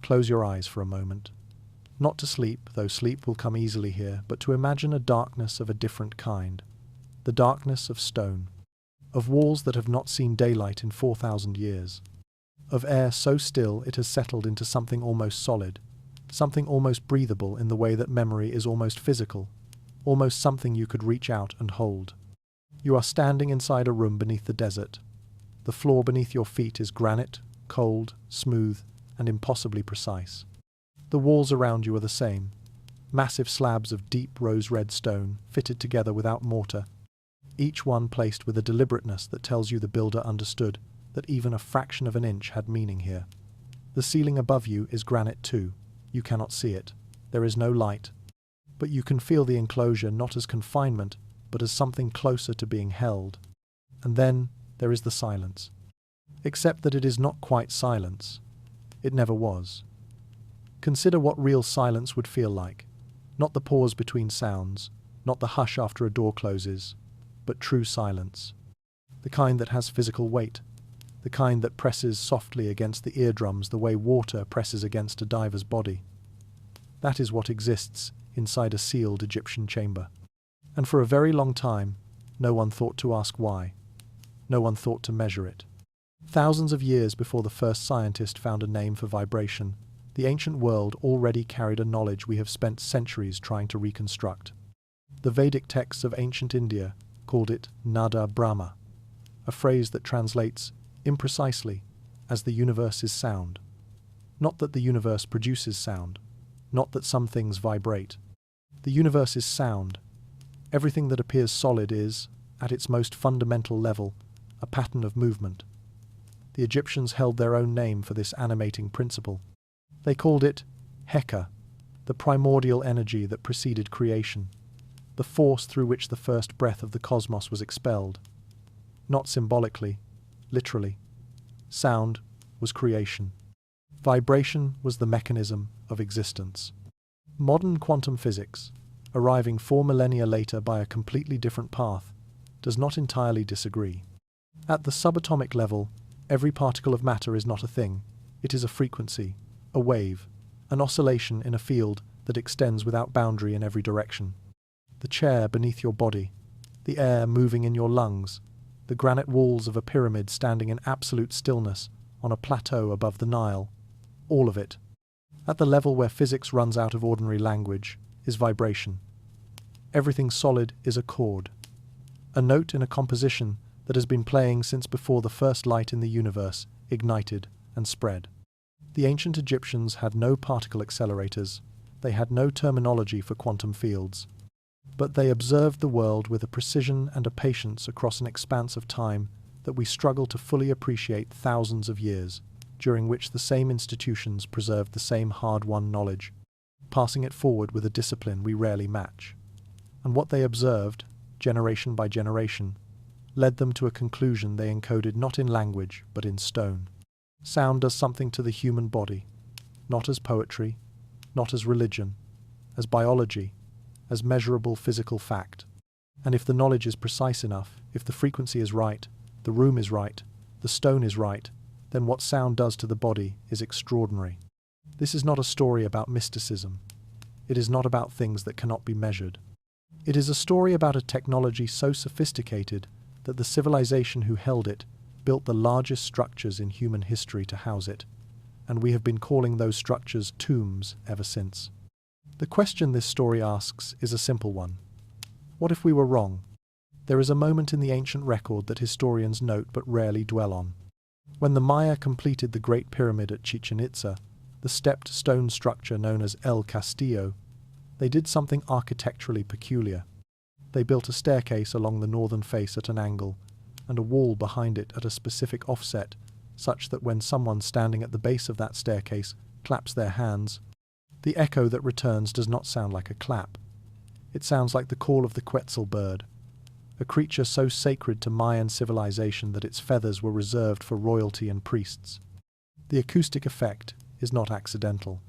close your eyes for a moment. Not to sleep, though sleep will come easily here, but to imagine a darkness of a different kind. The darkness of stone. Of walls that have not seen daylight in 4,000 years. Of air so still it has settled into something almost solid, something almost breathable in the way that memory is almost physical, almost something you could reach out and hold. You are standing inside a room beneath the desert. The floor beneath your feet is granite, cold, smooth, and impossibly precise. The walls around you are the same, massive slabs of deep rose-red stone fitted together without mortar, each one placed with a deliberateness that tells you the builder understood that even a fraction of an inch had meaning here. The ceiling above you is granite too. You cannot see it. There is no light. But you can feel the enclosure not as confinement, but as something closer to being held. And then there is the silence. Except that it is not quite silence. It never was. Consider what real silence would feel like. Not the pause between sounds, not the hush after a door closes, but true silence. The kind that has physical weight. The kind that presses softly against the eardrums the way water presses against a diver's body. That is what exists inside a sealed Egyptian chamber. And for a very long time, no one thought to ask why. No one thought to measure it. Thousands of years before the first scientist found a name for vibration, the ancient world already carried a knowledge we have spent centuries trying to reconstruct. The Vedic texts of ancient India called it Nada Brahma, a phrase that translates imprecisely as the universe is sound. Not that the universe produces sound, not that some things vibrate. The universe is sound. Everything that appears solid is, at its most fundamental level, a pattern of movement. The Egyptians held their own name for this animating principle. They called it Heka, the primordial energy that preceded creation, the force through which the first breath of the cosmos was expelled. Not symbolically, literally. Sound was creation. Vibration was the mechanism of existence. Modern quantum physics, arriving 4 millennia later by a completely different path, does not entirely disagree. At the subatomic level, every particle of matter is not a thing. It is a frequency, a wave, an oscillation in a field that extends without boundary in every direction. The chair beneath your body, the air moving in your lungs, the granite walls of a pyramid standing in absolute stillness on a plateau above the Nile, all of it, at the level where physics runs out of ordinary language, is vibration. Everything solid is a chord, a note in a composition that has been playing since before the first light in the universe ignited and spread. The ancient Egyptians had no particle accelerators, they had no terminology for quantum fields, but they observed the world with a precision and a patience across an expanse of time that we struggle to fully appreciate thousands of years, during which the same institutions preserved the same hard-won knowledge, passing it forward with a discipline we rarely match. And what they observed, generation by generation, led them to a conclusion they encoded not in language, but in stone. Sound does something to the human body, not as poetry, not as religion, as biology, as measurable physical fact. And if the knowledge is precise enough, if the frequency is right, the room is right, the stone is right, then what sound does to the body is extraordinary. This is not a story about mysticism. It is not about things that cannot be measured. It is a story about a technology so sophisticated that the civilization who held it built the largest structures in human history to house it, and we have been calling those structures tombs ever since. The question this story asks is a simple one. What if we were wrong? There is a moment in the ancient record that historians note but rarely dwell on. When the Maya completed the Great Pyramid at Chichen Itza, the stepped stone structure known as El Castillo, they did something architecturally peculiar. They built a staircase along the northern face at an angle, and a wall behind it at a specific offset, such that when someone standing at the base of that staircase claps their hands, the echo that returns does not sound like a clap. It sounds like the call of the Quetzal bird, a creature so sacred to Mayan civilization that its feathers were reserved for royalty and priests. The acoustic effect is not accidental.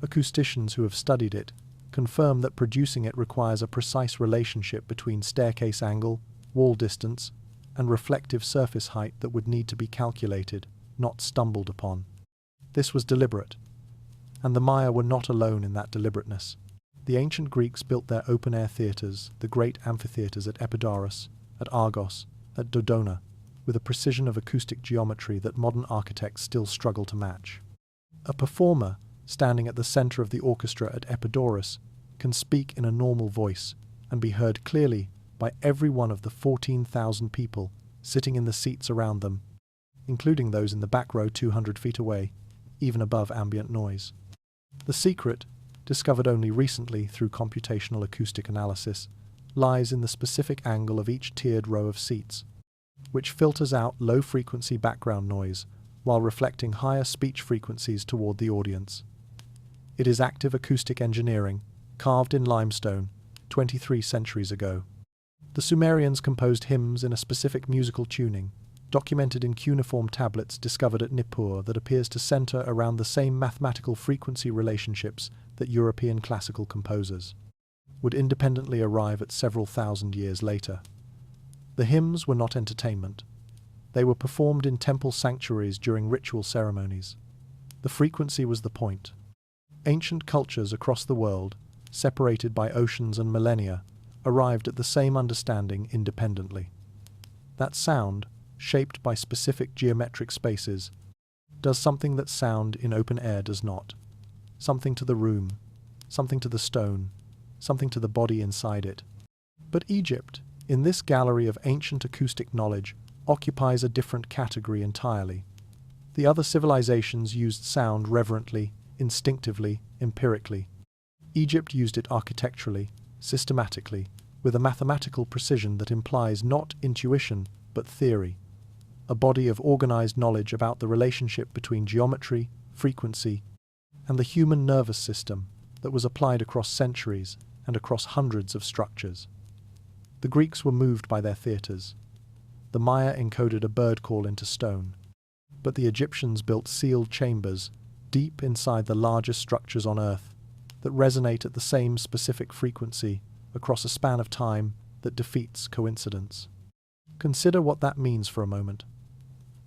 Acousticians who have studied it confirm that producing it requires a precise relationship between staircase angle, wall distance, and reflective surface height that would need to be calculated, not stumbled upon. This was deliberate. And the Maya were not alone in that deliberateness. The ancient Greeks built their open-air theatres, the great amphitheatres at Epidaurus, at Argos, at Dodona, with a precision of acoustic geometry that modern architects still struggle to match. A performer, standing at the centre of the orchestra at Epidaurus, can speak in a normal voice and be heard clearly by every one of the 14,000 people sitting in the seats around them, including those in the back row 200 feet away, even above ambient noise. The secret, discovered only recently through computational acoustic analysis, lies in the specific angle of each tiered row of seats, which filters out low-frequency background noise while reflecting higher speech frequencies toward the audience. It is active acoustic engineering, carved in limestone, 23 centuries ago. The Sumerians composed hymns in a specific musical tuning, documented in cuneiform tablets discovered at Nippur that appears to center around the same mathematical frequency relationships that European classical composers would independently arrive at several thousand years later. The hymns were not entertainment. They were performed in temple sanctuaries during ritual ceremonies. The frequency was the point. Ancient cultures across the world, separated by oceans and millennia, arrived at the same understanding independently. That sound, shaped by specific geometric spaces, does something that sound in open air does not. Something to the room, something to the stone, something to the body inside it. But Egypt, in this gallery of ancient acoustic knowledge, occupies a different category entirely. The other civilizations used sound reverently, instinctively, empirically. Egypt used it architecturally, systematically, with a mathematical precision that implies not intuition, but theory, a body of organized knowledge about the relationship between geometry, frequency, and the human nervous system that was applied across centuries and across hundreds of structures. The Greeks were moved by their theatres. The Maya encoded a bird call into stone, but the Egyptians built sealed chambers deep inside the largest structures on Earth that resonate at the same specific frequency across a span of time that defeats coincidence. Consider what that means for a moment.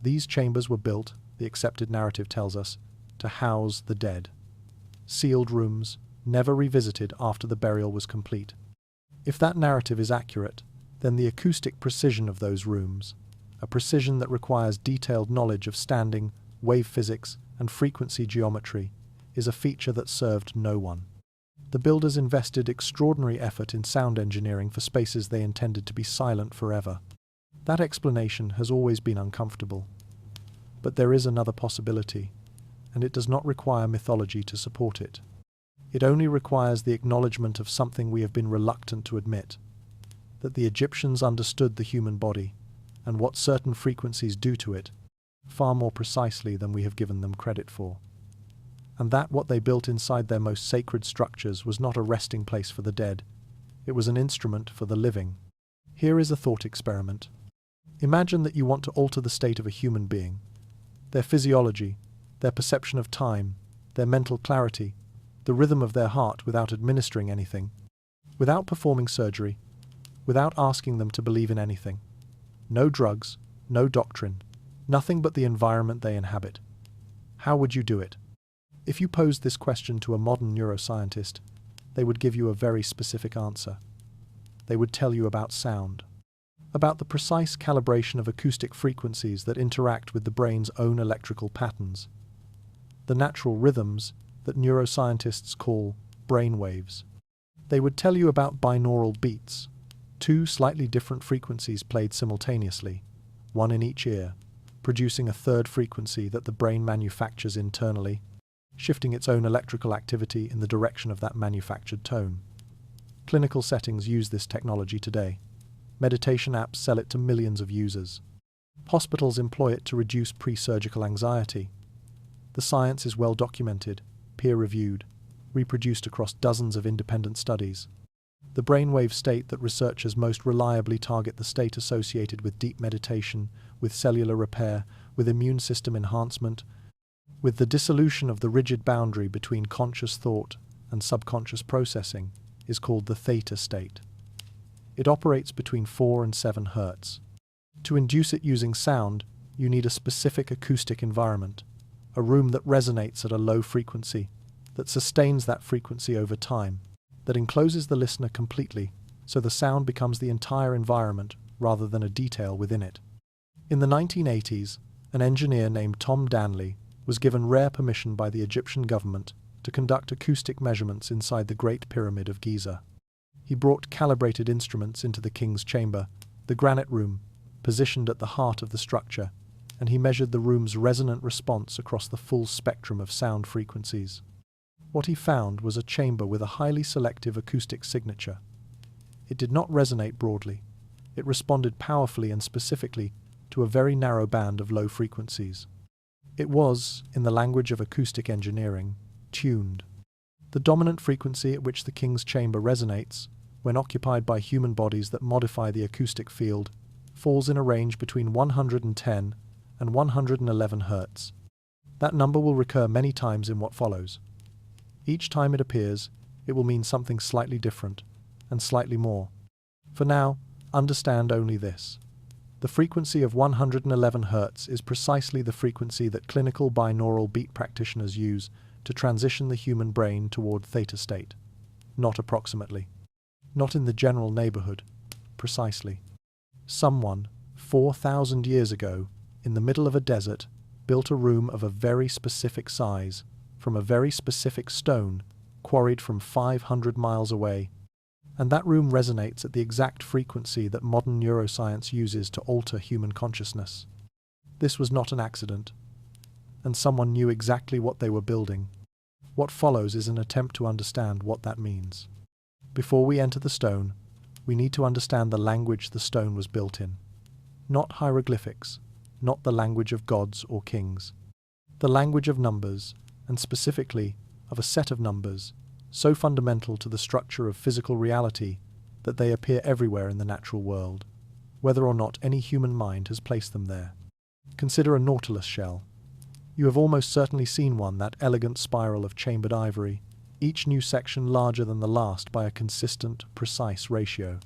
These chambers were built, the accepted narrative tells us, to house the dead. Sealed rooms, never revisited after the burial was complete. If that narrative is accurate, then the acoustic precision of those rooms, a precision that requires detailed knowledge of standing, wave physics, and frequency geometry, is a feature that served no one. The builders invested extraordinary effort in sound engineering for spaces they intended to be silent forever. That explanation has always been uncomfortable. But there is another possibility, and it does not require mythology to support it. It only requires the acknowledgement of something we have been reluctant to admit, that the Egyptians understood the human body, and what certain frequencies do to it, far more precisely than we have given them credit for. And that what they built inside their most sacred structures was not a resting place for the dead, it was an instrument for the living. Here is a thought experiment. Imagine that you want to alter the state of a human being, their physiology, their perception of time, their mental clarity, the rhythm of their heart without administering anything, without performing surgery, without asking them to believe in anything. No drugs, no doctrine, nothing but the environment they inhabit. How would you do it? If you posed this question to a modern neuroscientist, they would give you a very specific answer. They would tell you about sound, about the precise calibration of acoustic frequencies that interact with the brain's own electrical patterns, the natural rhythms that neuroscientists call brain waves. They would tell you about binaural beats, two slightly different frequencies played simultaneously, one in each ear, producing a third frequency that the brain manufactures internally, shifting its own electrical activity in the direction of that manufactured tone. Clinical settings use this technology today. Meditation apps sell it to millions of users. Hospitals employ it to reduce pre-surgical anxiety. The science is well documented, peer-reviewed, reproduced across dozens of independent studies. The brainwave state that researchers most reliably target the state associated with deep meditation, with cellular repair, with immune system enhancement, with the dissolution of the rigid boundary between conscious thought and subconscious processing, is called the Theta state. It operates between 4 and 7 Hz. To induce it using sound, you need a specific acoustic environment, a room that resonates at a low frequency, that sustains that frequency over time, that encloses the listener completely, so the sound becomes the entire environment rather than a detail within it. In the 1980s, an engineer named Tom Danley was given rare permission by the Egyptian government to conduct acoustic measurements inside the Great Pyramid of Giza. He brought calibrated instruments into the king's chamber, the granite room, positioned at the heart of the structure, and he measured the room's resonant response across the full spectrum of sound frequencies. What he found was a chamber with a highly selective acoustic signature. It did not resonate broadly. It responded powerfully and specifically to a very narrow band of low frequencies. It was, in the language of acoustic engineering, tuned. The dominant frequency at which the king's chamber resonates, when occupied by human bodies that modify the acoustic field, falls in a range between 110 and 111 Hz. That number will recur many times in what follows. Each time it appears, it will mean something slightly different, and slightly more. For now, understand only this. The frequency of 111 Hz is precisely the frequency that clinical binaural beat practitioners use to transition the human brain toward Theta state. Not approximately. Not in the general neighborhood. Precisely. Someone, 4,000 years ago, in the middle of a desert, built a room of a very specific size, from a very specific stone, quarried from 500 miles away, and that room resonates at the exact frequency that modern neuroscience uses to alter human consciousness. This was not an accident, and someone knew exactly what they were building. What follows is an attempt to understand what that means. Before we enter the stone, we need to understand the language the stone was built in. Not hieroglyphics, not the language of gods or kings. The language of numbers, and specifically of a set of numbers, so fundamental to the structure of physical reality that they appear everywhere in the natural world, whether or not any human mind has placed them there. Consider a nautilus shell. You have almost certainly seen one, that elegant spiral of chambered ivory, each new section larger than the last by a consistent, precise ratio.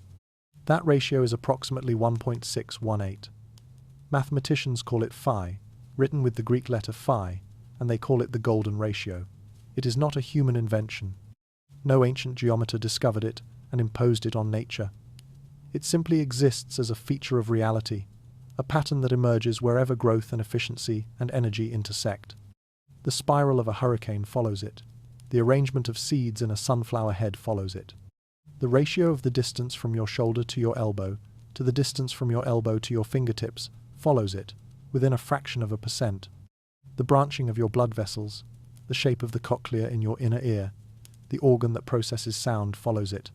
That ratio is approximately 1.618. Mathematicians call it phi, written with the Greek letter phi, and they call it the golden ratio. It is not a human invention. No ancient geometer discovered it and imposed it on nature. It simply exists as a feature of reality, a pattern that emerges wherever growth and efficiency and energy intersect. The spiral of a hurricane follows it. The arrangement of seeds in a sunflower head follows it. The ratio of the distance from your shoulder to your elbow to the distance from your elbow to your fingertips follows it, within a fraction of a percent. The branching of your blood vessels, the shape of the cochlea in your inner ear, the organ that processes sound follows it.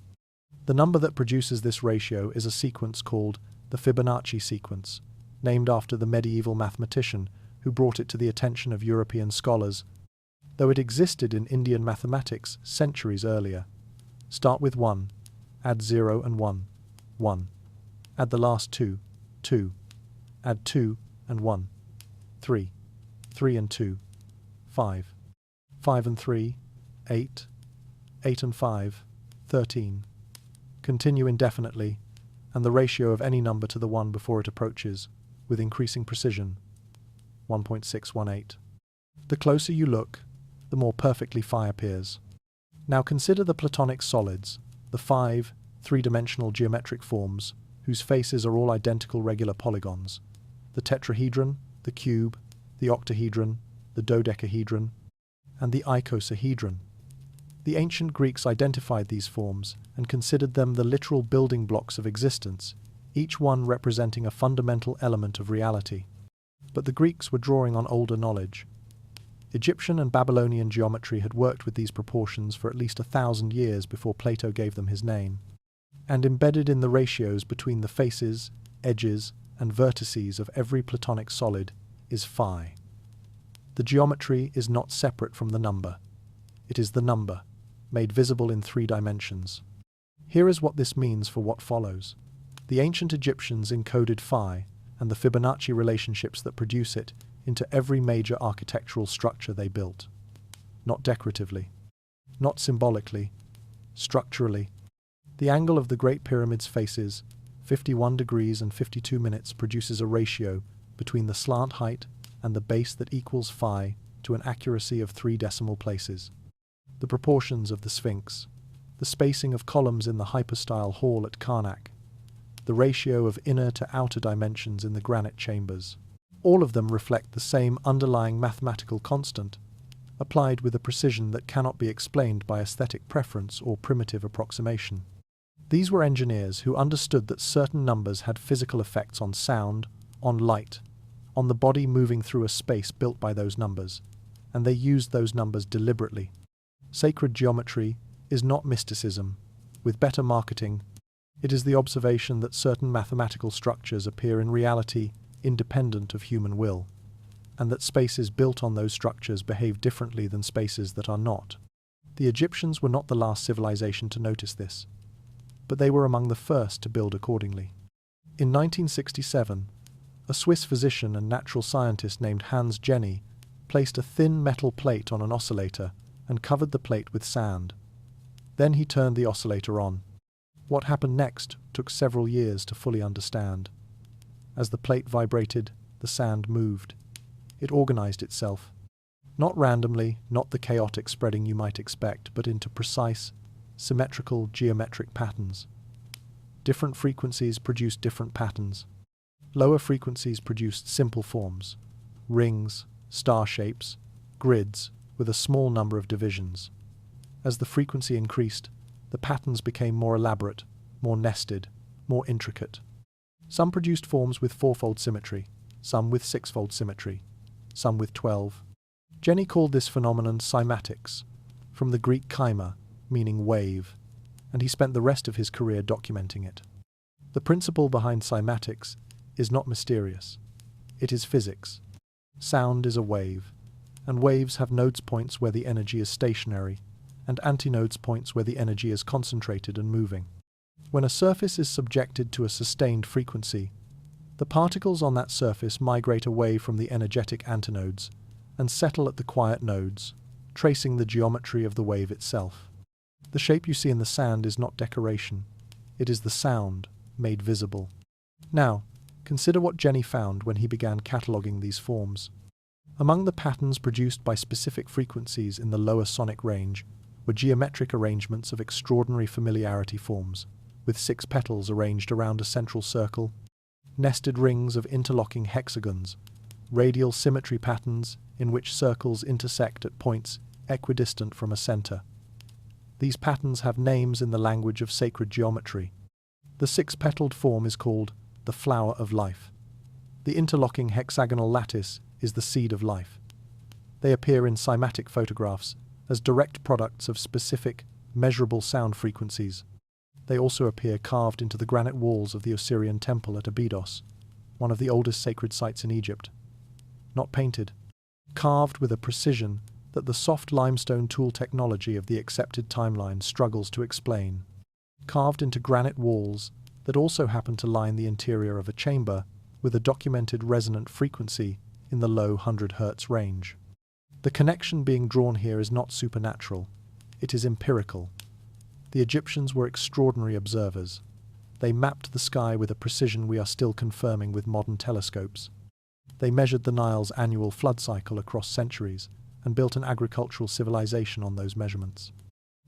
The number that produces this ratio is a sequence called the Fibonacci sequence, named after the medieval mathematician who brought it to the attention of European scholars, though it existed in Indian mathematics centuries earlier. Start with 1, add 0 and 1, 1. Add the last 2, 2. Add 2 and 1, 3, 3 and 2, 5, 5 and 3, 8, 8 and 5, 13. Continue indefinitely, and the ratio of any number to the one before it approaches, with increasing precision, 1.618. The closer you look, the more perfectly phi appears. Now consider the Platonic solids, the 5 three-dimensional geometric forms whose faces are all identical regular polygons: the tetrahedron, the cube, the octahedron, the dodecahedron, and the icosahedron. The ancient Greeks identified these forms and considered them the literal building blocks of existence, each one representing a fundamental element of reality. But the Greeks were drawing on older knowledge. Egyptian and Babylonian geometry had worked with these proportions for at least 1,000 years before Plato gave them his name. And embedded in the ratios between the faces, edges, and vertices of every Platonic solid is phi. The geometry is not separate from the number. It is the number, made visible in 3 dimensions. Here is what this means for what follows. The ancient Egyptians encoded phi and the Fibonacci relationships that produce it into every major architectural structure they built. Not decoratively, not symbolically, structurally. The angle of the Great Pyramid's faces, 51 degrees and 52 minutes, produces a ratio between the slant height and the base that equals phi to an accuracy of 3 decimal places. the proportions of the Sphinx, the spacing of columns in the hypostyle hall at Karnak, the ratio of inner to outer dimensions in the granite chambers. All of them reflect the same underlying mathematical constant, applied with a precision that cannot be explained by aesthetic preference or primitive approximation. These were engineers who understood that certain numbers had physical effects on sound, on light, on the body moving through a space built by those numbers, and they used those numbers deliberately. Sacred geometry is not mysticism. With better marketing, it is the observation that certain mathematical structures appear in reality independent of human will, and that spaces built on those structures behave differently than spaces that are not. The Egyptians were not the last civilization to notice this, but they were among the first to build accordingly. In 1967, a Swiss physician and natural scientist named Hans Jenny placed a thin metal plate on an oscillator and covered the plate with sand. Then he turned the oscillator on. What happened next took several years to fully understand. As the plate vibrated, the sand moved. It organized itself. Not randomly, not the chaotic spreading you might expect, but into precise, symmetrical geometric patterns. Different frequencies produced different patterns. Lower frequencies produced simple forms, rings, star shapes, grids, with a small number of divisions. As the frequency increased, the patterns became more elaborate, more nested, more intricate. Some produced forms with fourfold symmetry, some with sixfold symmetry, some with 12. Jenny called this phenomenon Cymatics, from the Greek chyma, meaning wave, and he spent the rest of his career documenting it. The principle behind cymatics is not mysterious. It is physics. Sound is a wave, and waves have nodes points where the energy is stationary, and antinodes points where the energy is concentrated and moving. When a surface is subjected to a sustained frequency, the particles on that surface migrate away from the energetic antinodes and settle at the quiet nodes, tracing the geometry of the wave itself. The shape you see in the sand is not decoration. It is the sound, made visible. Now, consider what Jenny found when he began cataloguing these forms. Among the patterns produced by specific frequencies in the lower sonic range were geometric arrangements of extraordinary familiarity forms, with 6 petals arranged around a central circle, nested rings of interlocking hexagons, radial symmetry patterns in which circles intersect at points equidistant from a center. These patterns have names in the language of sacred geometry. The 6-petaled form is called the flower of life. The interlocking hexagonal lattice is the seed of life. They appear in cymatic photographs as direct products of specific, measurable sound frequencies. They also appear carved into the granite walls of the Osirian temple at Abydos, one of the oldest sacred sites in Egypt. Not painted, carved with a precision that the soft limestone tool technology of the accepted timeline struggles to explain. Carved into granite walls that also happen to line the interior of a chamber with a documented resonant frequency in the low 100 Hz range. The connection being drawn here is not supernatural, it is empirical. The Egyptians were extraordinary observers. They mapped the sky with a precision we are still confirming with modern telescopes. They measured the Nile's annual flood cycle across centuries and built an agricultural civilization on those measurements.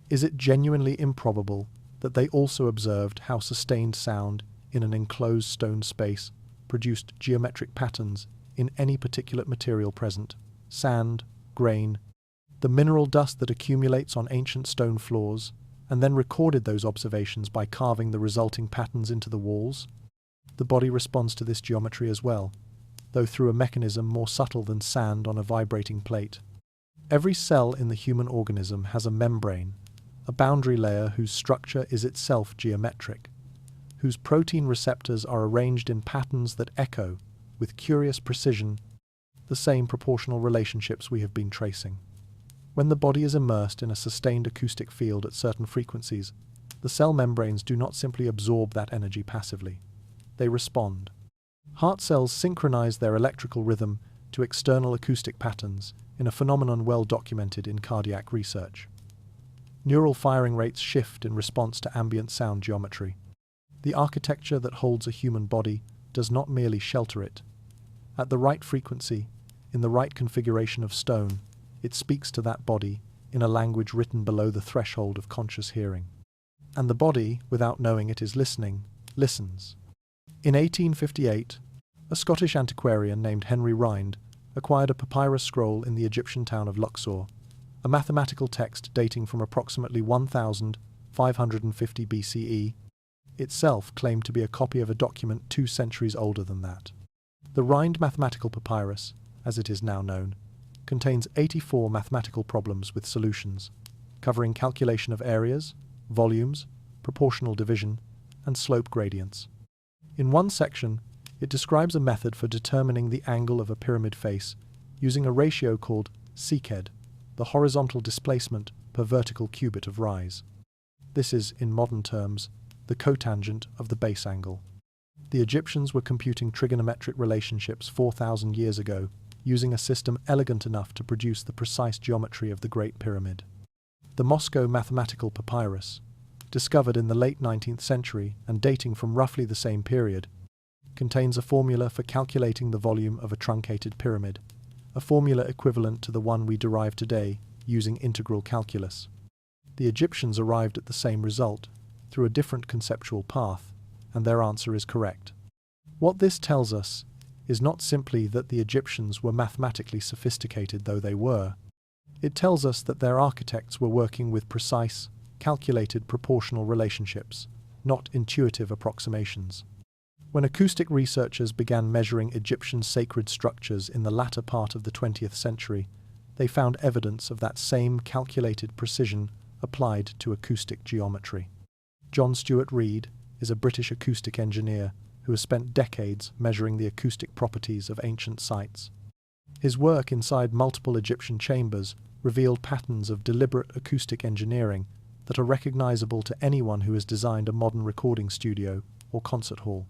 Is it genuinely improbable that they also observed how sustained sound in an enclosed stone space produced geometric patterns in any particulate material present, sand, grain, the mineral dust that accumulates on ancient stone floors, and then recorded those observations by carving the resulting patterns into the walls? The body responds to this geometry as well, though through a mechanism more subtle than sand on a vibrating plate. Every cell in the human organism has a membrane, a boundary layer whose structure is itself geometric, whose protein receptors are arranged in patterns that echo, with curious precision, the same proportional relationships we have been tracing. When the body is immersed in a sustained acoustic field at certain frequencies, the cell membranes do not simply absorb that energy passively. They respond. Heart cells synchronize their electrical rhythm to external acoustic patterns in a phenomenon well documented in cardiac research. Neural firing rates shift in response to ambient sound geometry. The architecture that holds a human body does not merely shelter it. At the right frequency, in the right configuration of stone, it speaks to that body in a language written below the threshold of conscious hearing. And the body, without knowing it is listening, listens. In 1858, a Scottish antiquarian named Henry Rind acquired a papyrus scroll in the Egyptian town of Luxor, a mathematical text dating from approximately 1550 BCE, itself claimed to be a copy of a document 2 centuries older than that. The Rind mathematical papyrus, as it is now known, contains 84 mathematical problems with solutions, covering calculation of areas, volumes, proportional division, and slope gradients. In one section, it describes a method for determining the angle of a pyramid face using a ratio called seced, the horizontal displacement per vertical cubit of rise. This is, in modern terms, the cotangent of the base angle. The Egyptians were computing trigonometric relationships 4,000 years ago, using a system elegant enough to produce the precise geometry of the Great Pyramid. The Moscow mathematical papyrus, discovered in the late 19th century and dating from roughly the same period, contains a formula for calculating the volume of a truncated pyramid, a formula equivalent to the one we derive today using integral calculus. The Egyptians arrived at the same result through a different conceptual path, and their answer is correct. What this tells us is not simply that the Egyptians were mathematically sophisticated, though they were. It tells us that their architects were working with precise, calculated proportional relationships, not intuitive approximations. When acoustic researchers began measuring Egyptian sacred structures in the latter part of the 20th century, they found evidence of that same calculated precision applied to acoustic geometry. John Stuart Reid is a British acoustic engineer who has spent decades measuring the acoustic properties of ancient sites. His work inside multiple Egyptian chambers revealed patterns of deliberate acoustic engineering that are recognizable to anyone who has designed a modern recording studio or concert hall.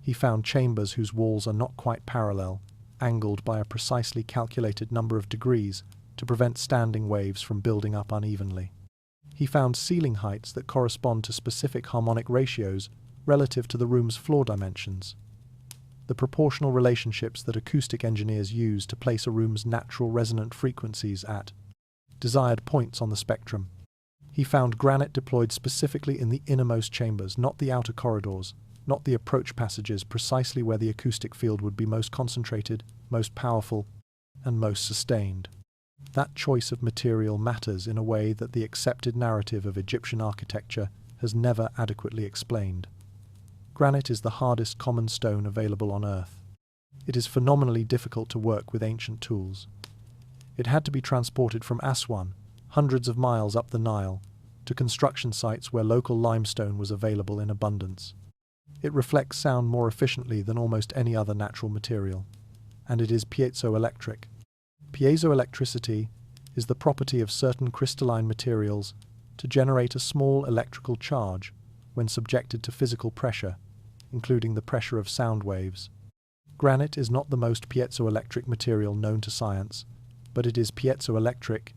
He found chambers whose walls are not quite parallel, angled by a precisely calculated number of degrees to prevent standing waves from building up unevenly. He found ceiling heights that correspond to specific harmonic ratios relative to the room's floor dimensions, the proportional relationships that acoustic engineers use to place a room's natural resonant frequencies at desired points on the spectrum. He found granite deployed specifically in the innermost chambers, not the outer corridors, not the approach passages, precisely where the acoustic field would be most concentrated, most powerful, and most sustained. That choice of material matters in a way that the accepted narrative of Egyptian architecture has never adequately explained. Granite is the hardest common stone available on Earth. It is phenomenally difficult to work with ancient tools. It had to be transported from Aswan, hundreds of miles up the Nile, to construction sites where local limestone was available in abundance. It reflects sound more efficiently than almost any other natural material, and it is piezoelectric. Piezoelectricity is the property of certain crystalline materials to generate a small electrical charge when subjected to physical pressure, including the pressure of sound waves. Granite is not the most piezoelectric material known to science, but it is piezoelectric,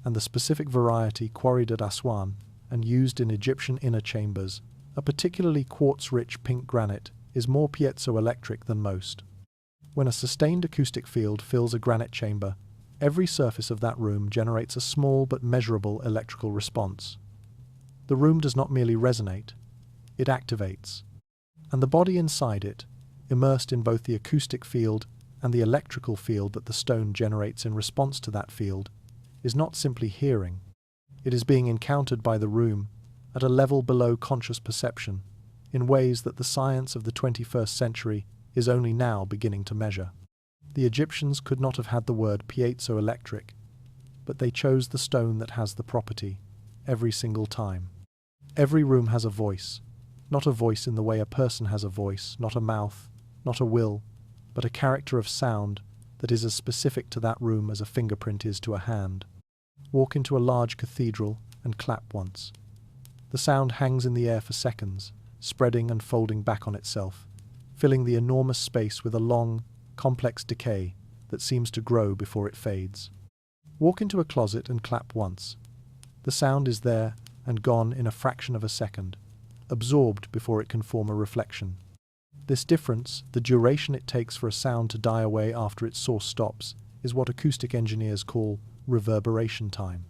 and the specific variety quarried at Aswan and used in Egyptian inner chambers, a particularly quartz-rich pink granite, is more piezoelectric than most. When a sustained acoustic field fills a granite chamber, every surface of that room generates a small but measurable electrical response. The room does not merely resonate, it activates, and the body inside it, immersed in both the acoustic field and the electrical field that the stone generates in response to that field, is not simply hearing. It is being encountered by the room at a level below conscious perception, in ways that the science of the 21st century is only now beginning to measure. The Egyptians could not have had the word piezoelectric, but they chose the stone that has the property, every single time. Every room has a voice, not a voice in the way a person has a voice, not a mouth, not a will, but a character of sound that is as specific to that room as a fingerprint is to a hand. Walk into a large cathedral and clap once. The sound hangs in the air for seconds, spreading and folding back on itself, filling the enormous space with a long, complex decay that seems to grow before it fades. Walk into a closet and clap once. The sound is there and gone in a fraction of a second, absorbed before it can form a reflection. This difference, the duration it takes for a sound to die away after its source stops, is what acoustic engineers call reverberation time.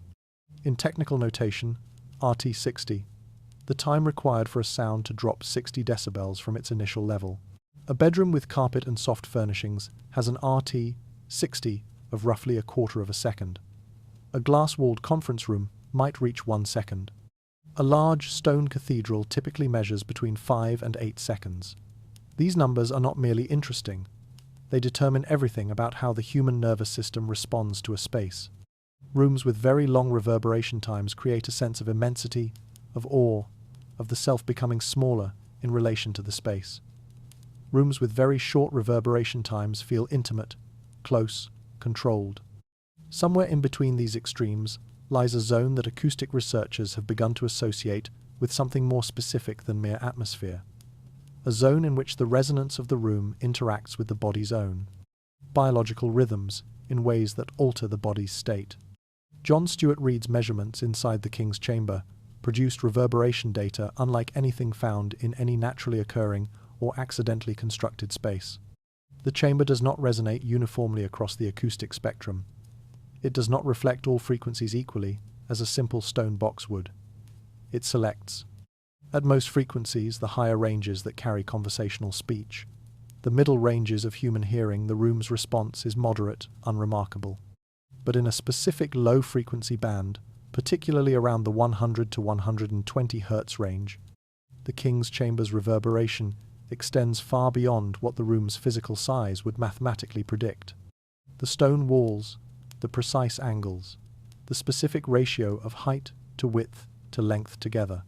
In technical notation, RT60, the time required for a sound to drop 60 decibels from its initial level. A bedroom with carpet and soft furnishings has an RT60 of roughly a quarter of a second. A glass-walled conference room might reach 1 second. A large stone cathedral typically measures between 5 and 8 seconds. These numbers are not merely interesting. They determine everything about how the human nervous system responds to a space. Rooms with very long reverberation times create a sense of immensity, of awe, of the self becoming smaller in relation to the space. Rooms with very short reverberation times feel intimate, close, controlled. Somewhere in between these extremes lies a zone that acoustic researchers have begun to associate with something more specific than mere atmosphere. A zone in which the resonance of the room interacts with the body's own biological rhythms in ways that alter the body's state. John Stuart Reid's measurements inside the King's Chamber produced reverberation data unlike anything found in any naturally occurring or accidentally constructed space. The chamber does not resonate uniformly across the acoustic spectrum. It does not reflect all frequencies equally, as a simple stone box would. It selects. At most frequencies, the higher ranges that carry conversational speech. The middle ranges of human hearing, the room's response is moderate, unremarkable. But in a specific low-frequency band, particularly around the 100 to 120 Hz range, the King's Chamber's reverberation extends far beyond what the room's physical size would mathematically predict. The stone walls, the precise angles, the specific ratio of height to width to length together.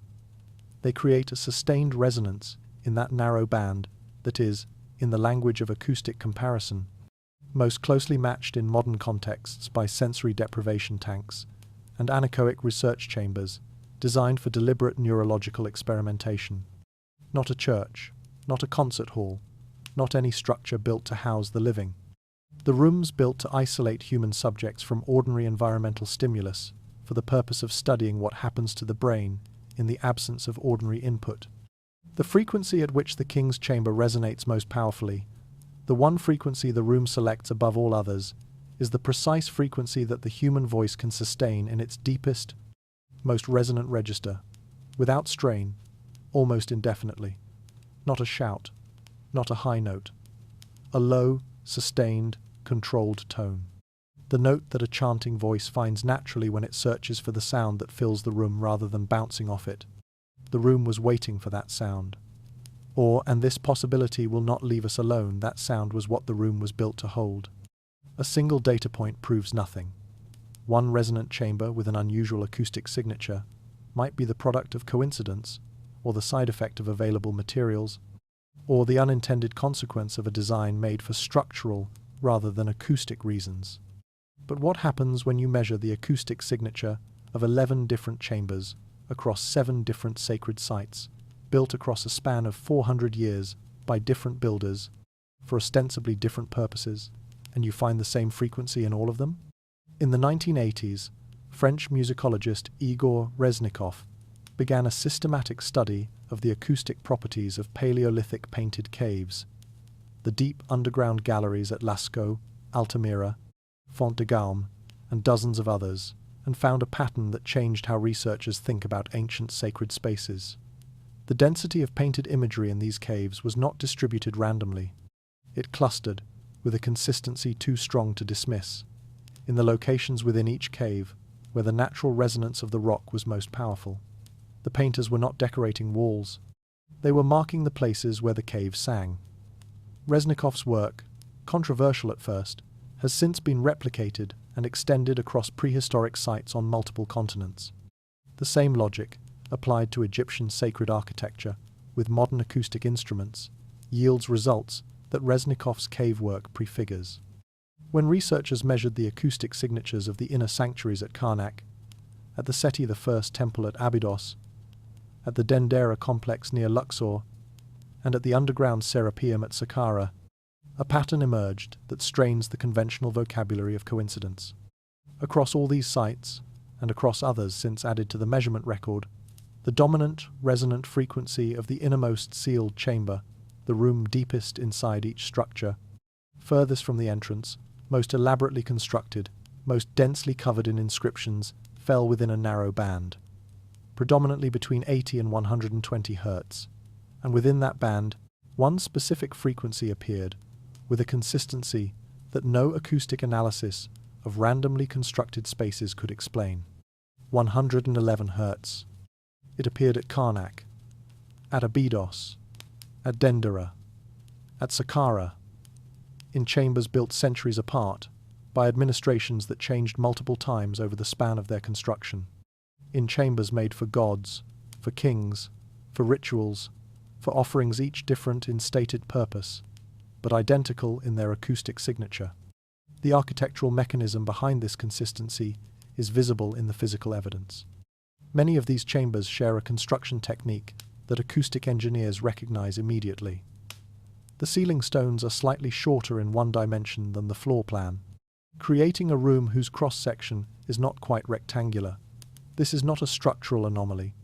They create a sustained resonance in that narrow band that is, in the language of acoustic comparison, most closely matched in modern contexts by sensory deprivation tanks and anechoic research chambers designed for deliberate neurological experimentation. Not a church, not a concert hall, not any structure built to house the living. The rooms built to isolate human subjects from ordinary environmental stimulus for the purpose of studying what happens to the brain in the absence of ordinary input. The frequency at which the King's Chamber resonates most powerfully, the one frequency the room selects above all others, is the precise frequency that the human voice can sustain in its deepest, most resonant register, without strain, almost indefinitely. Not a shout, not a high note. A low, sustained, controlled tone. The note that a chanting voice finds naturally when it searches for the sound that fills the room rather than bouncing off it. The room was waiting for that sound. Or, and this possibility will not leave us alone, that sound was what the room was built to hold. A single data point proves nothing. One resonant chamber with an unusual acoustic signature might be the product of coincidence, or the side effect of available materials, or the unintended consequence of a design made for structural rather than acoustic reasons. But what happens when you measure the acoustic signature of 11 different chambers across 7 different sacred sites, built across a span of 400 years by different builders for ostensibly different purposes, and you find the same frequency in all of them? In the 1980s, French musicologist Igor Reznikov began a systematic study of the acoustic properties of Paleolithic painted caves, the deep underground galleries at Lascaux, Altamira, Font de Gaume, and dozens of others, and found a pattern that changed how researchers think about ancient sacred spaces. The density of painted imagery in these caves was not distributed randomly. It clustered, with a consistency too strong to dismiss, in the locations within each cave where the natural resonance of the rock was most powerful. The painters were not decorating walls. They were marking the places where the cave sang. Reznikov's work, controversial at first, has since been replicated and extended across prehistoric sites on multiple continents. The same logic, applied to Egyptian sacred architecture with modern acoustic instruments, yields results that Reznikov's cave work prefigures. When researchers measured the acoustic signatures of the inner sanctuaries at Karnak, at the Seti I temple at Abydos, at the Dendera complex near Luxor, and at the underground Serapeum at Saqqara, a pattern emerged that strains the conventional vocabulary of coincidence. Across all these sites, and across others since added to the measurement record, the dominant resonant frequency of the innermost sealed chamber, the room deepest inside each structure, furthest from the entrance, most elaborately constructed, most densely covered in inscriptions, fell within a narrow band, predominantly between 80 and 120 Hz, and within that band, one specific frequency appeared with a consistency that no acoustic analysis of randomly constructed spaces could explain. 111 Hz. It appeared at Karnak, at Abydos, at Dendera, at Saqqara, in chambers built centuries apart by administrations that changed multiple times over the span of their construction, in chambers made for gods, for kings, for rituals, for offerings each different in stated purpose, but identical in their acoustic signature. The architectural mechanism behind this consistency is visible in the physical evidence. Many of these chambers share a construction technique that acoustic engineers recognize immediately. The ceiling stones are slightly shorter in one dimension than the floor plan, creating a room whose cross-section is not quite rectangular. This is not a structural anomaly.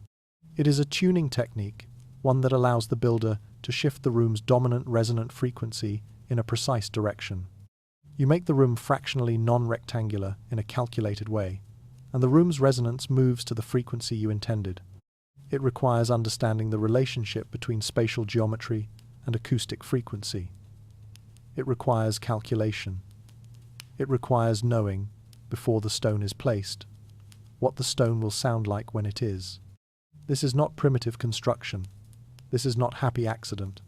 It is a tuning technique, one that allows the builder to shift the room's dominant resonant frequency in a precise direction. You make the room fractionally non-rectangular in a calculated way, and the room's resonance moves to the frequency you intended. It requires understanding the relationship between spatial geometry and acoustic frequency. It requires calculation. It requires knowing, before the stone is placed, what the stone will sound like when it is. This is not primitive construction. This is not happy accident.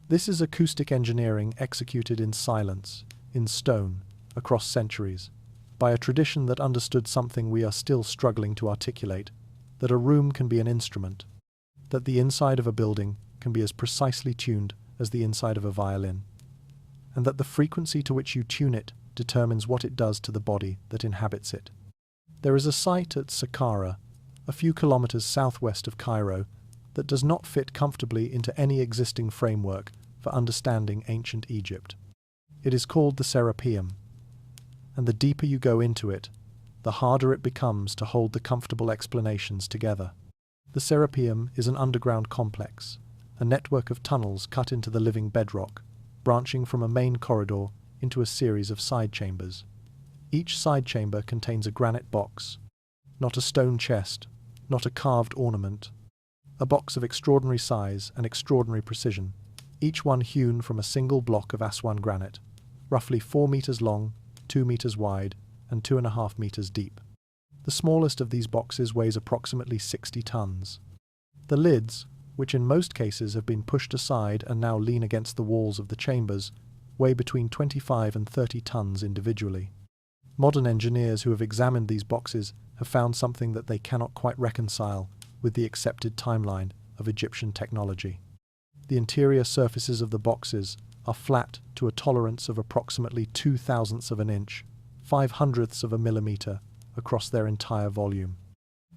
This is acoustic engineering executed in silence, in stone, across centuries, by a tradition that understood something we are still struggling to articulate, that a room can be an instrument, that the inside of a building can be as precisely tuned as the inside of a violin, and that the frequency to which you tune it determines what it does to the body that inhabits it. There is a site at Saqqara, a few kilometers southwest of Cairo, that does not fit comfortably into any existing framework for understanding ancient Egypt. It is called the Serapeum, and the deeper you go into it, the harder it becomes to hold the comfortable explanations together. The Serapeum is an underground complex, a network of tunnels cut into the living bedrock, branching from a main corridor into a series of side chambers. Each side chamber contains a granite box, not a stone chest, not a carved ornament, a box of extraordinary size and extraordinary precision, each one hewn from a single block of Aswan granite, roughly 4 meters long, 2 meters wide, and 2.5 meters deep. The smallest of these boxes weighs approximately 60 tons. The lids, which in most cases have been pushed aside and now lean against the walls of the chambers, weigh between 25 and 30 tons individually. Modern engineers who have examined these boxes have found something that they cannot quite reconcile with the accepted timeline of Egyptian technology. The interior surfaces of the boxes are flat to a tolerance of approximately 0.02 of an inch, 0.05 of a millimeter, across their entire volume.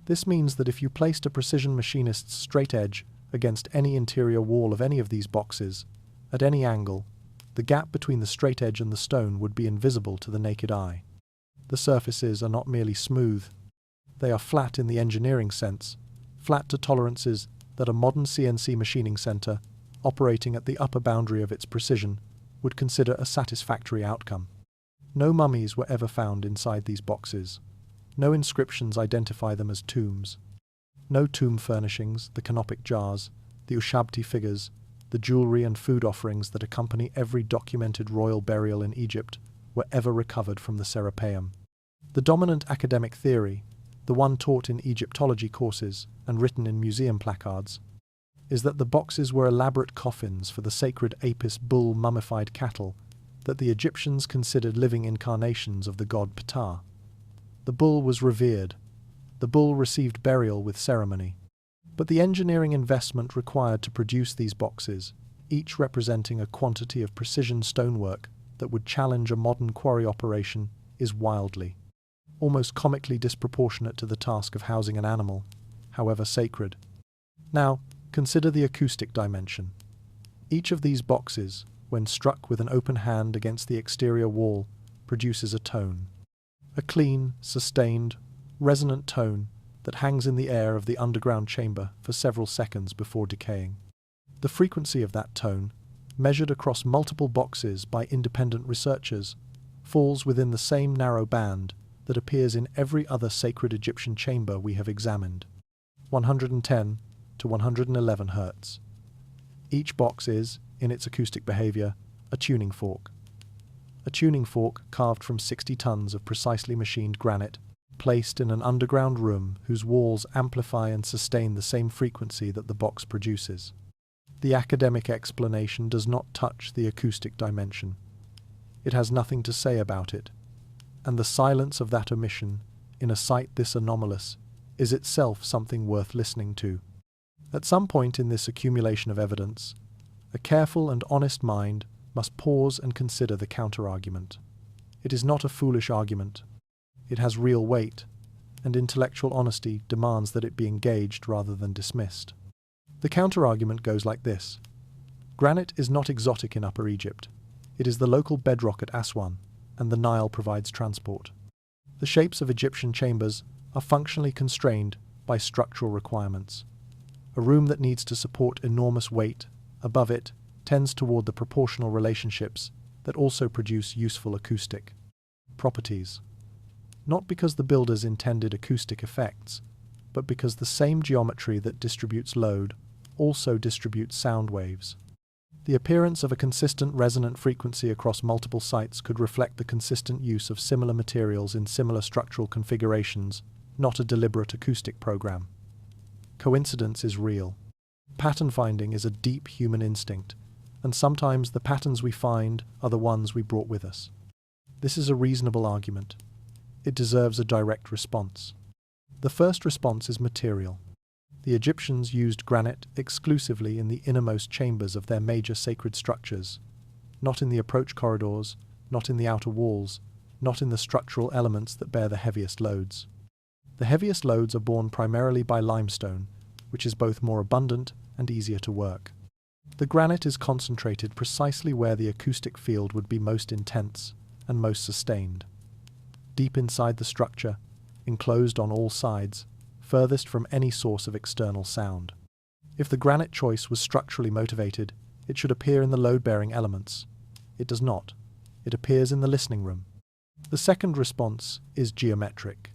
This means that if you placed a precision machinist's straight edge against any interior wall of any of these boxes, at any angle, the gap between the straight edge and the stone would be invisible to the naked eye. The surfaces are not merely smooth. They are flat in the engineering sense, flat to tolerances that a modern CNC machining center, operating at the upper boundary of its precision, would consider a satisfactory outcome. No mummies were ever found inside these boxes. No inscriptions identify them as tombs. No tomb furnishings, the canopic jars, the ushabti figures, the jewelry and food offerings that accompany every documented royal burial in Egypt were ever recovered from the Serapeum. The dominant academic theory, the one taught in Egyptology courses and written in museum placards, is that the boxes were elaborate coffins for the sacred Apis bull mummified cattle that the Egyptians considered living incarnations of the god Ptah. The bull was revered. The bull received burial with ceremony. But the engineering investment required to produce these boxes, each representing a quantity of precision stonework that would challenge a modern quarry operation, is wildly, almost comically disproportionate to the task of housing an animal, however sacred. Now, consider the acoustic dimension. Each of these boxes, when struck with an open hand against the exterior wall, produces a tone. A clean, sustained, resonant tone that hangs in the air of the underground chamber for several seconds before decaying. The frequency of that tone, measured across multiple boxes by independent researchers, falls within the same narrow band that appears in every other sacred Egyptian chamber we have examined, 110 to 111 Hz. Each box is, in its acoustic behavior, a tuning fork. A tuning fork carved from 60 tons of precisely machined granite, placed in an underground room whose walls amplify and sustain the same frequency that the box produces. The academic explanation does not touch the acoustic dimension. It has nothing to say about it, and the silence of that omission, in a site this anomalous, is itself something worth listening to. At some point in this accumulation of evidence, a careful and honest mind must pause and consider the counter-argument. It is not a foolish argument. It has real weight, and intellectual honesty demands that it be engaged rather than dismissed. The counter-argument goes like this. Granite is not exotic in Upper Egypt. It is the local bedrock at Aswan, and the Nile provides transport. The shapes of Egyptian chambers are functionally constrained by structural requirements. A room that needs to support enormous weight above it tends toward the proportional relationships that also produce useful acoustic properties. Not because the builders intended acoustic effects, but because the same geometry that distributes load also distributes sound waves. The appearance of a consistent resonant frequency across multiple sites could reflect the consistent use of similar materials in similar structural configurations, not a deliberate acoustic program. Coincidence is real. Pattern finding is a deep human instinct, and sometimes the patterns we find are the ones we brought with us. This is a reasonable argument. It deserves a direct response. The first response is material. The Egyptians used granite exclusively in the innermost chambers of their major sacred structures, not in the approach corridors, not in the outer walls, not in the structural elements that bear the heaviest loads. The heaviest loads are borne primarily by limestone, which is both more abundant and easier to work. The granite is concentrated precisely where the acoustic field would be most intense and most sustained. Deep inside the structure, enclosed on all sides, furthest from any source of external sound. If the granite choice was structurally motivated, it should appear in the load-bearing elements. It does not. It appears in the listening room. The second response is geometric.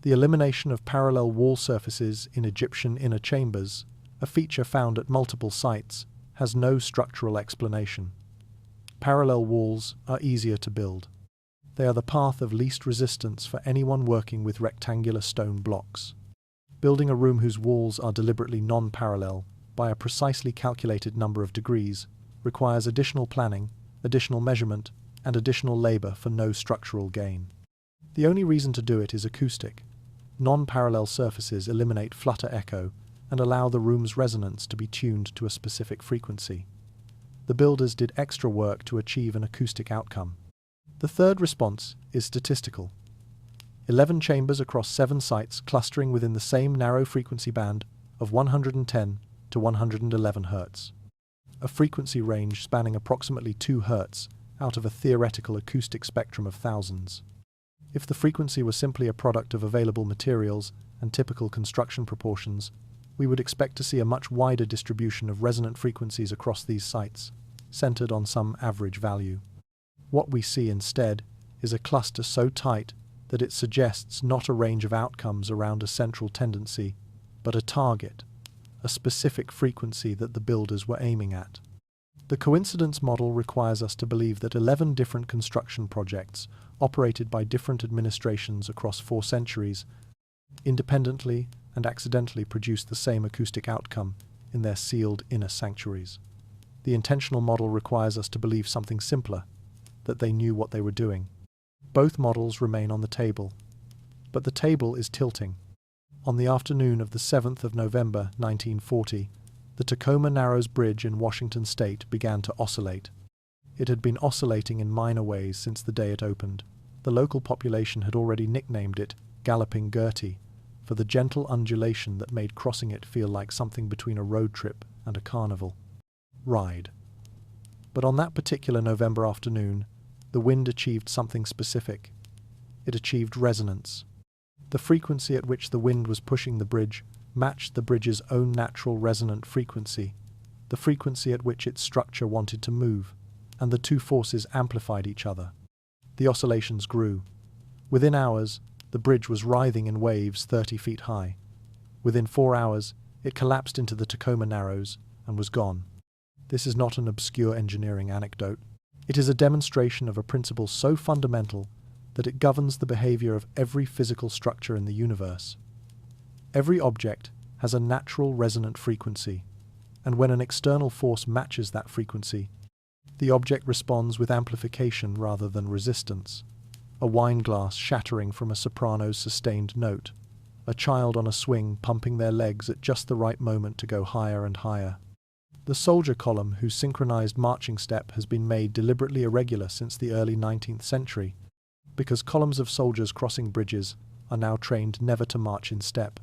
The elimination of parallel wall surfaces in Egyptian inner chambers, a feature found at multiple sites, has no structural explanation. Parallel walls are easier to build. They are the path of least resistance for anyone working with rectangular stone blocks. Building a room whose walls are deliberately non-parallel by a precisely calculated number of degrees requires additional planning, additional measurement, and additional labor for no structural gain. The only reason to do it is acoustic. Non-parallel surfaces eliminate flutter echo and allow the room's resonance to be tuned to a specific frequency. The builders did extra work to achieve an acoustic outcome. The third response is statistical. 11 chambers across 7 sites clustering within the same narrow frequency band of 110 to 111 Hz. A frequency range spanning approximately 2 Hz out of a theoretical acoustic spectrum of thousands. If the frequency were simply a product of available materials and typical construction proportions, we would expect to see a much wider distribution of resonant frequencies across these sites, centered on some average value. What we see instead is a cluster so tight that it suggests not a range of outcomes around a central tendency, but a target, a specific frequency that the builders were aiming at. The coincidence model requires us to believe that 11 different construction projects, operated by different administrations across 4 centuries, independently and accidentally produced the same acoustic outcome in their sealed inner sanctuaries. The intentional model requires us to believe something simpler, that they knew what they were doing. Both models remain on the table, but the table is tilting. On the afternoon of the 7th of November 1940, the Tacoma Narrows Bridge in Washington state began to oscillate. It had been oscillating in minor ways since the day it opened. The local population had already nicknamed it Galloping Gertie, for the gentle undulation that made crossing it feel like something between a road trip and a carnival ride. But on that particular November afternoon, the wind achieved something specific. It achieved resonance. The frequency at which the wind was pushing the bridge matched the bridge's own natural resonant frequency, the frequency at which its structure wanted to move, and the two forces amplified each other. The oscillations grew. Within hours, the bridge was writhing in waves 30 feet high. Within 4 hours, it collapsed into the Tacoma Narrows and was gone. This is not an obscure engineering anecdote. It is a demonstration of a principle so fundamental that it governs the behavior of every physical structure in the universe. Every object has a natural resonant frequency, and when an external force matches that frequency, the object responds with amplification rather than resistance. A wine glass shattering from a soprano's sustained note, a child on a swing pumping their legs at just the right moment to go higher and higher. The soldier column, whose synchronized marching step has been made deliberately irregular since the early 19th century, because columns of soldiers crossing bridges are now trained never to march in step.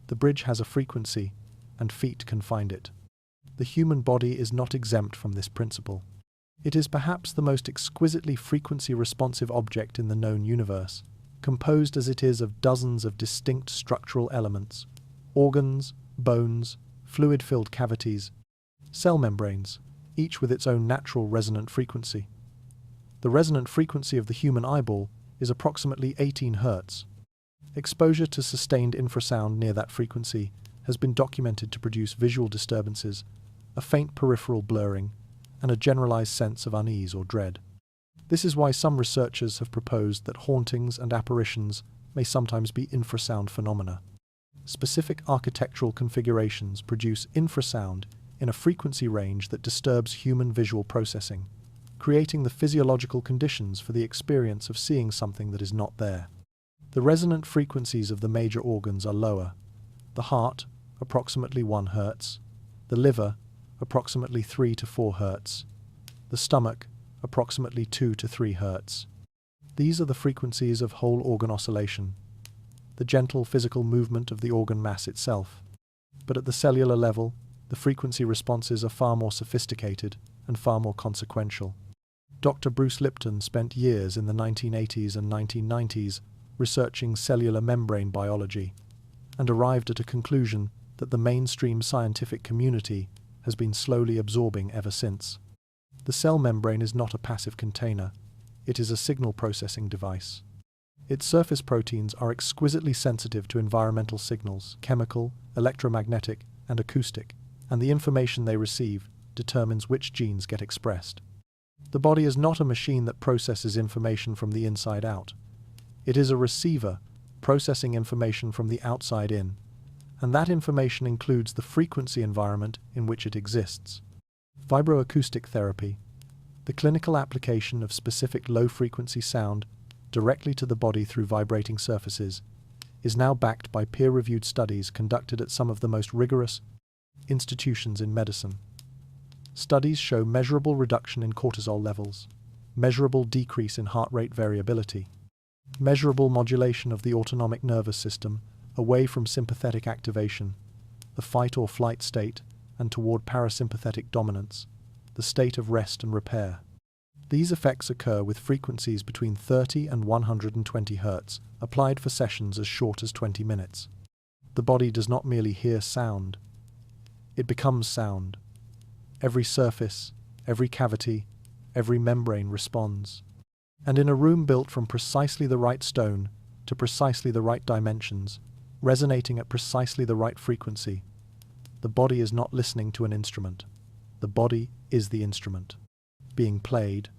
The bridge has a frequency, and feet can find it. The human body is not exempt from this principle. It is perhaps the most exquisitely frequency-responsive object in the known universe, composed as it is of dozens of distinct structural elements, organs, bones, fluid-filled cavities, cell membranes, each with its own natural resonant frequency. The resonant frequency of the human eyeball is approximately 18 Hz. Exposure to sustained infrasound near that frequency has been documented to produce visual disturbances, a faint peripheral blurring, and a generalized sense of unease or dread. This is why some researchers have proposed that hauntings and apparitions may sometimes be infrasound phenomena. Specific architectural configurations produce infrasound in a frequency range that disturbs human visual processing, creating the physiological conditions for the experience of seeing something that is not there. The resonant frequencies of the major organs are lower. The heart, approximately 1 Hz, the liver, approximately 3 to 4 Hz, the stomach, approximately 2 to 3 Hz. These are the frequencies of whole organ oscillation, the gentle physical movement of the organ mass itself. But at the cellular level, the frequency responses are far more sophisticated and far more consequential. Dr. Bruce Lipton spent years in the 1980s and 1990s researching cellular membrane biology, and arrived at a conclusion that the mainstream scientific community has been slowly absorbing ever since. The cell membrane is not a passive container, it is a signal processing device. Its surface proteins are exquisitely sensitive to environmental signals, chemical, electromagnetic, and acoustic, and the information they receive determines which genes get expressed. The body is not a machine that processes information from the inside out. It is a receiver processing information from the outside in, and that information includes the frequency environment in which it exists. Vibroacoustic therapy, the clinical application of specific low-frequency sound directly to the body through vibrating surfaces, is now backed by peer-reviewed studies conducted at some of the most rigorous institutions in medicine. Studies show measurable reduction in cortisol levels, measurable decrease in heart rate variability, measurable modulation of the autonomic nervous system away from sympathetic activation, the fight or flight state, and toward parasympathetic dominance, the state of rest and repair. These effects occur with frequencies between 30 and 120 Hz, applied for sessions as short as 20 minutes. The body does not merely hear sound, it becomes sound. Every surface, every cavity, every membrane responds. And in a room built from precisely the right stone to precisely the right dimensions, resonating at precisely the right frequency, the body is not listening to an instrument. The body is the instrument, being played.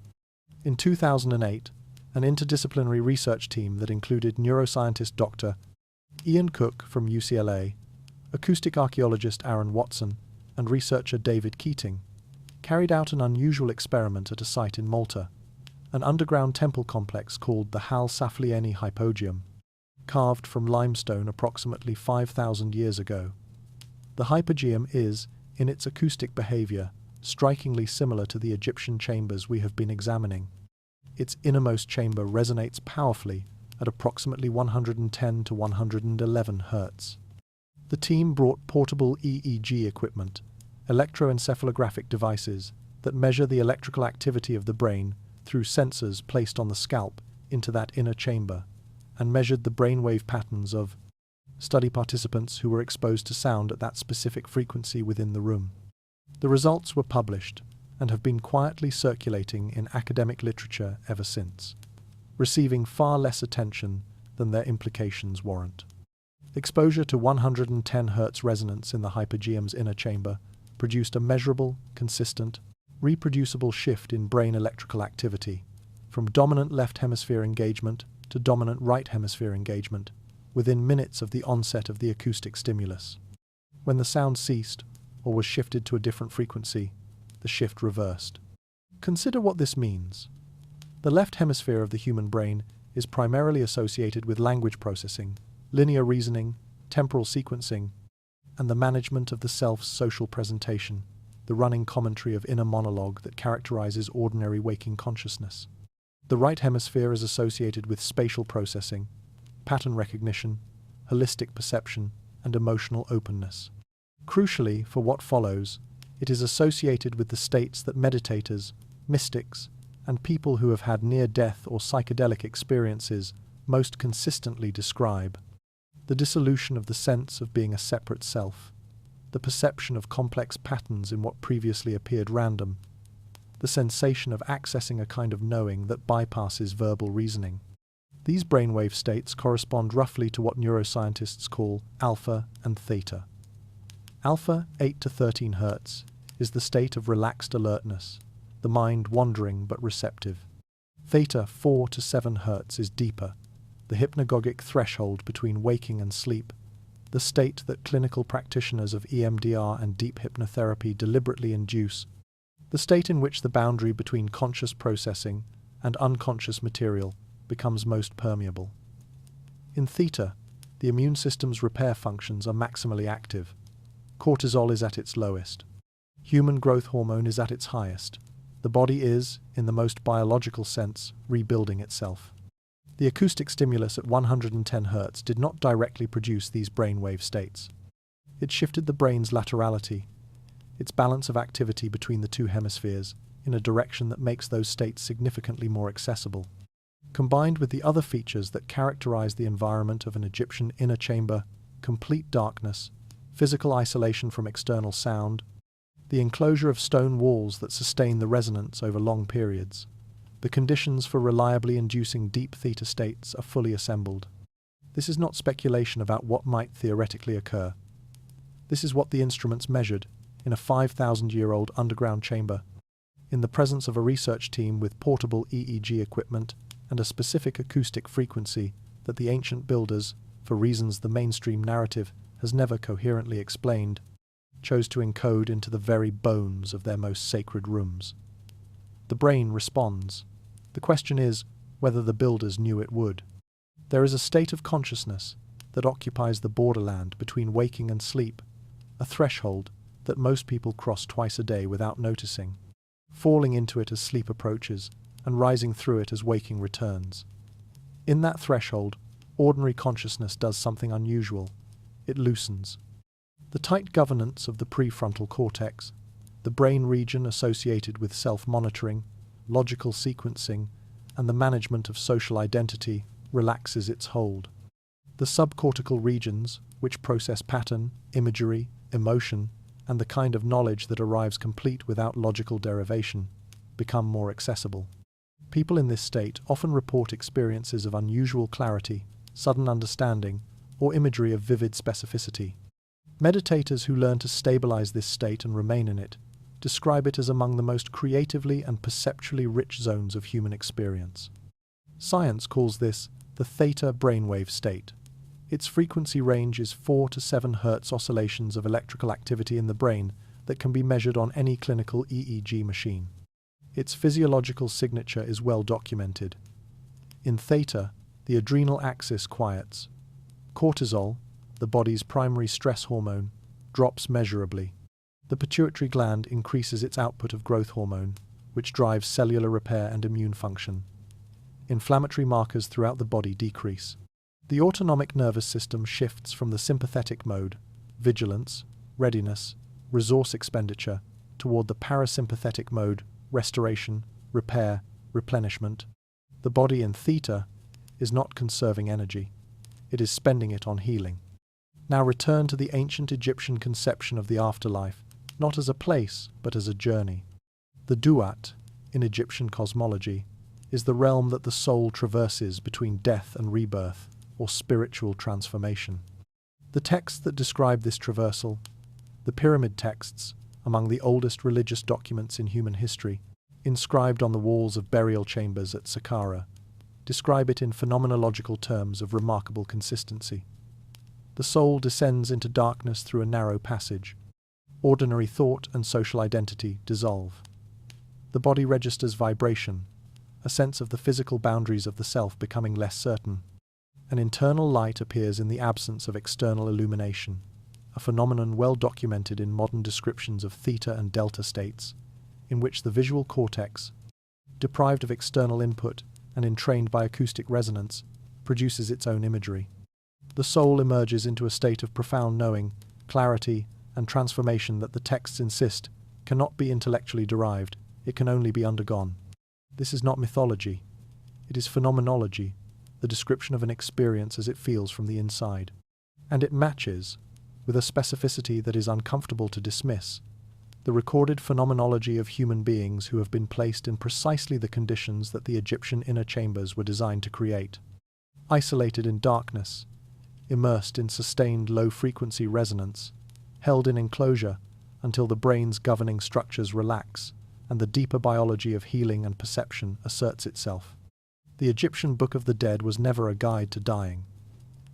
In 2008, an interdisciplinary research team that included neuroscientist Dr. Ian Cook from UCLA, acoustic archaeologist Aaron Watson, and researcher David Keating, carried out an unusual experiment at a site in Malta, an underground temple complex called the Hal Saflieni Hypogeum, carved from limestone approximately 5,000 years ago. The hypogeum is, in its acoustic behavior, strikingly similar to the Egyptian chambers we have been examining. Its innermost chamber resonates powerfully at approximately 110 to 111 Hz. The team brought portable EEG equipment, electroencephalographic devices that measure the electrical activity of the brain through sensors placed on the scalp into that inner chamber, and measured the brainwave patterns of study participants who were exposed to sound at that specific frequency within the room. The results were published and have been quietly circulating in academic literature ever since. receiving far less attention than their implications warrant. Exposure to 110 Hz resonance in the hypogeum's inner chamber produced a measurable, consistent, reproducible shift in brain electrical activity, from dominant left hemisphere engagement to dominant right hemisphere engagement, within minutes of the onset of the acoustic stimulus. When the sound ceased, or was shifted to a different frequency, the shift reversed. Consider what this means. The left hemisphere of the human brain is primarily associated with language processing, linear reasoning, temporal sequencing, and the management of the self's social presentation, the running commentary of inner monologue that characterizes ordinary waking consciousness. The right hemisphere is associated with spatial processing, pattern recognition, holistic perception, and emotional openness. Crucially, for what follows, it is associated with the states that meditators, mystics, and people who have had near-death or psychedelic experiences most consistently describe. The dissolution of the sense of being a separate self, the perception of complex patterns in what previously appeared random, the sensation of accessing a kind of knowing that bypasses verbal reasoning. These brainwave states correspond roughly to what neuroscientists call alpha and theta. Alpha, 8 to 13 Hz, is the state of relaxed alertness, the mind wandering but receptive. Theta, 4 to 7 Hz, is deeper, the hypnagogic threshold between waking and sleep, the state that clinical practitioners of EMDR and deep hypnotherapy deliberately induce, the state in which the boundary between conscious processing and unconscious material becomes most permeable. In Theta, the immune system's repair functions are maximally active. Cortisol is at its lowest. Human growth hormone is at its highest. The body is, in the most biological sense, rebuilding itself. The acoustic stimulus at 110 Hz did not directly produce these brainwave states. It shifted the brain's laterality, its balance of activity between the two hemispheres, in a direction that makes those states significantly more accessible. Combined with the other features that characterize the environment of an Egyptian inner chamber, complete darkness, physical isolation from external sound, the enclosure of stone walls that sustain the resonance over long periods, the conditions for reliably inducing deep theta states are fully assembled. This is not speculation about what might theoretically occur. This is what the instruments measured in a 5,000-year-old underground chamber, in the presence of a research team with portable EEG equipment and a specific acoustic frequency that the ancient builders, for reasons the mainstream narrative has never coherently explained, chose to encode into the very bones of their most sacred rooms. The brain responds. The question is whether the builders knew it would. There is a state of consciousness that occupies the borderland between waking and sleep, a threshold that most people cross twice a day without noticing, falling into it as sleep approaches and rising through it as waking returns. In that threshold, ordinary consciousness does something unusual. It loosens. The tight governance of the prefrontal cortex, the brain region associated with self-monitoring, logical sequencing, and the management of social identity, relaxes its hold. The subcortical regions, which process pattern, imagery, emotion, and the kind of knowledge that arrives complete without logical derivation, become more accessible. People in this state often report experiences of unusual clarity, sudden understanding, or imagery of vivid specificity. Meditators who learn to stabilize this state and remain in it describe it as among the most creatively and perceptually rich zones of human experience. Science calls this the theta brainwave state. Its frequency range is 4 to 7 Hz oscillations of electrical activity in the brain that can be measured on any clinical EEG machine. Its physiological signature is well documented. In theta, the adrenal axis quiets. Cortisol, the body's primary stress hormone, drops measurably. The pituitary gland increases its output of growth hormone, which drives cellular repair and immune function. Inflammatory markers throughout the body decrease. The autonomic nervous system shifts from the sympathetic mode, vigilance, readiness, resource expenditure, toward the parasympathetic mode, restoration, repair, replenishment. The body in theta is not conserving energy. It is spending it on healing. Now return to the ancient Egyptian conception of the afterlife, not as a place, but as a journey. The duat, in Egyptian cosmology, is the realm that the soul traverses between death and rebirth, or spiritual transformation. The texts that describe this traversal, the pyramid texts, among the oldest religious documents in human history, inscribed on the walls of burial chambers at Saqqara, describe it in phenomenological terms of remarkable consistency. The soul descends into darkness through a narrow passage. Ordinary thought and social identity dissolve. The body registers vibration, a sense of the physical boundaries of the self becoming less certain. An internal light appears in the absence of external illumination, a phenomenon well documented in modern descriptions of theta and delta states, in which the visual cortex, deprived of external input and entrained by acoustic resonance, produces its own imagery. The soul emerges into a state of profound knowing, clarity, and transformation that the texts insist cannot be intellectually derived, it can only be undergone. This is not mythology. It is phenomenology, the description of an experience as it feels from the inside. And it matches, with a specificity that is uncomfortable to dismiss, the recorded phenomenology of human beings who have been placed in precisely the conditions that the Egyptian inner chambers were designed to create. Isolated in darkness, immersed in sustained low-frequency resonance, held in enclosure until the brain's governing structures relax and the deeper biology of healing and perception asserts itself. The Egyptian Book of the Dead was never a guide to dying.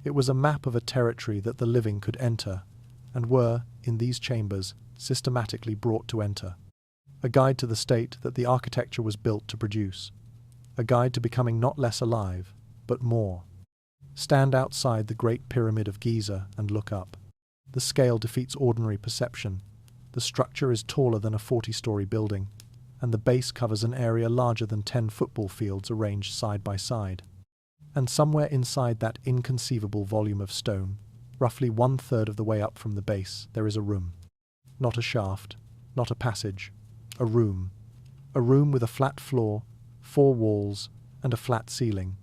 It was a map of a territory that the living could enter, and were, in these chambers, systematically brought to enter. A guide to the state that the architecture was built to produce. A guide to becoming not less alive, but more. Stand outside the Great Pyramid of Giza and look up. The scale defeats ordinary perception. The structure is taller than a 40-story building, and the base covers an area larger than 10 football fields arranged side by side. And somewhere inside that inconceivable volume of stone, roughly 1/3 of the way up from the base, there is a room. Not a shaft, not a passage, a room. A room with a flat floor, 4 walls, and a flat ceiling.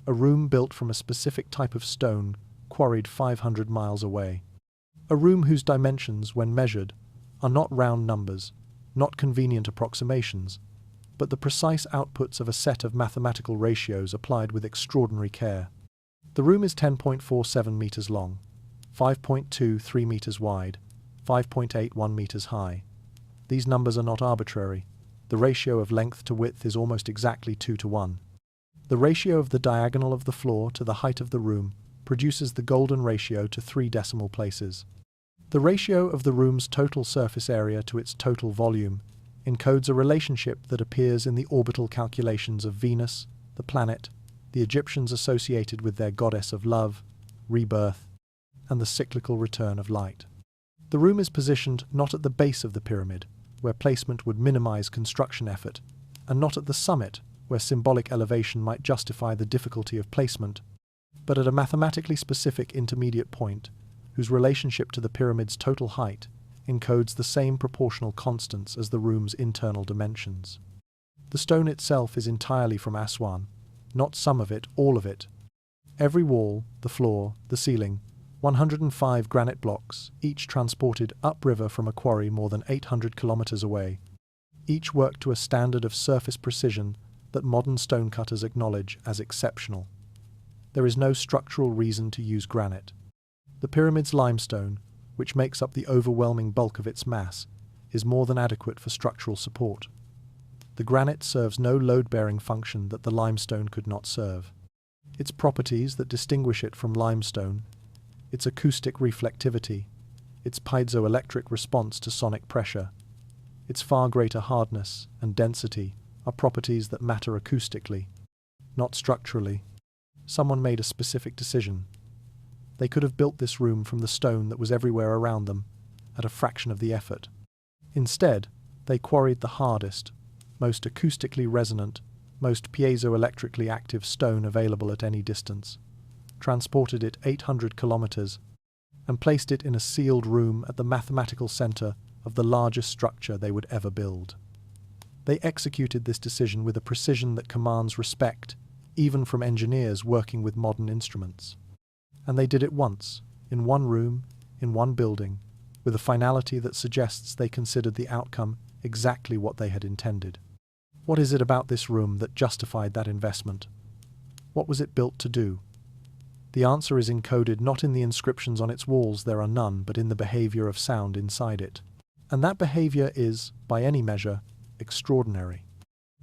A room built from a specific type of stone, quarried 500 miles away. A room whose dimensions, when measured, are not round numbers, not convenient approximations, but the precise outputs of a set of mathematical ratios applied with extraordinary care. The room is 10.47 meters long, 5.23 meters wide, 5.81 meters high. These numbers are not arbitrary. The ratio of length to width is almost exactly 2:1. The ratio of the diagonal of the floor to the height of the room produces the golden ratio to 3 decimal places. The ratio of the room's total surface area to its total volume encodes a relationship that appears in the orbital calculations of Venus, the planet, the Egyptians associated with their goddess of love, rebirth, and the cyclical return of light. The room is positioned not at the base of the pyramid, where placement would minimize construction effort, and not at the summit, where symbolic elevation might justify the difficulty of placement, but at a mathematically specific intermediate point, whose relationship to the pyramid's total height encodes the same proportional constants as the room's internal dimensions. The stone itself is entirely from Aswan, not some of it, all of it. Every wall, the floor, the ceiling, 105 granite blocks, each transported upriver from a quarry more than 800 kilometers away. Each worked to a standard of surface precision that modern stonecutters acknowledge as exceptional. There is no structural reason to use granite. The pyramid's limestone, which makes up the overwhelming bulk of its mass, is more than adequate for structural support. The granite serves no load-bearing function that the limestone could not serve. Its properties that distinguish it from limestone, its acoustic reflectivity, its piezoelectric response to sonic pressure, its far greater hardness and density are properties that matter acoustically, not structurally. Someone made a specific decision. They could have built this room from the stone that was everywhere around them, at a fraction of the effort. Instead, they quarried the hardest, most acoustically resonant, most piezoelectrically active stone available at any distance, transported it 800 kilometers, and placed it in a sealed room at the mathematical center of the largest structure they would ever build. They executed this decision with a precision that commands respect, even from engineers working with modern instruments. And they did it once, in one room, in one building, with a finality that suggests they considered the outcome exactly what they had intended. What is it about this room that justified that investment? What was it built to do? The answer is encoded not in the inscriptions on its walls, there are none, but in the behavior of sound inside it. And that behavior is, by any measure, extraordinary.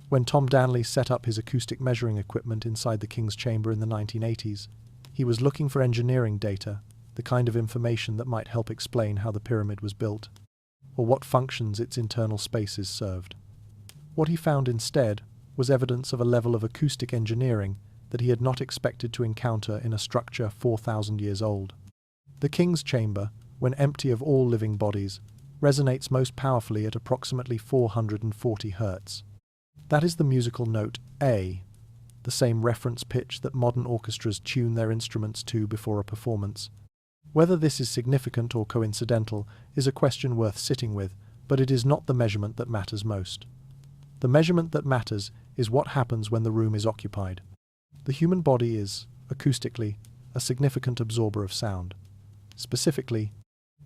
When Tom Danley set up his acoustic measuring equipment inside the King's Chamber in the 1980s, he was looking for engineering data, the kind of information that might help explain how the pyramid was built, or what functions its internal spaces served. What he found instead was evidence of a level of acoustic engineering that he had not expected to encounter in a structure 4,000 years old. The King's Chamber, when empty of all living bodies, resonates most powerfully at approximately 440 Hz. That is the musical note A, the same reference pitch that modern orchestras tune their instruments to before a performance. Whether this is significant or coincidental is a question worth sitting with, but it is not the measurement that matters most. The measurement that matters is what happens when the room is occupied. The human body is, acoustically, a significant absorber of sound. Specifically,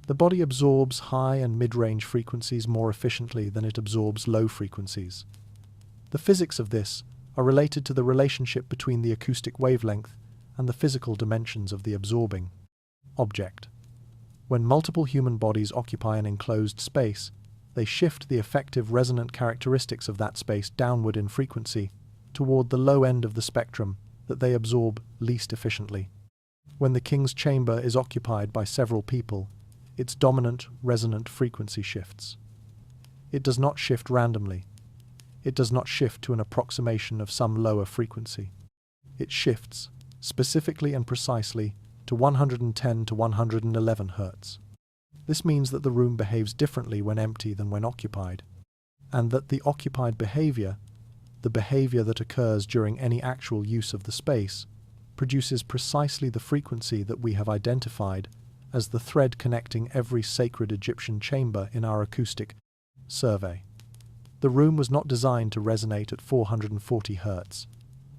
the body absorbs high and mid-range frequencies more efficiently than it absorbs low frequencies. The physics of this are related to the relationship between the acoustic wavelength and the physical dimensions of the absorbing object. When multiple human bodies occupy an enclosed space, they shift the effective resonant characteristics of that space downward in frequency toward the low end of the spectrum that they absorb least efficiently. When the King's Chamber is occupied by several people, its dominant resonant frequency shifts. It does not shift randomly. It does not shift to an approximation of some lower frequency. It shifts, specifically and precisely, to 110 to 111 Hz. This means that the room behaves differently when empty than when occupied, and that the occupied behavior, the behavior that occurs during any actual use of the space, produces precisely the frequency that we have identified as the thread connecting every sacred Egyptian chamber in our acoustic survey. The room was not designed to resonate at 440 Hz.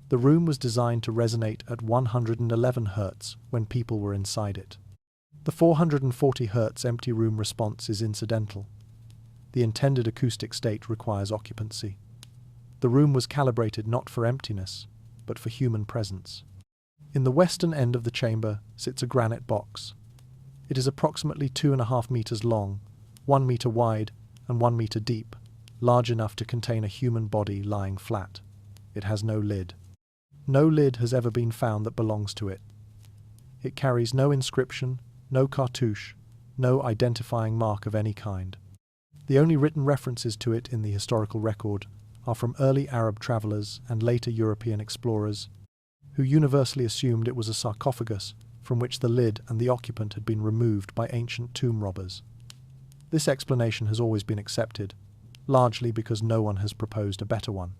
The room was designed to resonate at 111 Hz when people were inside it. The 440 Hz empty room response is incidental. The intended acoustic state requires occupancy. The room was calibrated not for emptiness, but for human presence. In the western end of the chamber sits a granite box. It is approximately 2.5 meters long, 1 meter wide, and 1 meter deep, large enough to contain a human body lying flat. It has no lid. No lid has ever been found that belongs to it. It carries no inscription, no cartouche, no identifying mark of any kind. The only written references to it in the historical record are from early Arab travelers and later European explorers, who universally assumed it was a sarcophagus from which the lid and the occupant had been removed by ancient tomb robbers. This explanation has always been accepted, largely because no one has proposed a better one.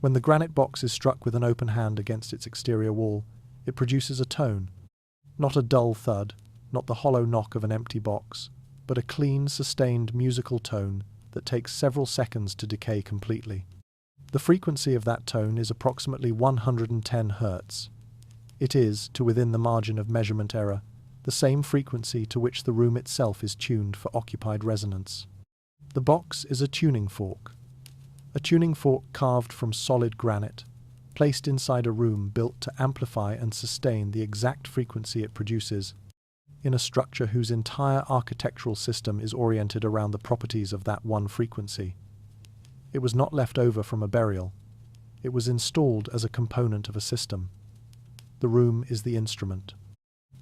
When the granite box is struck with an open hand against its exterior wall, it produces a tone, not a dull thud, not the hollow knock of an empty box, but a clean, sustained musical tone that takes several seconds to decay completely. The frequency of that tone is approximately 110 Hz. It is, to within the margin of measurement error, the same frequency to which the room itself is tuned for occupied resonance. The box is a tuning fork carved from solid granite, placed inside a room built to amplify and sustain the exact frequency it produces, in a structure whose entire architectural system is oriented around the properties of that one frequency. It was not left over from a burial. It was installed as a component of a system. The room is the instrument.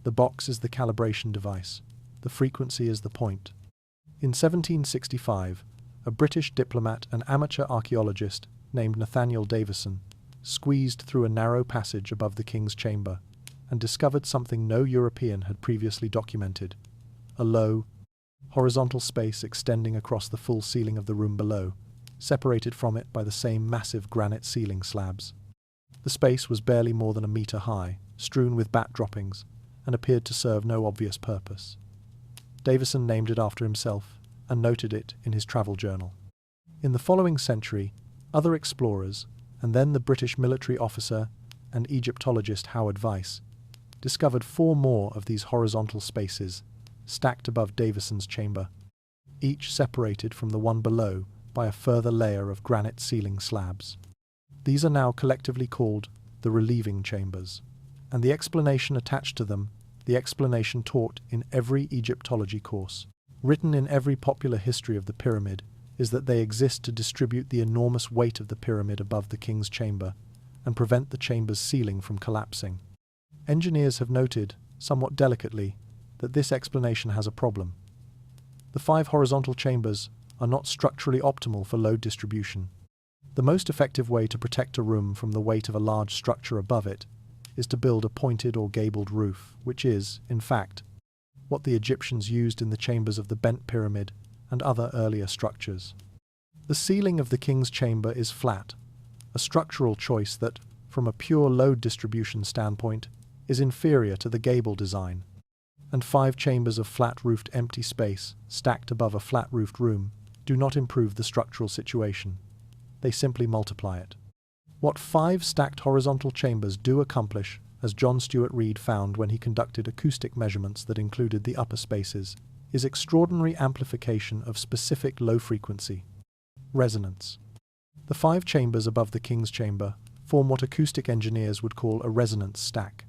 The box is the calibration device. The frequency is the point. In 1765, a British diplomat and amateur archaeologist named Nathaniel Davison squeezed through a narrow passage above the King's Chamber and discovered something no European had previously documented: a low, horizontal space extending across the full ceiling of the room below, separated from it by the same massive granite ceiling slabs. The space was barely more than a meter high, strewn with bat droppings, and appeared to serve no obvious purpose. Davison named it after himself and noted it in his travel journal. In the following century, other explorers, and then the British military officer and Egyptologist Howard Vyse, discovered 4 more of these horizontal spaces stacked above Davison's chamber, each separated from the one below by a further layer of granite ceiling slabs. These are now collectively called the relieving chambers, and the explanation attached to them, the explanation taught in every Egyptology course, written in every popular history of the pyramid, is that they exist to distribute the enormous weight of the pyramid above the king's chamber and prevent the chamber's ceiling from collapsing. Engineers have noted, somewhat delicately, that this explanation has a problem. The 5 horizontal chambers are not structurally optimal for load distribution. The most effective way to protect a room from the weight of a large structure above it is to build a pointed or gabled roof, which is, in fact, what the Egyptians used in the chambers of the bent pyramid and other earlier structures. The ceiling of the king's chamber is flat, a structural choice that, from a pure load distribution standpoint, is inferior to the gable design, and 5 chambers of flat-roofed empty space stacked above a flat-roofed room do not improve the structural situation. They simply multiply it. What 5 stacked horizontal chambers do accomplish, as John Stuart Reid found when he conducted acoustic measurements that included the upper spaces, is extraordinary amplification of specific low-frequency resonance. The 5 chambers above the king's chamber form what acoustic engineers would call a resonance stack,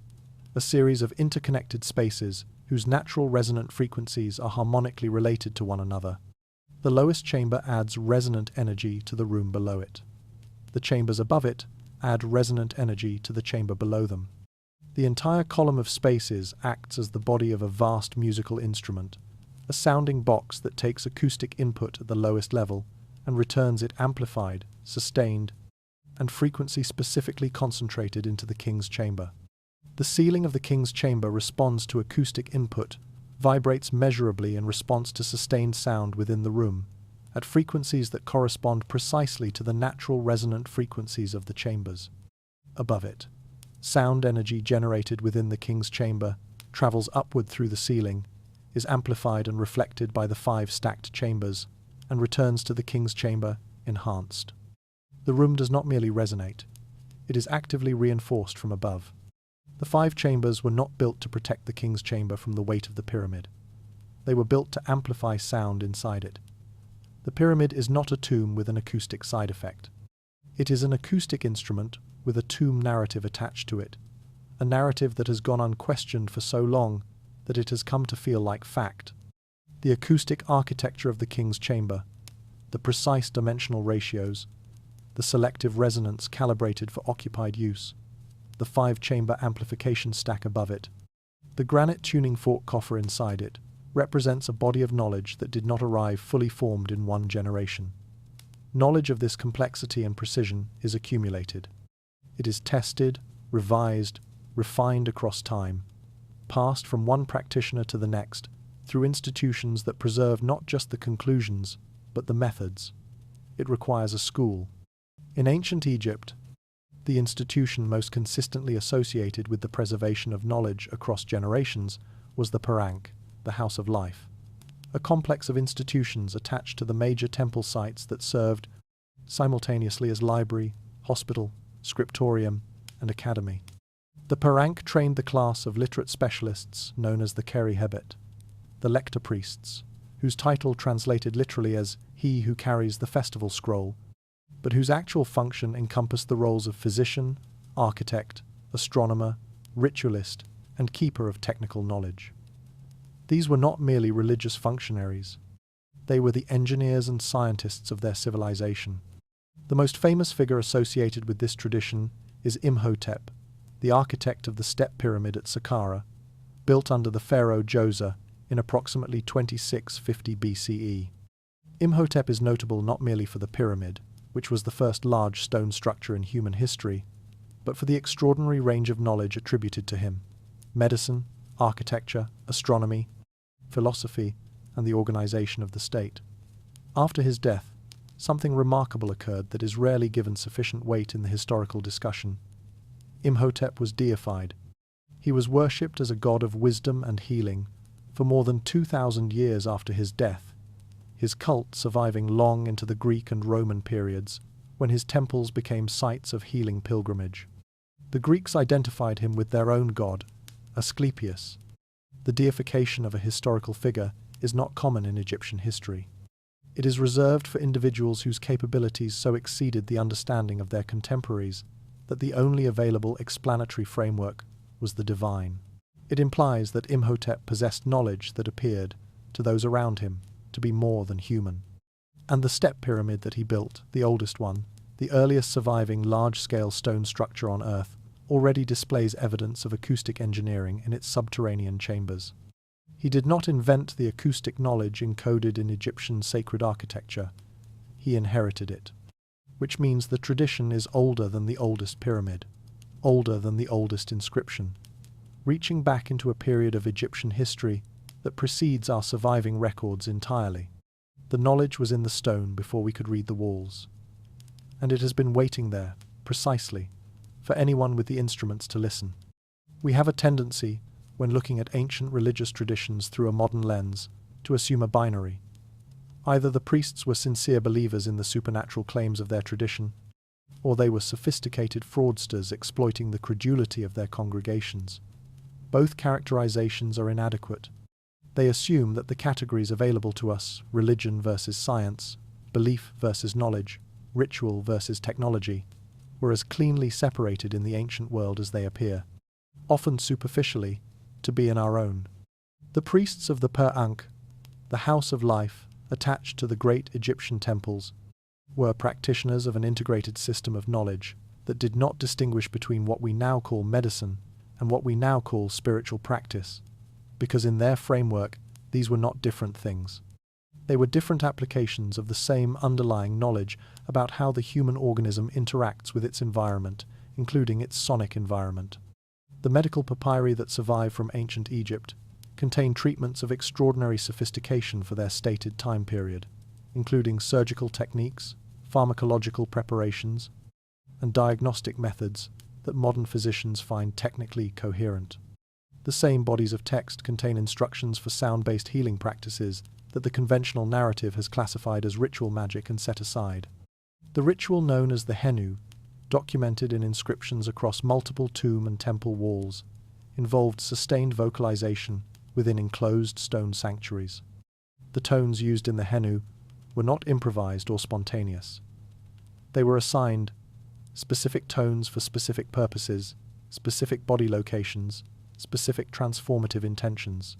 a series of interconnected spaces whose natural resonant frequencies are harmonically related to one another. The lowest chamber adds resonant energy to the room below it. The chambers above it add resonant energy to the chamber below them. The entire column of spaces acts as the body of a vast musical instrument, a sounding box that takes acoustic input at the lowest level and returns it amplified, sustained, and frequency specifically concentrated into the king's chamber. The ceiling of the king's chamber responds to acoustic input, vibrates measurably in response to sustained sound within the room, at frequencies that correspond precisely to the natural resonant frequencies of the chambers. Above it, sound energy generated within the king's chamber travels upward through the ceiling, is amplified and reflected by the 5 stacked chambers, and returns to the king's chamber enhanced. The room does not merely resonate, it is actively reinforced from above. The 5 chambers were not built to protect the king's chamber from the weight of the pyramid. They were built to amplify sound inside it. The pyramid is not a tomb with an acoustic side effect. It is an acoustic instrument with a tomb narrative attached to it, a narrative that has gone unquestioned for so long that it has come to feel like fact. The acoustic architecture of the king's chamber, the precise dimensional ratios, the selective resonance calibrated for occupied use, the 5-chamber amplification stack above it, the granite tuning fork coffer inside it, represents a body of knowledge that did not arrive fully formed in one generation. Knowledge of this complexity and precision is accumulated. It is tested, revised, refined across time, passed from one practitioner to the next, through institutions that preserve not just the conclusions, but the methods. It requires a school. In ancient Egypt, the institution most consistently associated with the preservation of knowledge across generations was the Parank, the House of Life, a complex of institutions attached to the major temple sites that served simultaneously as library, hospital, scriptorium, and academy. The Parank trained the class of literate specialists known as the Keri Hebet, the lector priests, whose title translated literally as he who carries the festival scroll, but whose actual function encompassed the roles of physician, architect, astronomer, ritualist, and keeper of technical knowledge. These were not merely religious functionaries. They were the engineers and scientists of their civilization. The most famous figure associated with this tradition is Imhotep, the architect of the Step Pyramid at Saqqara, built under the pharaoh Djoser in approximately 2650 BCE. Imhotep is notable not merely for the pyramid, which was the first large stone structure in human history, but for the extraordinary range of knowledge attributed to him: medicine, architecture, astronomy, philosophy, and the organization of the state. After his death, something remarkable occurred that is rarely given sufficient weight in the historical discussion. Imhotep was deified. He was worshipped as a god of wisdom and healing for more than 2,000 years after his death, his cult surviving long into the Greek and Roman periods, when his temples became sites of healing pilgrimage. The Greeks identified him with their own god, Asclepius. The deification of a historical figure is not common in Egyptian history. It is reserved for individuals whose capabilities so exceeded the understanding of their contemporaries that the only available explanatory framework was the divine. It implies that Imhotep possessed knowledge that appeared, to those around him, to be more than human. And the step pyramid that he built, the oldest one, the earliest surviving large-scale stone structure on Earth, already displays evidence of acoustic engineering in its subterranean chambers. He did not invent the acoustic knowledge encoded in Egyptian sacred architecture. He inherited it, which means the tradition is older than the oldest pyramid, older than the oldest inscription, reaching back into a period of Egyptian history that precedes our surviving records entirely. The knowledge was in the stone before we could read the walls, and it has been waiting there, precisely, for anyone with the instruments to listen. We have a tendency, when looking at ancient religious traditions through a modern lens, to assume a binary. Either the priests were sincere believers in the supernatural claims of their tradition, or they were sophisticated fraudsters exploiting the credulity of their congregations. Both characterizations are inadequate. They assume that the categories available to us, religion versus science, belief versus knowledge, ritual versus technology, were as cleanly separated in the ancient world as they appear, often superficially, to be in our own. The priests of the Per-Ankh, the House of Life, attached to the great Egyptian temples, were practitioners of an integrated system of knowledge that did not distinguish between what we now call medicine and what we now call spiritual practice, because in their framework these were not different things. They were different applications of the same underlying knowledge about how the human organism interacts with its environment, including its sonic environment. The medical papyri that survive from ancient Egypt contain treatments of extraordinary sophistication for their stated time period, including surgical techniques, pharmacological preparations, and diagnostic methods that modern physicians find technically coherent. The same bodies of text contain instructions for sound-based healing practices that the conventional narrative has classified as ritual magic and set aside. The ritual known as the Henu, documented in inscriptions across multiple tomb and temple walls, involved sustained vocalization within enclosed stone sanctuaries. The tones used in the Henu were not improvised or spontaneous. They were assigned specific tones for specific purposes, specific body locations, specific transformative intentions.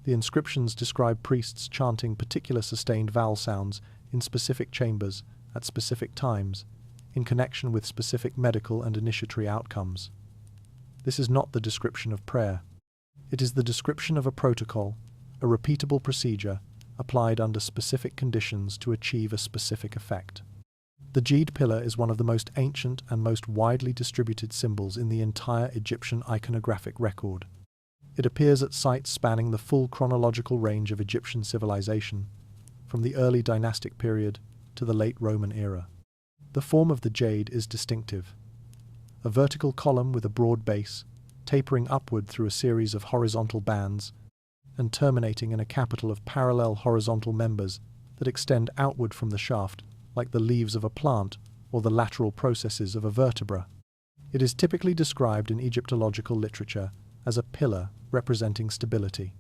The inscriptions describe priests chanting particular sustained vowel sounds in specific chambers at specific times, in connection with specific medical and initiatory outcomes. This is not the description of prayer. It is the description of a protocol, a repeatable procedure, applied under specific conditions to achieve a specific effect. The jade pillar is one of the most ancient and most widely distributed symbols in the entire Egyptian iconographic record. It appears at sites spanning the full chronological range of Egyptian civilization, from the early dynastic period to the late Roman era. The form of the jade is distinctive. A vertical column with a broad base, tapering upward through a series of horizontal bands, and terminating in a capital of parallel horizontal members that extend outward from the shaft, like the leaves of a plant or the lateral processes of a vertebra. It is typically described in Egyptological literature as a pillar representing stability,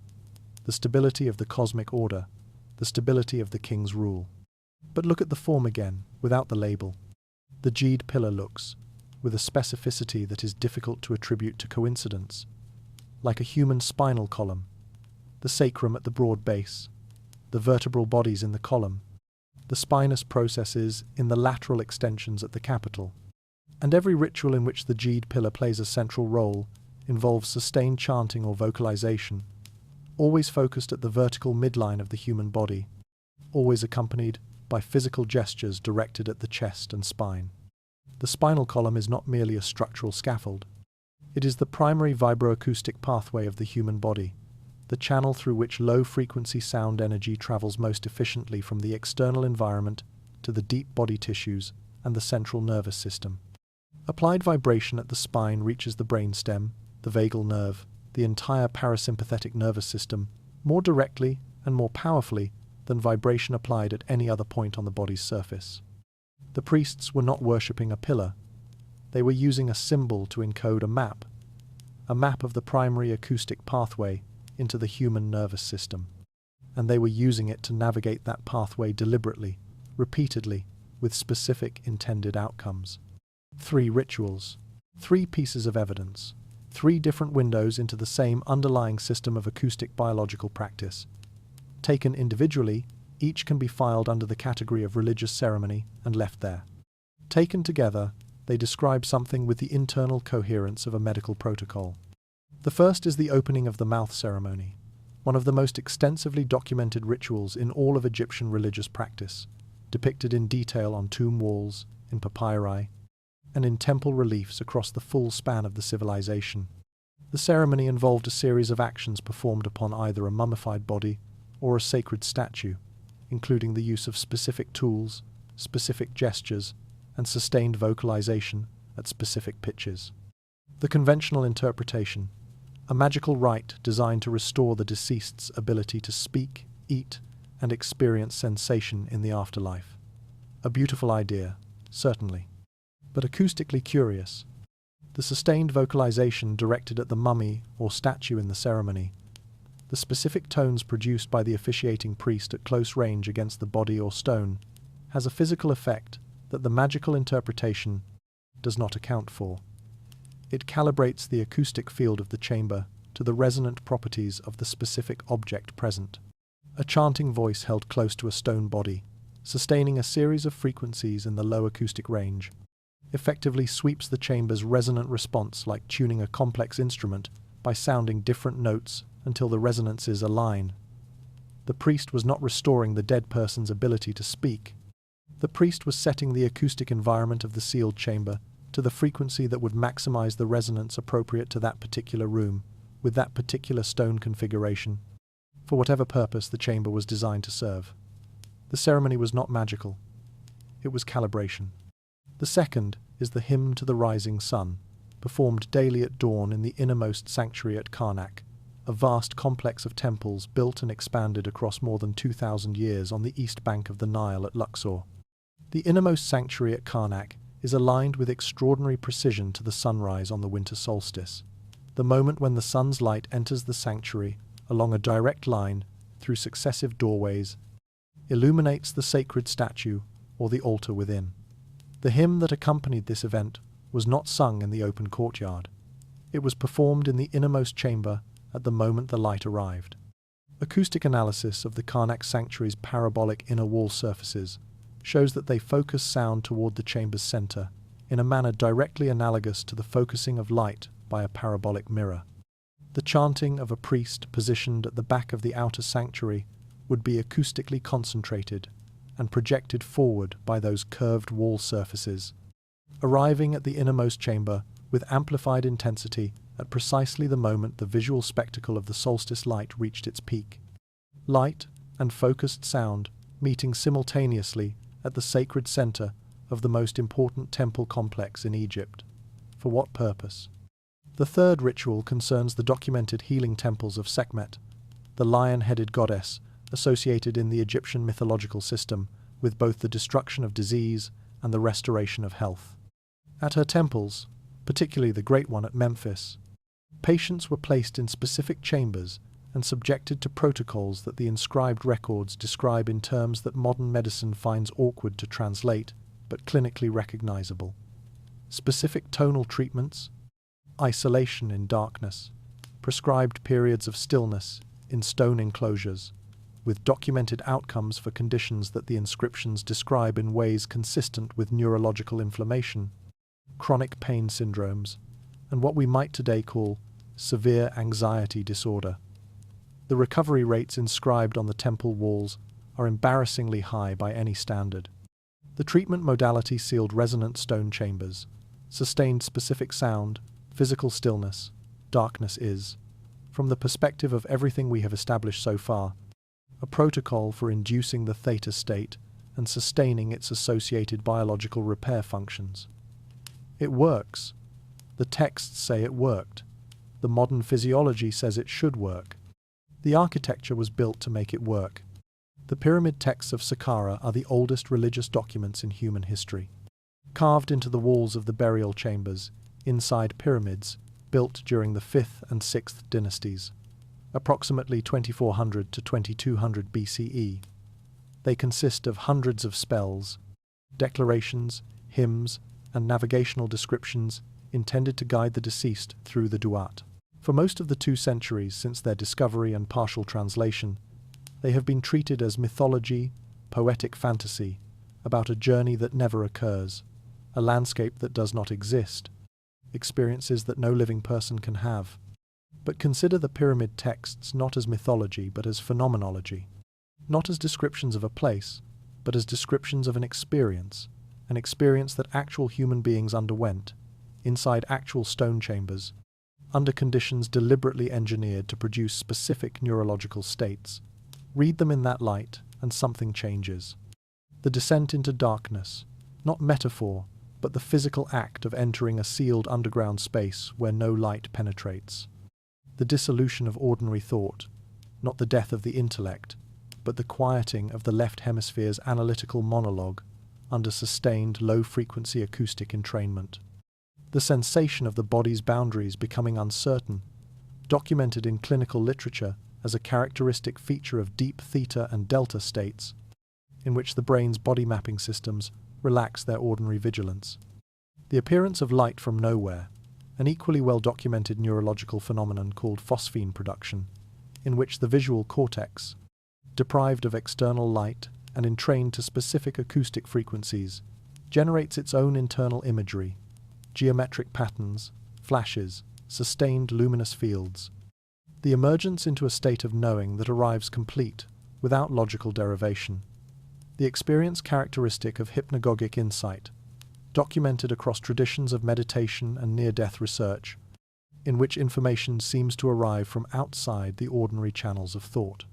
the stability of the cosmic order, the stability of the king's rule. But look at the form again, without the label. The jade pillar looks, with a specificity that is difficult to attribute to coincidence, like a human spinal column, the sacrum at the broad base, the vertebral bodies in the column, the spinous processes in the lateral extensions at the capital. And every ritual in which the jade pillar plays a central role involves sustained chanting or vocalization, always focused at the vertical midline of the human body, always accompanied by physical gestures directed at the chest and spine. The spinal column is not merely a structural scaffold. It is the primary vibroacoustic pathway of the human body, the channel through which low-frequency sound energy travels most efficiently from the external environment to the deep body tissues and the central nervous system. Applied vibration at the spine reaches the brainstem, the vagal nerve, the entire parasympathetic nervous system, more directly and more powerfully than vibration applied at any other point on the body's surface. The priests were not worshipping a pillar. They were using a symbol to encode a map of the primary acoustic pathway into the human nervous system. and they were using it to navigate that pathway deliberately, repeatedly, with specific intended outcomes. 3 rituals, 3 pieces of evidence, 3 different windows into the same underlying system of acoustic biological practice. Taken individually, each can be filed under the category of religious ceremony and left there. Taken together, they describe something with the internal coherence of a medical protocol. The first is the opening of the mouth ceremony, one of the most extensively documented rituals in all of Egyptian religious practice, depicted in detail on tomb walls, in papyri, and in temple reliefs across the full span of the civilization. The ceremony involved a series of actions performed upon either a mummified body or a sacred statue, including the use of specific tools, specific gestures, and sustained vocalization at specific pitches. The conventional interpretation, a magical rite designed to restore the deceased's ability to speak, eat, and experience sensation in the afterlife. A beautiful idea, certainly, but acoustically curious. The sustained vocalization directed at the mummy or statue in the ceremony, the specific tones produced by the officiating priest at close range against the body or stone, has a physical effect that the magical interpretation does not account for. It calibrates the acoustic field of the chamber to the resonant properties of the specific object present. A chanting voice held close to a stone body, sustaining a series of frequencies in the low acoustic range, effectively sweeps the chamber's resonant response like tuning a complex instrument by sounding different notes until the resonances align. The priest was not restoring the dead person's ability to speak. The priest was setting the acoustic environment of the sealed chamber to the frequency that would maximize the resonance appropriate to that particular room, with that particular stone configuration, for whatever purpose the chamber was designed to serve. The ceremony was not magical. It was calibration. The second is the hymn to the rising sun, performed daily at dawn in the innermost sanctuary at Karnak, a vast complex of temples built and expanded across more than 2,000 years on the east bank of the Nile at Luxor. The innermost sanctuary at Karnak is aligned with extraordinary precision to the sunrise on the winter solstice, the moment when the sun's light enters the sanctuary along a direct line through successive doorways, illuminates the sacred statue or the altar within. The hymn that accompanied this event was not sung in the open courtyard. It was performed in the innermost chamber at the moment the light arrived. Acoustic analysis of the Karnak sanctuary's parabolic inner wall surfaces shows that they focus sound toward the chamber's center in a manner directly analogous to the focusing of light by a parabolic mirror. The chanting of a priest positioned at the back of the outer sanctuary would be acoustically concentrated and projected forward by those curved wall surfaces, arriving at the innermost chamber with amplified intensity at precisely the moment the visual spectacle of the solstice light reached its peak. Light and focused sound meeting simultaneously at the sacred center of the most important temple complex in Egypt. For what purpose? The third ritual concerns the documented healing temples of Sekhmet, the lion-headed goddess associated in the Egyptian mythological system with both the destruction of disease and the restoration of health. At her temples, particularly the great one at Memphis, patients were placed in specific chambers and subjected to protocols that the inscribed records describe in terms that modern medicine finds awkward to translate, but clinically recognizable. Specific tonal treatments, isolation in darkness, prescribed periods of stillness in stone enclosures, with documented outcomes for conditions that the inscriptions describe in ways consistent with neurological inflammation, chronic pain syndromes, and what we might today call severe anxiety disorder. The recovery rates inscribed on the temple walls are embarrassingly high by any standard. The treatment modality sealed resonant stone chambers, sustained specific sound, physical stillness, darkness is, from the perspective of everything we have established so far, a protocol for inducing the Theta state and sustaining its associated biological repair functions. It works. The texts say it worked. The modern physiology says it should work. The architecture was built to make it work. The pyramid texts of Saqqara are the oldest religious documents in human history. Carved into the walls of the burial chambers, inside pyramids, built during the 5th and 6th dynasties. approximately 2400 to 2200 BCE. They consist of hundreds of spells, declarations, hymns, and navigational descriptions intended to guide the deceased through the Duat. For most of the 2 centuries since their discovery and partial translation, they have been treated as mythology, poetic fantasy, about a journey that never occurs, a landscape that does not exist, experiences that no living person can have. But consider the pyramid texts not as mythology but as phenomenology, not as descriptions of a place, but as descriptions of an experience that actual human beings underwent, inside actual stone chambers, under conditions deliberately engineered to produce specific neurological states. Read them in that light, and something changes. The descent into darkness, not metaphor, but the physical act of entering a sealed underground space where no light penetrates. The dissolution of ordinary thought, not the death of the intellect, but the quieting of the left hemisphere's analytical monologue under sustained low-frequency acoustic entrainment. The sensation of the body's boundaries becoming uncertain, documented in clinical literature as a characteristic feature of deep theta and delta states, in which the brain's body mapping systems relax their ordinary vigilance. The appearance of light from nowhere, an equally well-documented neurological phenomenon called phosphine production, in which the visual cortex, deprived of external light and entrained to specific acoustic frequencies, generates its own internal imagery, geometric patterns, flashes, sustained luminous fields. The emergence into a state of knowing that arrives complete, without logical derivation. The experience characteristic of hypnagogic insight, documented across traditions of meditation and near-death research, in which information seems to arrive from outside the ordinary channels of thought.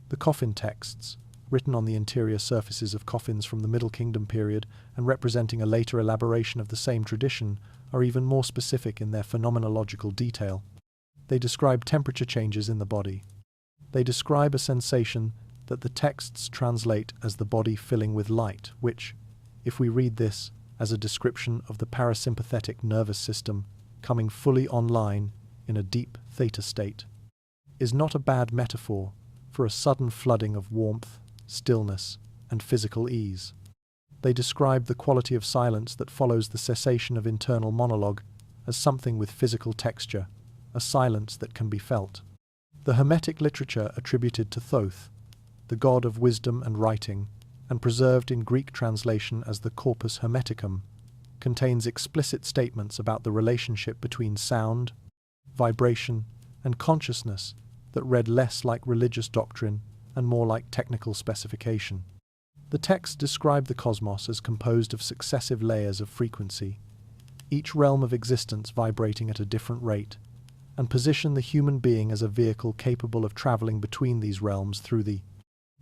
The coffin texts, written on the interior surfaces of coffins from the Middle Kingdom period and representing a later elaboration of the same tradition, are even more specific in their phenomenological detail. They describe temperature changes in the body. They describe a sensation that the texts translate as the body filling with light, which, if we read this as a description of the parasympathetic nervous system coming fully online in a deep theta state, is not a bad metaphor for a sudden flooding of warmth, stillness, and physical ease. They describe the quality of silence that follows the cessation of internal monologue as something with physical texture, a silence that can be felt. The Hermetic literature attributed to Thoth, the god of wisdom and writing, and preserved in Greek translation as the Corpus Hermeticum, contains explicit statements about the relationship between sound, vibration, and consciousness that read less like religious doctrine and more like technical specification. The texts describe the cosmos as composed of successive layers of frequency, each realm of existence vibrating at a different rate, and position the human being as a vehicle capable of traveling between these realms through the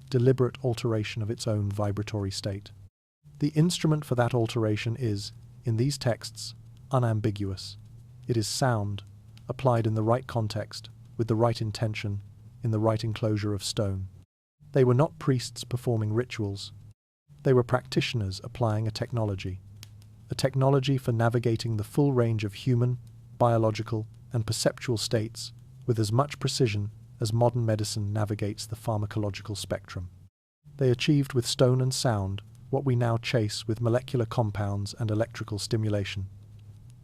deliberate alteration of its own vibratory state. The instrument for that alteration is, in these texts, unambiguous. It is sound, applied in the right context, with the right intention, in the right enclosure of stone. They were not priests performing rituals. They were practitioners applying a technology for navigating the full range of human, biological, and perceptual states with as much precision as modern medicine navigates the pharmacological spectrum. They achieved with stone and sound what we now chase with molecular compounds and electrical stimulation.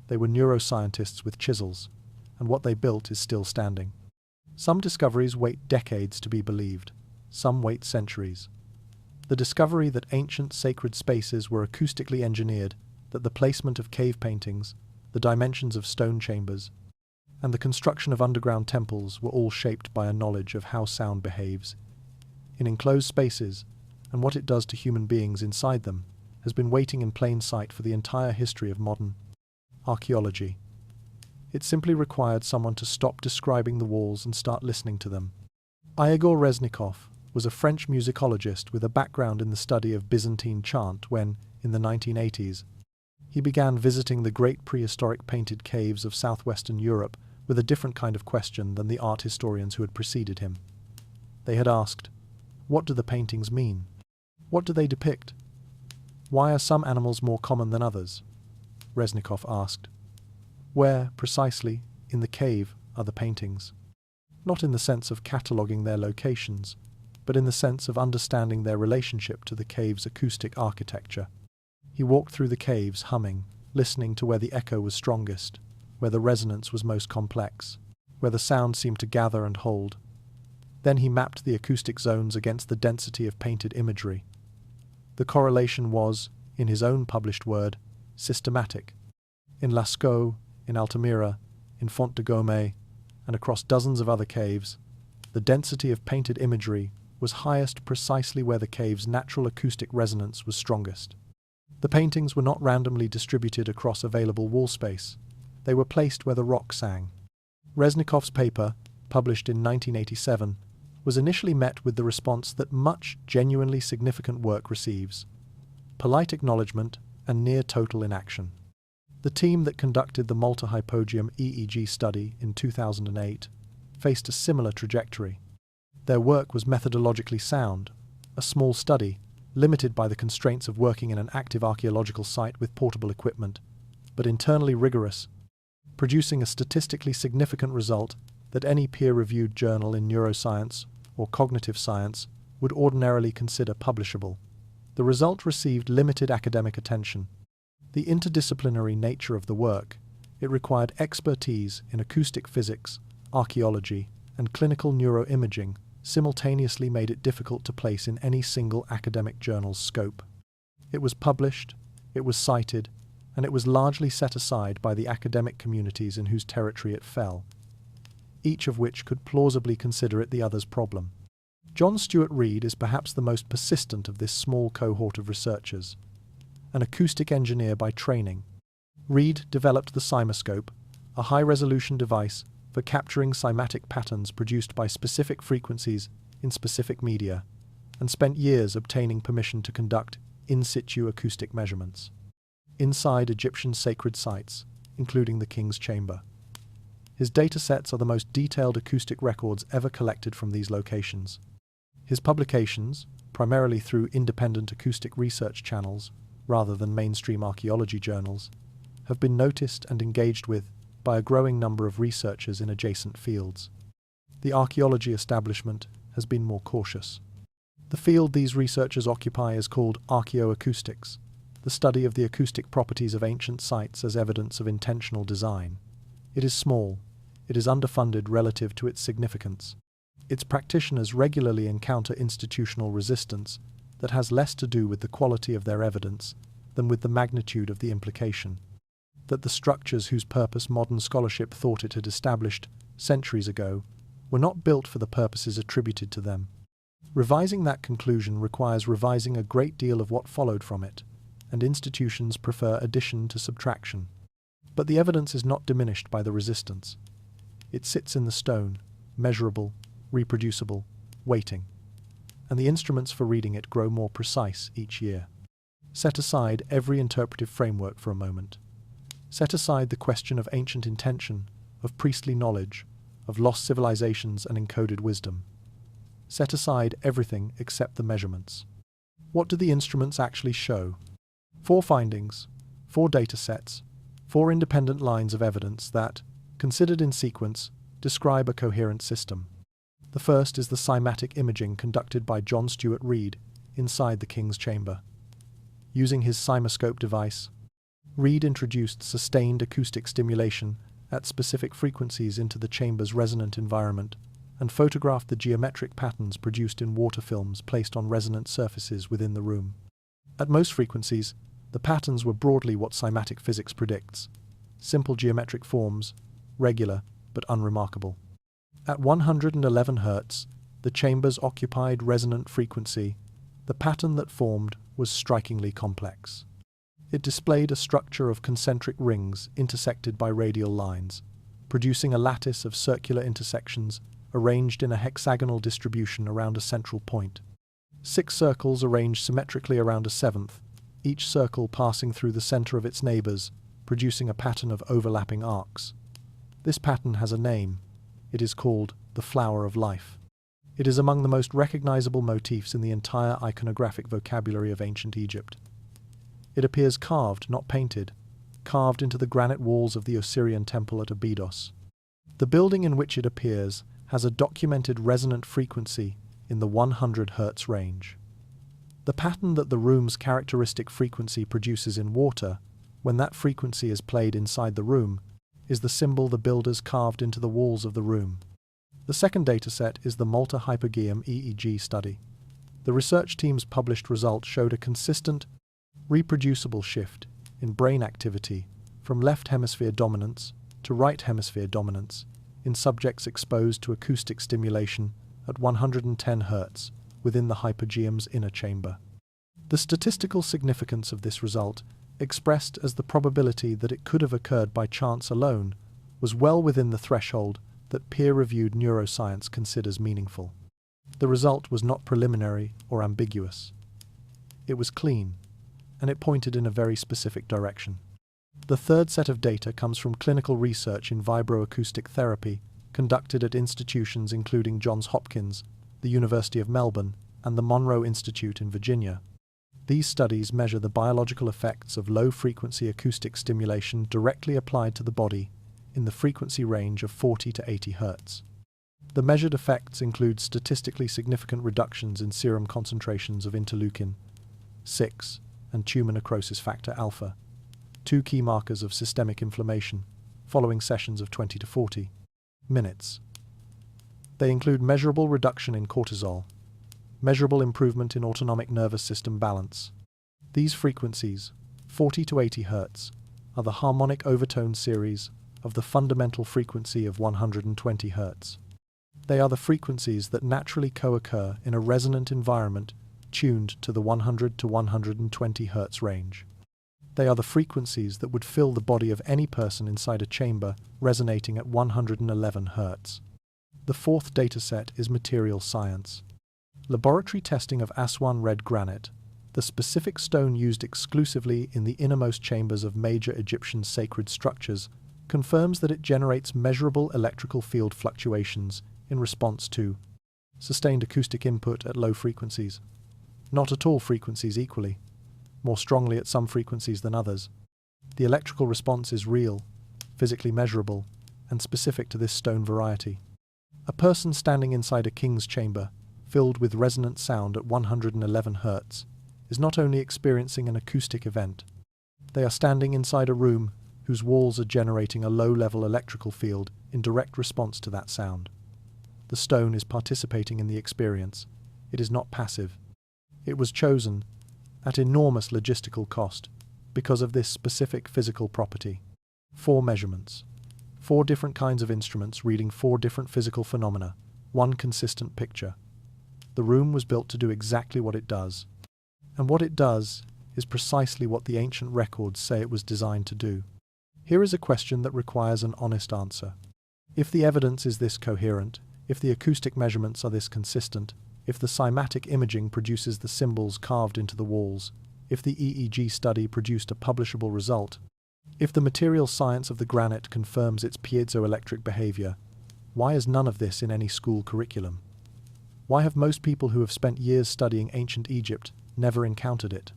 They were neuroscientists with chisels, and what they built is still standing. Some discoveries wait decades to be believed, some wait centuries. The discovery that ancient sacred spaces were acoustically engineered, that the placement of cave paintings, the dimensions of stone chambers, and the construction of underground temples were all shaped by a knowledge of how sound behaves in enclosed spaces and what it does to human beings inside them, has been waiting in plain sight for the entire history of modern archaeology. It simply required someone to stop describing the walls and start listening to them. Igor Reznikov was a French musicologist with a background in the study of Byzantine chant when, in the 1980s, he began visiting the great prehistoric painted caves of southwestern Europe with a different kind of question than the art historians who had preceded him. They had asked, what do the paintings mean? What do they depict? Why are some animals more common than others? Reznikov asked. Where, precisely, in the cave, are the paintings? not in the sense of cataloguing their locations, but in the sense of understanding their relationship to the cave's acoustic architecture. He walked through the caves humming, listening to where the echo was strongest, where the resonance was most complex, where the sound seemed to gather and hold. Then he mapped the acoustic zones against the density of painted imagery. The correlation was, in his own published word, systematic. In Lascaux, in Altamira, in Font de Gaumet, and across dozens of other caves, the density of painted imagery was highest precisely where the cave's natural acoustic resonance was strongest. The paintings were not randomly distributed across available wall space. They were placed where the rock sang. Reznikov's paper, published in 1987, was initially met with the response that much genuinely significant work receives: polite acknowledgement and near-total inaction. The team that conducted the multi-hypogeum EEG study in 2008 faced a similar trajectory. Their work was methodologically sound, a small study, limited by the constraints of working in an active archaeological site with portable equipment, but internally rigorous, producing a statistically significant result that any peer-reviewed journal in neuroscience or cognitive science would ordinarily consider publishable. The result received limited academic attention. The interdisciplinary nature of the work, it required expertise in acoustic physics, archaeology, and clinical neuroimaging, simultaneously made it difficult to place in any single academic journal's scope. It was published, it was cited, and it was largely set aside by the academic communities in whose territory it fell, each of which could plausibly consider it the other's problem. John Stuart Reid is perhaps the most persistent of this small cohort of researchers. An acoustic engineer by training, Reid developed the Cymoscope, a high-resolution device for capturing cymatic patterns produced by specific frequencies in specific media, and spent years obtaining permission to conduct in-situ acoustic measurements inside Egyptian sacred sites, including the King's Chamber. His datasets are the most detailed acoustic records ever collected from these locations. His publications, primarily through independent acoustic research channels rather than mainstream archaeology journals, have been noticed and engaged with by a growing number of researchers in adjacent fields. The archaeology establishment has been more cautious. The field these researchers occupy is called Archaeoacoustics, the study of the acoustic properties of ancient sites as evidence of intentional design. It is small. It is underfunded relative to its significance. Its practitioners regularly encounter institutional resistance that has less to do with the quality of their evidence than with the magnitude of the implication that the structures whose purpose modern scholarship thought it had established centuries ago were not built for the purposes attributed to them. Revising that conclusion requires revising a great deal of what followed from it, and institutions prefer addition to subtraction. But the evidence is not diminished by the resistance. It sits in the stone, measurable, reproducible, waiting, and the instruments for reading it grow more precise each year. Set aside every interpretive framework for a moment. Set aside the question of ancient intention, of priestly knowledge, of lost civilizations and encoded wisdom. Set aside everything except the measurements. What do the instruments actually show? 4 findings, 4 data sets, 4 independent lines of evidence that, considered in sequence, describe a coherent system. The first is the cymatic imaging conducted by John Stuart Reid inside the King's Chamber. Using his Cymoscope device, Reid introduced sustained acoustic stimulation at specific frequencies into the chamber's resonant environment and photographed the geometric patterns produced in water films placed on resonant surfaces within the room. At most frequencies, the patterns were broadly what cymatic physics predicts: simple geometric forms, regular but unremarkable. At 111 Hz, the chamber's occupied resonant frequency, the pattern that formed was strikingly complex. It displayed a structure of concentric rings intersected by radial lines, producing a lattice of circular intersections arranged in a hexagonal distribution around a central point. 6 circles arranged symmetrically around a 7th, each circle passing through the center of its neighbors, producing a pattern of overlapping arcs. This pattern has a name. It is called the Flower of Life. It is among the most recognizable motifs in the entire iconographic vocabulary of ancient Egypt. It appears carved, not painted, carved into the granite walls of the Osirian temple at Abydos. The building in which it appears has a documented resonant frequency in the 100 Hz range. The pattern that the room's characteristic frequency produces in water, when that frequency is played inside the room, is the symbol the builders carved into the walls of the room. The second dataset is the Malta Hypogeum EEG study. The research team's published results showed a consistent, reproducible shift in brain activity from left hemisphere dominance to right hemisphere dominance in subjects exposed to acoustic stimulation at 110 Hz within the hypogeum's inner chamber. The statistical significance of this result, expressed as the probability that it could have occurred by chance alone, was well within the threshold that peer-reviewed neuroscience considers meaningful. The result was not preliminary or ambiguous. It was clean, and it pointed in a very specific direction. The third set of data comes from clinical research in vibroacoustic therapy conducted at institutions including Johns Hopkins, the University of Melbourne, and the Monroe Institute in Virginia. These studies measure the biological effects of low-frequency acoustic stimulation directly applied to the body in the frequency range of 40 to 80 Hz. The measured effects include statistically significant reductions in serum concentrations of interleukin-6 and tumor necrosis factor alpha, two key markers of systemic inflammation, following sessions of 20 to 40 minutes. They include measurable reduction in cortisol, measurable improvement in autonomic nervous system balance. These frequencies, 40 to 80 Hz, are the harmonic overtone series of the fundamental frequency of 120 Hz. They are the frequencies that naturally co-occur in a resonant environment tuned to the 100 to 120 Hz range. They are the frequencies that would fill the body of any person inside a chamber resonating at 111 Hz. The fourth dataset is material science. Laboratory testing of Aswan red granite, the specific stone used exclusively in the innermost chambers of major Egyptian sacred structures, confirms that it generates measurable electrical field fluctuations in response to sustained acoustic input at low frequencies. Not at all frequencies equally, more strongly at some frequencies than others. The electrical response is real, physically measurable, and specific to this stone variety. A person standing inside a king's chamber, filled with resonant sound at 111 Hz, is not only experiencing an acoustic event, they are standing inside a room whose walls are generating a low-level electrical field in direct response to that sound. The stone is participating in the experience. It is not passive. It was chosen, at enormous logistical cost, because of this specific physical property. 4 measurements. 4 different kinds of instruments reading 4 different physical phenomena. 1 consistent picture. The room was built to do exactly what it does. And what it does is precisely what the ancient records say it was designed to do. Here is a question that requires an honest answer. If the evidence is this coherent, if the acoustic measurements are this consistent, if the cymatic imaging produces the symbols carved into the walls, if the EEG study produced a publishable result, if the material science of the granite confirms its piezoelectric behavior, why is none of this in any school curriculum? Why have most people who have spent years studying ancient Egypt never encountered it?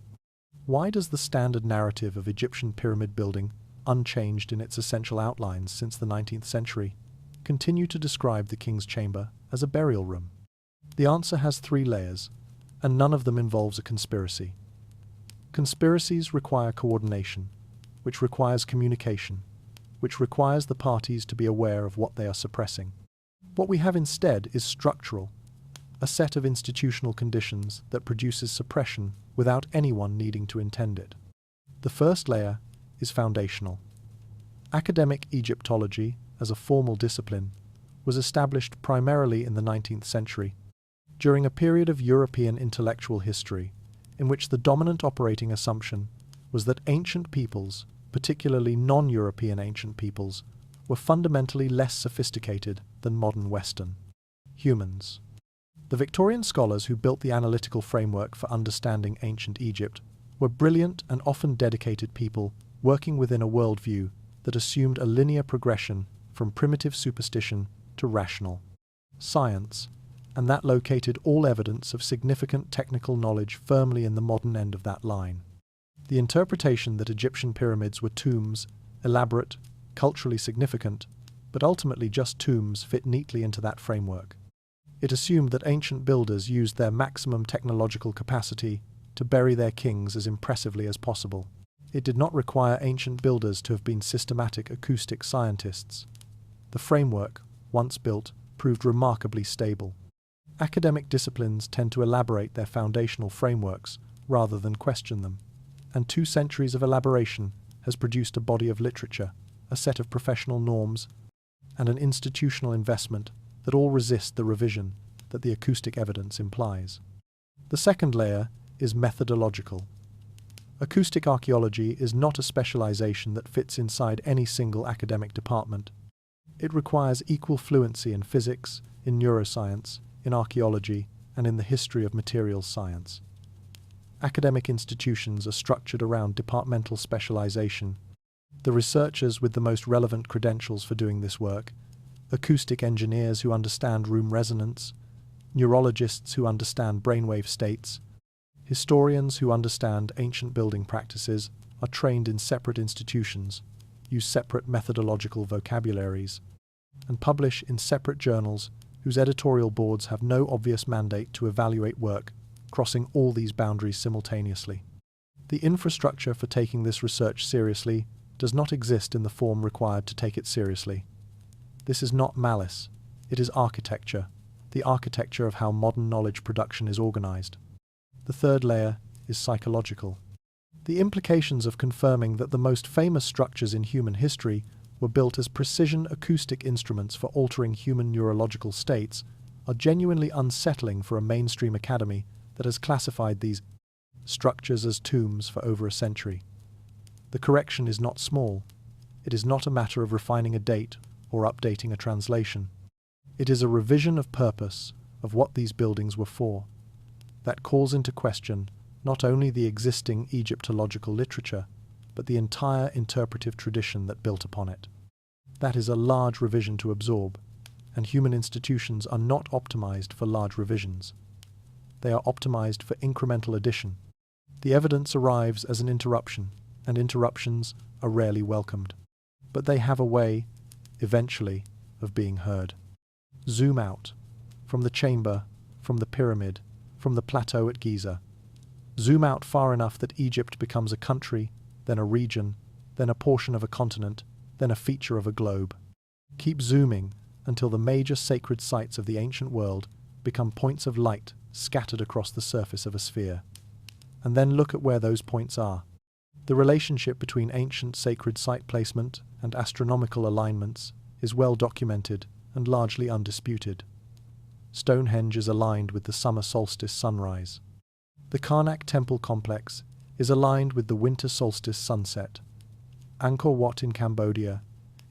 Why does the standard narrative of Egyptian pyramid building, unchanged in its essential outlines since the 19th century, continue to describe the king's chamber as a burial room? The answer has 3 layers, and none of them involves a conspiracy. Conspiracies require coordination, which requires communication, which requires the parties to be aware of what they are suppressing. What we have instead is structural, a set of institutional conditions that produces suppression without anyone needing to intend it. The first layer is foundational. Academic Egyptology, as a formal discipline, was established primarily in the 19th century, during a period of European intellectual history in which the dominant operating assumption was that ancient peoples, particularly non-European ancient peoples, were fundamentally less sophisticated than modern Western humans. The Victorian scholars who built the analytical framework for understanding ancient Egypt were brilliant and often dedicated people working within a worldview that assumed a linear progression from primitive superstition to rational science, and that located all evidence of significant technical knowledge firmly in the modern end of that line. The interpretation that Egyptian pyramids were tombs, elaborate, culturally significant, but ultimately just tombs fit neatly into that framework. It assumed that ancient builders used their maximum technological capacity to bury their kings as impressively as possible. It did not require ancient builders to have been systematic acoustic scientists. The framework, once built, proved remarkably stable. Academic disciplines tend to elaborate their foundational frameworks rather than question them, and 2 centuries of elaboration has produced a body of literature, a set of professional norms, and an institutional investment that all resist the revision that the acoustic evidence implies. The second layer is methodological. Acoustic archaeology is not a specialization that fits inside any single academic department. It requires equal fluency in physics, in neuroscience, in archaeology, and in the history of materials science. Academic institutions are structured around departmental specialization. The researchers with the most relevant credentials for doing this work, acoustic engineers who understand room resonance, neurologists who understand brainwave states, historians who understand ancient building practices, are trained in separate institutions, use separate methodological vocabularies, and publish in separate journals whose editorial boards have no obvious mandate to evaluate work crossing all these boundaries simultaneously. The infrastructure for taking this research seriously does not exist in the form required to take it seriously. This is not malice, it is architecture, the architecture of how modern knowledge production is organized. The third layer is psychological. The implications of confirming that the most famous structures in human history were built as precision acoustic instruments for altering human neurological states are genuinely unsettling for a mainstream academy that has classified these structures as tombs for over a century. The correction is not small. It is not a matter of refining a date or updating a translation. It is a revision of purpose of what these buildings were for, that calls into question not only the existing Egyptological literature, but the entire interpretive tradition that built upon it. That is a large revision to absorb, and human institutions are not optimized for large revisions. They are optimized for incremental addition. The evidence arrives as an interruption, and interruptions are rarely welcomed. But they have a way, eventually, of being heard. Zoom out, from the chamber, from the pyramid, from the plateau at Giza. Zoom out far enough that Egypt becomes a country, then a region, then a portion of a continent, then a feature of a globe. Keep zooming until the major sacred sites of the ancient world become points of light scattered across the surface of a sphere. And then look at where those points are. The relationship between ancient sacred site placement and astronomical alignments is well documented and largely undisputed. Stonehenge is aligned with the summer solstice sunrise. The Karnak temple complex is aligned with the winter solstice sunset. Angkor Wat in Cambodia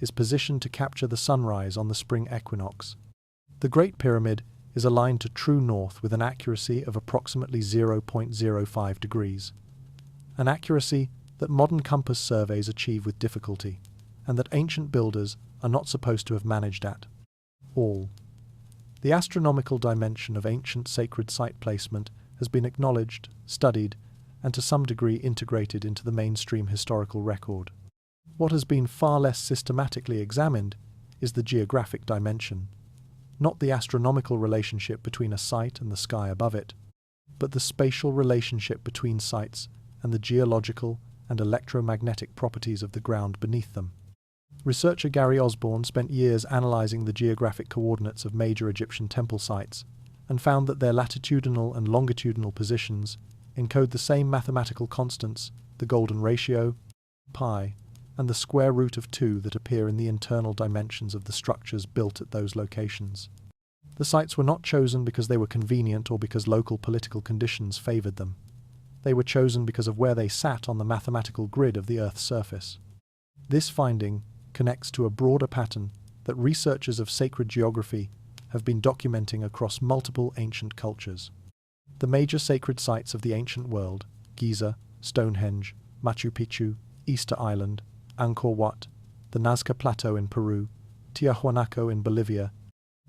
is positioned to capture the sunrise on the spring equinox. The Great Pyramid is aligned to true north with an accuracy of approximately 0.05 degrees. An accuracy that modern compass surveys achieve with difficulty, and that ancient builders are not supposed to have managed at all. The astronomical dimension of ancient sacred site placement has been acknowledged, studied, and to some degree integrated into the mainstream historical record. What has been far less systematically examined is the geographic dimension, not the astronomical relationship between a site and the sky above it, but the spatial relationship between sites and the geological and electromagnetic properties of the ground beneath them. Researcher Gary Osborne spent years analysing the geographic coordinates of major Egyptian temple sites and found that their latitudinal and longitudinal positions encode the same mathematical constants, the golden ratio, pi, and the square root of 2 that appear in the internal dimensions of the structures built at those locations. The sites were not chosen because they were convenient or because local political conditions favoured them. They were chosen because of where they sat on the mathematical grid of the Earth's surface. This finding connects to a broader pattern that researchers of sacred geography have been documenting across multiple ancient cultures. The major sacred sites of the ancient world, Giza, Stonehenge, Machu Picchu, Easter Island, Angkor Wat, the Nazca Plateau in Peru, Tiahuanaco in Bolivia,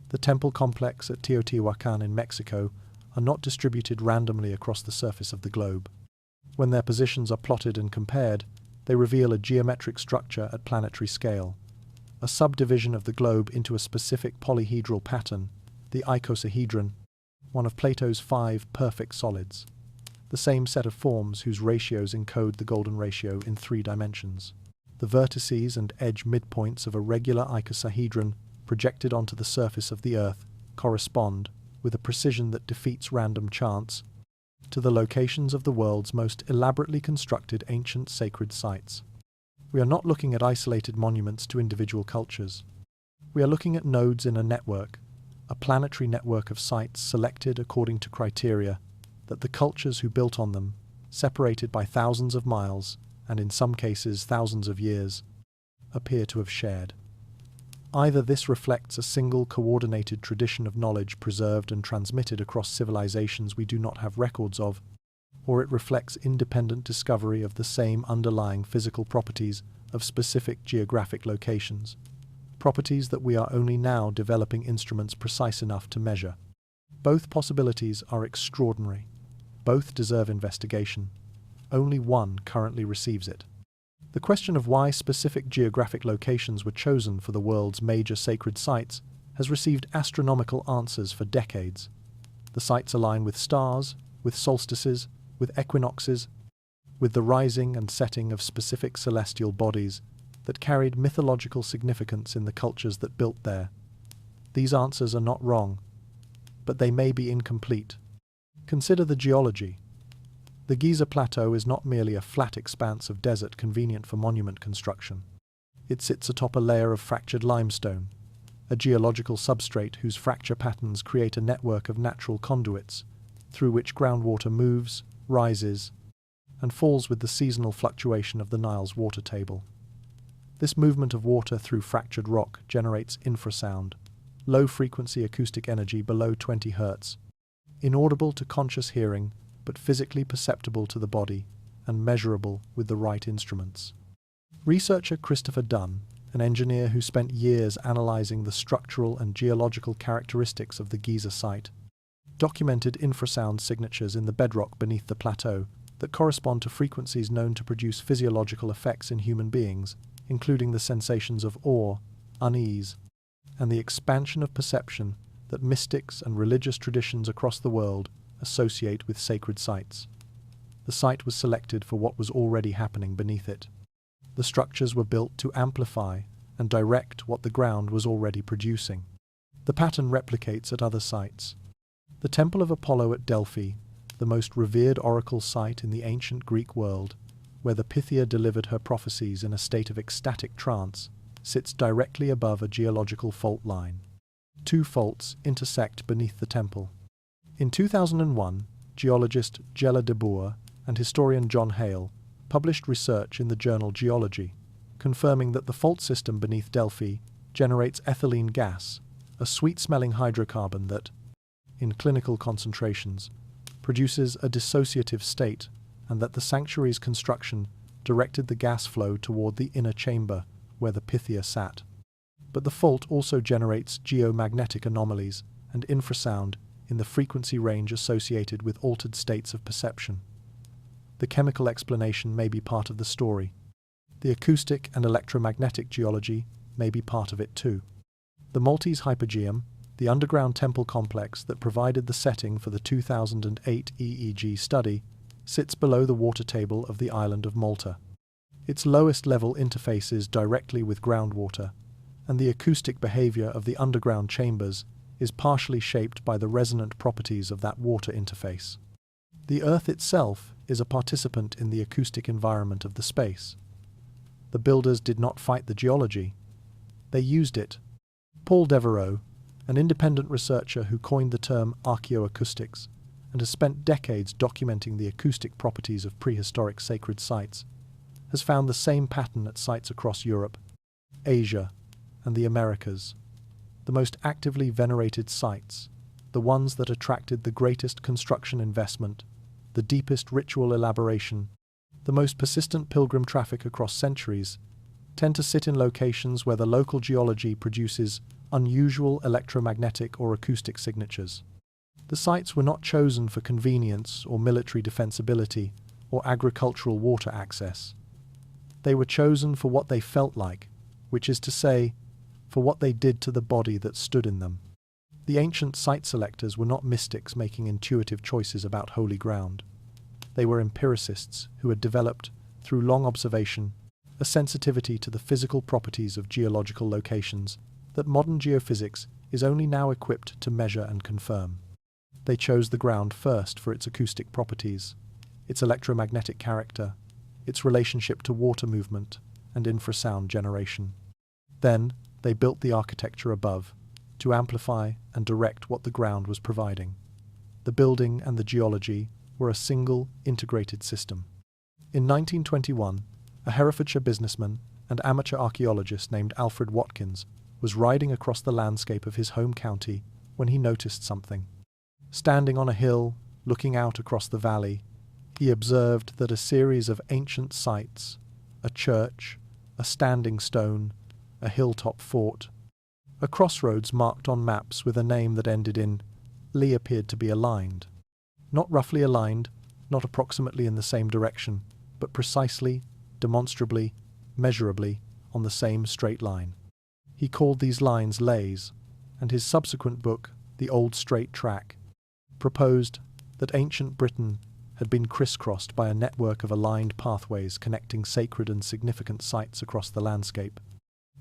the temple complex at Teotihuacan in Mexico, are not distributed randomly across the surface of the globe. When their positions are plotted and compared, they reveal a geometric structure at planetary scale, a subdivision of the globe into a specific polyhedral pattern, the icosahedron, one of Plato's 5 perfect solids, the same set of forms whose ratios encode the golden ratio in 3 dimensions. The vertices and edge midpoints of a regular icosahedron projected onto the surface of the Earth correspond, with a precision that defeats random chance, to the locations of the world's most elaborately constructed ancient sacred sites. We are not looking at isolated monuments to individual cultures. We are looking at nodes in a network, a planetary network of sites selected according to criteria that the cultures who built on them, separated by thousands of miles, and in some cases thousands of years, appear to have shared. Either this reflects a single coordinated tradition of knowledge preserved and transmitted across civilizations we do not have records of, or it reflects independent discovery of the same underlying physical properties of specific geographic locations, properties that we are only now developing instruments precise enough to measure. Both possibilities are extraordinary. Both deserve investigation. Only one currently receives it. The question of why specific geographic locations were chosen for the world's major sacred sites has received astronomical answers for decades. The sites align with stars, with solstices, with equinoxes, with the rising and setting of specific celestial bodies that carried mythological significance in the cultures that built there. These answers are not wrong, but they may be incomplete. Consider the geology. The Giza Plateau is not merely a flat expanse of desert convenient for monument construction. It sits atop a layer of fractured limestone, a geological substrate whose fracture patterns create a network of natural conduits through which groundwater moves, rises, and falls with the seasonal fluctuation of the Nile's water table. This movement of water through fractured rock generates infrasound, low-frequency acoustic energy below 20 Hz, inaudible to conscious hearing but physically perceptible to the body and measurable with the right instruments. Researcher Christopher Dunn, an engineer who spent years analyzing the structural and geological characteristics of the Giza site, documented infrasound signatures in the bedrock beneath the plateau that correspond to frequencies known to produce physiological effects in human beings, including the sensations of awe, unease, and the expansion of perception that mystics and religious traditions across the world associate with sacred sites. The site was selected for what was already happening beneath it. The structures were built to amplify and direct what the ground was already producing. The pattern replicates at other sites. The Temple of Apollo at Delphi, the most revered oracle site in the ancient Greek world, where the Pythia delivered her prophecies in a state of ecstatic trance, sits directly above a geological fault line. 2 faults intersect beneath the temple. In 2001, geologist Jella de Boer and historian John Hale published research in the journal Geology, confirming that the fault system beneath Delphi generates ethylene gas, a sweet-smelling hydrocarbon that, in clinical concentrations, produces a dissociative state, and that the sanctuary's construction directed the gas flow toward the inner chamber where the Pythia sat. But the fault also generates geomagnetic anomalies and infrasound in the frequency range associated with altered states of perception. The chemical explanation may be part of the story. The acoustic and electromagnetic geology may be part of it too. The Maltese Hypogeum, the underground temple complex that provided the setting for the 2008 EEG study, sits below the water table of the island of Malta. Its lowest level interfaces directly with groundwater, and the acoustic behavior of the underground chambers is partially shaped by the resonant properties of that water interface. The Earth itself is a participant in the acoustic environment of the space. The builders did not fight the geology. They used it. Paul Devereaux, an independent researcher who coined the term Archaeoacoustics and has spent decades documenting the acoustic properties of prehistoric sacred sites, has found the same pattern at sites across Europe, Asia, and the Americas. The most actively venerated sites, the ones that attracted the greatest construction investment, the deepest ritual elaboration, the most persistent pilgrim traffic across centuries, tend to sit in locations where the local geology produces unusual electromagnetic or acoustic signatures. The sites were not chosen for convenience or military defensibility or agricultural water access. They were chosen for what they felt like, which is to say, for what they did to the body that stood in them. The ancient site selectors were not mystics making intuitive choices about holy ground. They were empiricists who had developed, through long observation, a sensitivity to the physical properties of geological locations that modern geophysics is only now equipped to measure and confirm. They chose the ground first for its acoustic properties, its electromagnetic character, its relationship to water movement and infrasound generation. Then, they built the architecture above, to amplify and direct what the ground was providing. The building and the geology were a single, integrated system. In 1921, a Herefordshire businessman and amateur archaeologist named Alfred Watkins was riding across the landscape of his home county when he noticed something. Standing on a hill, looking out across the valley, he observed that a series of ancient sites, a church, a standing stone, a hilltop fort, a crossroads marked on maps with a name that ended in Lee appeared to be aligned. Not roughly aligned, not approximately in the same direction, but precisely, demonstrably, measurably, on the same straight line. He called these lines lays, and his subsequent book, The Old Straight Track, proposed that ancient Britain had been crisscrossed by a network of aligned pathways connecting sacred and significant sites across the landscape.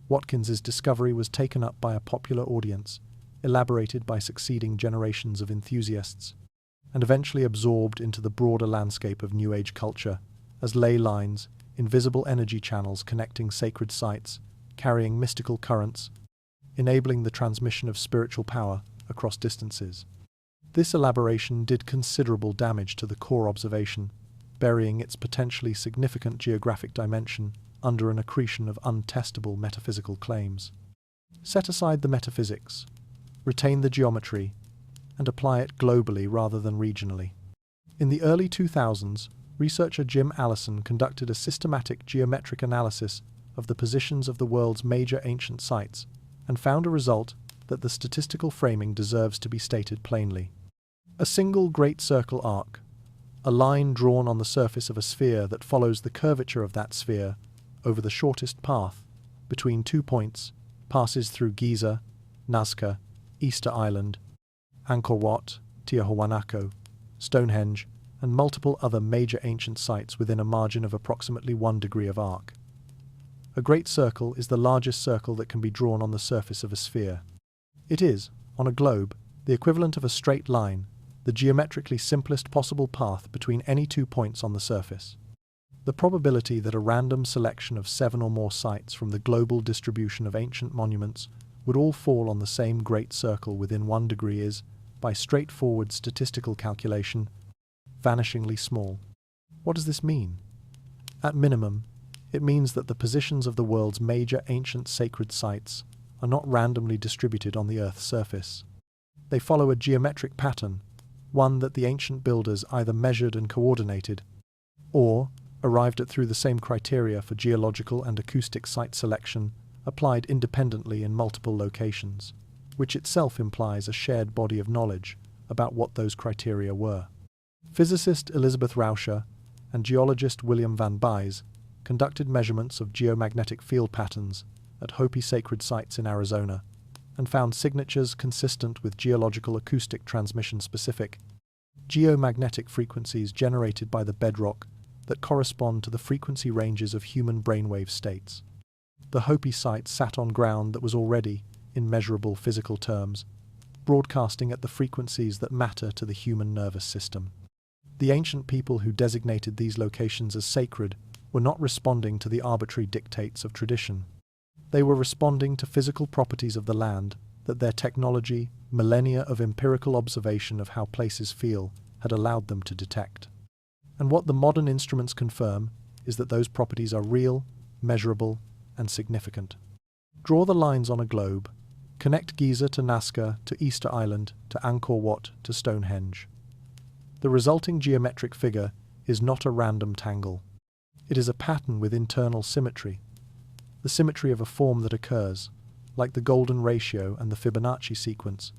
Watkins's discovery was taken up by a popular audience, elaborated by succeeding generations of enthusiasts, and eventually absorbed into the broader landscape of New Age culture as ley lines, invisible energy channels connecting sacred sites, carrying mystical currents, enabling the transmission of spiritual power across distances. This elaboration did considerable damage to the core observation, burying its potentially significant geographic dimension under an accretion of untestable metaphysical claims. Set aside the metaphysics, retain the geometry, and apply it globally rather than regionally. In the early 2000s, researcher Jim Allison conducted a systematic geometric analysis of the positions of the world's major ancient sites and found a result that the statistical framing deserves to be stated plainly. A single great circle arc, a line drawn on the surface of a sphere that follows the curvature of that sphere over the shortest path between 2 points, passes through Giza, Nazca, Easter Island, Angkor Wat, Tiahuanaco, Stonehenge, and multiple other major ancient sites within a margin of approximately 1 degree of arc. A great circle is the largest circle that can be drawn on the surface of a sphere. It is, on a globe, the equivalent of a straight line, the geometrically simplest possible path between any 2 points on the surface. The probability that a random selection of 7 or more sites from the global distribution of ancient monuments would all fall on the same great circle within 1 degree is, by straightforward statistical calculation, vanishingly small. What does this mean? At minimum, it means that the positions of the world's major ancient sacred sites are not randomly distributed on the Earth's surface. They follow a geometric pattern, one that the ancient builders either measured and coordinated, or arrived at through the same criteria for geological and acoustic site selection applied independently in multiple locations, which itself implies a shared body of knowledge about what those criteria were. Physicist Elizabeth Rauscher and geologist William Van Bise conducted measurements of geomagnetic field patterns at Hopi sacred sites in Arizona and found signatures consistent with geological acoustic transmission-specific geomagnetic frequencies generated by the bedrock that correspond to the frequency ranges of human brainwave states. The Hopi site sat on ground that was already, in measurable physical terms, broadcasting at the frequencies that matter to the human nervous system. The ancient people who designated these locations as sacred were not responding to the arbitrary dictates of tradition. They were responding to physical properties of the land that their technology, millennia of empirical observation of how places feel, had allowed them to detect. And what the modern instruments confirm is that those properties are real, measurable, and significant. Draw the lines on a globe. Connect Giza to Nazca, to Easter Island, to Angkor Wat, to Stonehenge. The resulting geometric figure is not a random tangle. It is a pattern with internal symmetry, the symmetry of a form that occurs, like the golden ratio and the Fibonacci sequence,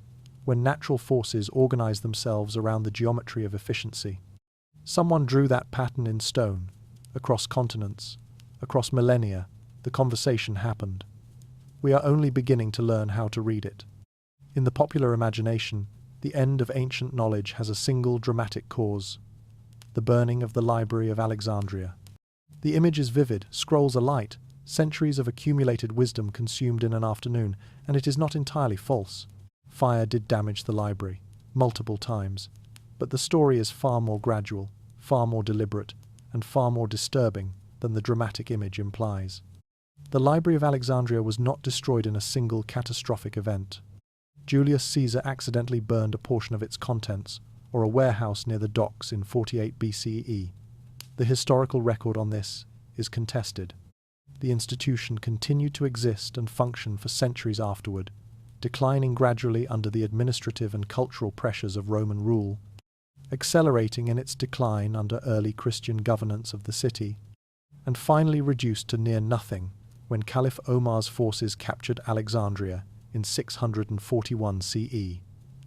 when natural forces organize themselves around the geometry of efficiency. Someone drew that pattern in stone, across continents, across millennia. The conversation happened. We are only beginning to learn how to read it. In the popular imagination, the end of ancient knowledge has a single dramatic cause: the burning of the Library of Alexandria. The image is vivid, scrolls alight, centuries of accumulated wisdom consumed in an afternoon, and it is not entirely false. Fire did damage the library, multiple times, but the story is far more gradual, far more deliberate, and far more disturbing than the dramatic image implies. The Library of Alexandria was not destroyed in a single catastrophic event. Julius Caesar accidentally burned a portion of its contents, or a warehouse near the docks in 48 BCE. The historical record on this is contested. The institution continued to exist and function for centuries afterward, declining gradually under the administrative and cultural pressures of Roman rule, accelerating in its decline under early Christian governance of the city, and finally reduced to near nothing when Caliph Omar's forces captured Alexandria in 641 CE,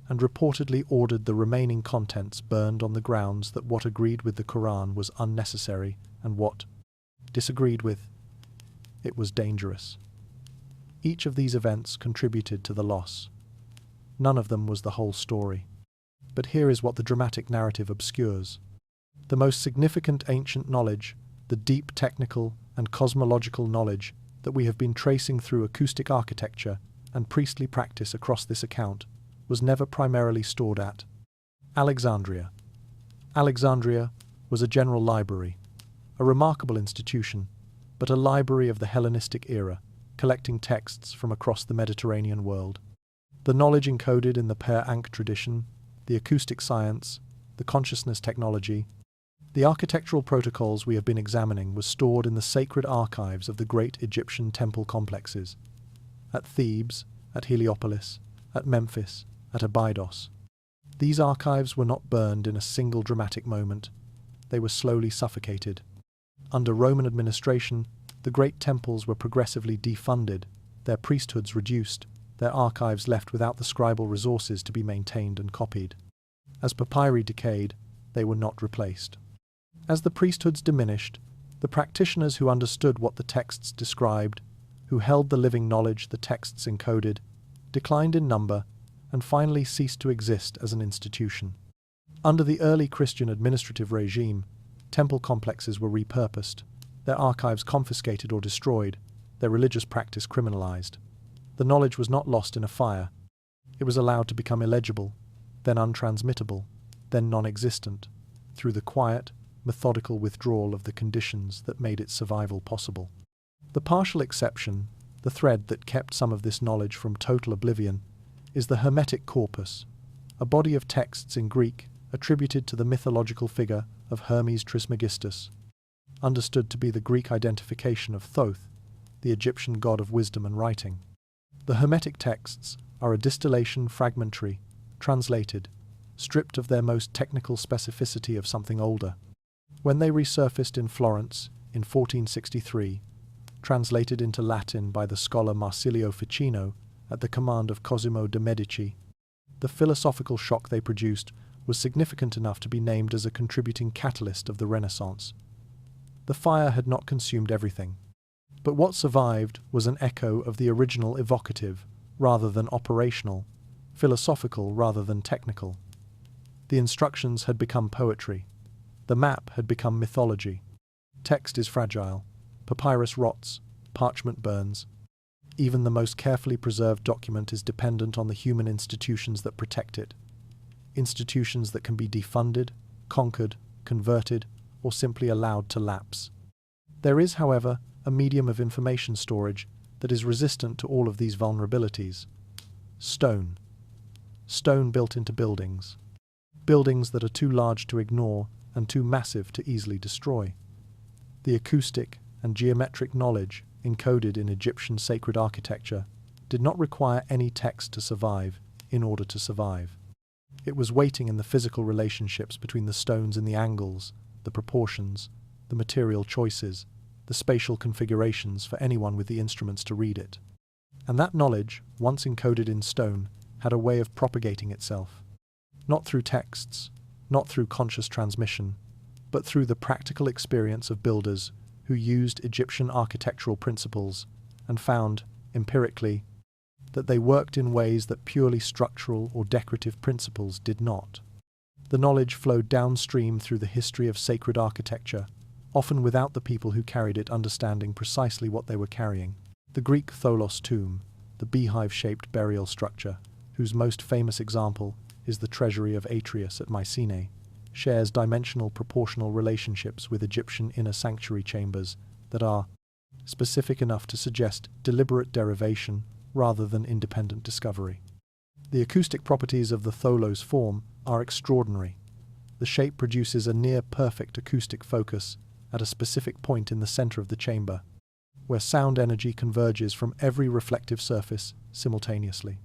and reportedly ordered the remaining contents burned on the grounds that what agreed with the Quran was unnecessary and what disagreed with it was dangerous. Each of these events contributed to the loss. None of them was the whole story. But here is what the dramatic narrative obscures. The most significant ancient knowledge, the deep technical and cosmological knowledge that we have been tracing through acoustic architecture and priestly practice across this account, was never primarily stored at Alexandria. Alexandria was a general library, a remarkable institution, but a library of the Hellenistic era, collecting texts from across the Mediterranean world. The knowledge encoded in the Per Ankh tradition, the acoustic science, the consciousness technology, the architectural protocols we have been examining was stored in the sacred archives of the great Egyptian temple complexes, at Thebes, at Heliopolis, at Memphis, at Abydos. These archives were not burned in a single dramatic moment. They were slowly suffocated. Under Roman administration, the great temples were progressively defunded, their priesthoods reduced, their archives left without the scribal resources to be maintained and copied. As papyri decayed, they were not replaced. As the priesthoods diminished, the practitioners who understood what the texts described, who held the living knowledge the texts encoded, declined in number and finally ceased to exist as an institution. Under the early Christian administrative regime, temple complexes were repurposed, their archives confiscated or destroyed, their religious practice criminalized. The knowledge was not lost in a fire. It was allowed to become illegible, then untransmittable, then non-existent, through the quiet, methodical withdrawal of the conditions that made its survival possible. The partial exception, the thread that kept some of this knowledge from total oblivion, is the Hermetic corpus, a body of texts in Greek attributed to the mythological figure of Hermes Trismegistus, understood to be the Greek identification of Thoth, the Egyptian god of wisdom and writing. The Hermetic texts are a distillation fragmentary, translated, stripped of their most technical specificity of something older. When they resurfaced in Florence in 1463, translated into Latin by the scholar Marsilio Ficino at the command of Cosimo de' Medici, the philosophical shock they produced was significant enough to be named as a contributing catalyst of the Renaissance. The fire had not consumed everything, but what survived was an echo of the original evocative rather than operational, philosophical rather than technical. The instructions had become poetry. The map had become mythology. Text is fragile. Papyrus rots. Parchment burns. Even the most carefully preserved document is dependent on the human institutions that protect it. Institutions that can be defunded, conquered, converted, or simply allowed to lapse. There is, however, a medium of information storage that is resistant to all of these vulnerabilities. Stone. Stone built into buildings. Buildings that are too large to ignore and too massive to easily destroy. The acoustic and geometric knowledge encoded in Egyptian sacred architecture did not require any text to survive in order to survive. It was waiting in the physical relationships between the stones and the angles, the proportions, the material choices, the spatial configurations for anyone with the instruments to read it. And that knowledge, once encoded in stone, had a way of propagating itself. Not through texts, not through conscious transmission, but through the practical experience of builders who used Egyptian architectural principles and found, empirically, that they worked in ways that purely structural or decorative principles did not. The knowledge flowed downstream through the history of sacred architecture, often without the people who carried it understanding precisely what they were carrying. The Greek tholos tomb, the beehive-shaped burial structure, whose most famous example is the treasury of Atreus at Mycenae, shares dimensional proportional relationships with Egyptian inner sanctuary chambers that are specific enough to suggest deliberate derivation rather than independent discovery. The acoustic properties of the tholos form are extraordinary. The shape produces a near-perfect acoustic focus at a specific point in the center of the chamber, where sound energy converges from every reflective surface simultaneously.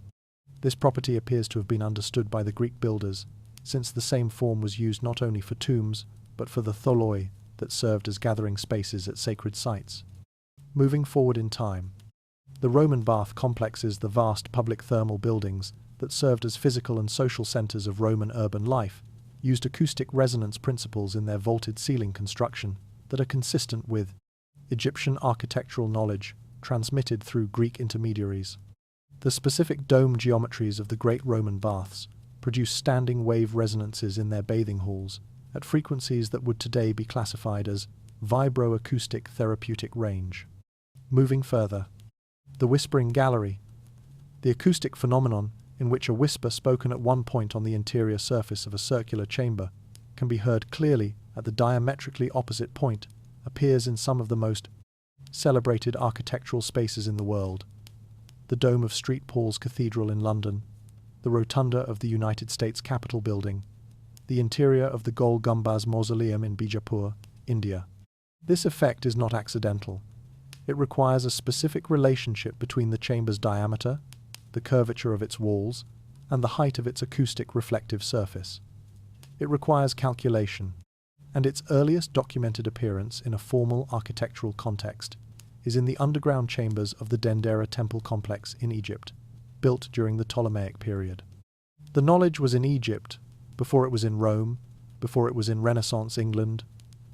This property appears to have been understood by the Greek builders, since the same form was used not only for tombs, but for the tholoi that served as gathering spaces at sacred sites. Moving forward in time, the Roman bath complexes, the vast public thermal buildings that served as physical and social centers of Roman urban life, used acoustic resonance principles in their vaulted ceiling construction that are consistent with Egyptian architectural knowledge transmitted through Greek intermediaries. The specific dome geometries of the great Roman baths produce standing wave resonances in their bathing halls at frequencies that would today be classified as vibroacoustic therapeutic range. Moving further, the whispering gallery, the acoustic phenomenon in which a whisper spoken at one point on the interior surface of a circular chamber can be heard clearly at the diametrically opposite point, appears in some of the most celebrated architectural spaces in the world: the dome of St. Paul's Cathedral in London, the rotunda of the United States Capitol building, the interior of the Gol Gumbaz Mausoleum in Bijapur, India. This effect is not accidental. It requires a specific relationship between the chamber's diameter, the curvature of its walls, and the height of its acoustic reflective surface. It requires calculation, and its earliest documented appearance in a formal architectural context is in the underground chambers of the Dendera temple complex in Egypt, built during the Ptolemaic period. The knowledge was in Egypt before it was in Rome, before it was in Renaissance England,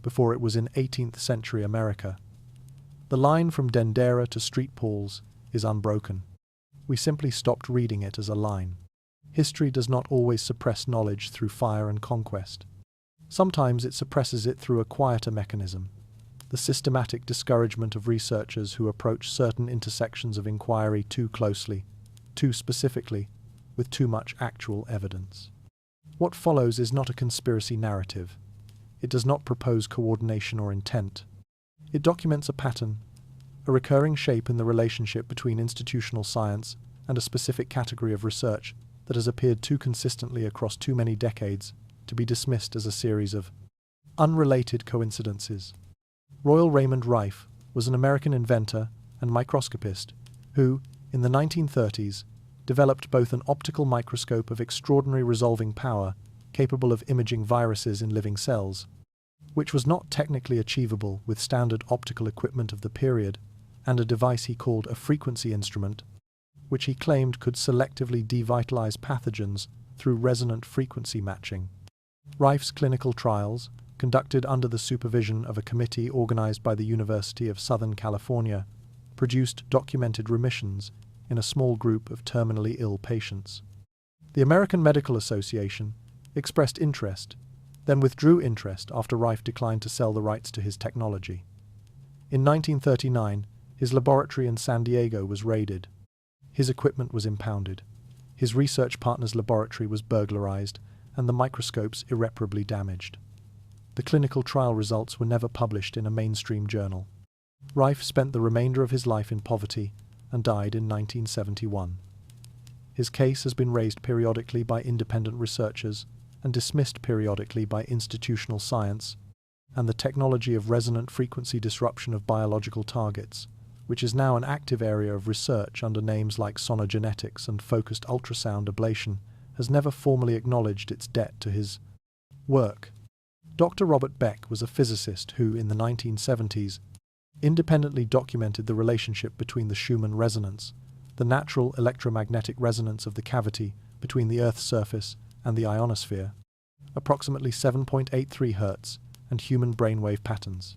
before it was in 18th century America. The line from Dendera to St. Paul's is unbroken. We simply stopped reading it as a line. History does not always suppress knowledge through fire and conquest. Sometimes it suppresses it through a quieter mechanism: the systematic discouragement of researchers who approach certain intersections of inquiry too closely, too specifically, with too much actual evidence. What follows is not a conspiracy narrative. It does not propose coordination or intent. It documents a pattern, a recurring shape in the relationship between institutional science and a specific category of research that has appeared too consistently across too many decades to be dismissed as a series of unrelated coincidences. Royal Raymond Rife was an American inventor and microscopist who, in the 1930s, developed both an optical microscope of extraordinary resolving power capable of imaging viruses in living cells, which was not technically achievable with standard optical equipment of the period, and a device he called a frequency instrument, which he claimed could selectively devitalize pathogens through resonant frequency matching. Rife's clinical trials, conducted under the supervision of a committee organized by the University of Southern California, produced documented remissions in a small group of terminally ill patients. The American Medical Association expressed interest, then withdrew interest after Rife declined to sell the rights to his technology. In 1939, his laboratory in San Diego was raided. His equipment was impounded. His research partner's laboratory was burglarized, and the microscopes irreparably damaged. The clinical trial results were never published in a mainstream journal. Rife spent the remainder of his life in poverty and died in 1971. His case has been raised periodically by independent researchers and dismissed periodically by institutional science, and the technology of resonant frequency disruption of biological targets, which is now an active area of research under names like sonogenetics and focused ultrasound ablation, has never formally acknowledged its debt to his work. Dr. Robert Beck was a physicist who, in the 1970s, independently documented the relationship between the Schumann resonance, the natural electromagnetic resonance of the cavity between the Earth's surface and the ionosphere, approximately 7.83 Hz, and human brainwave patterns.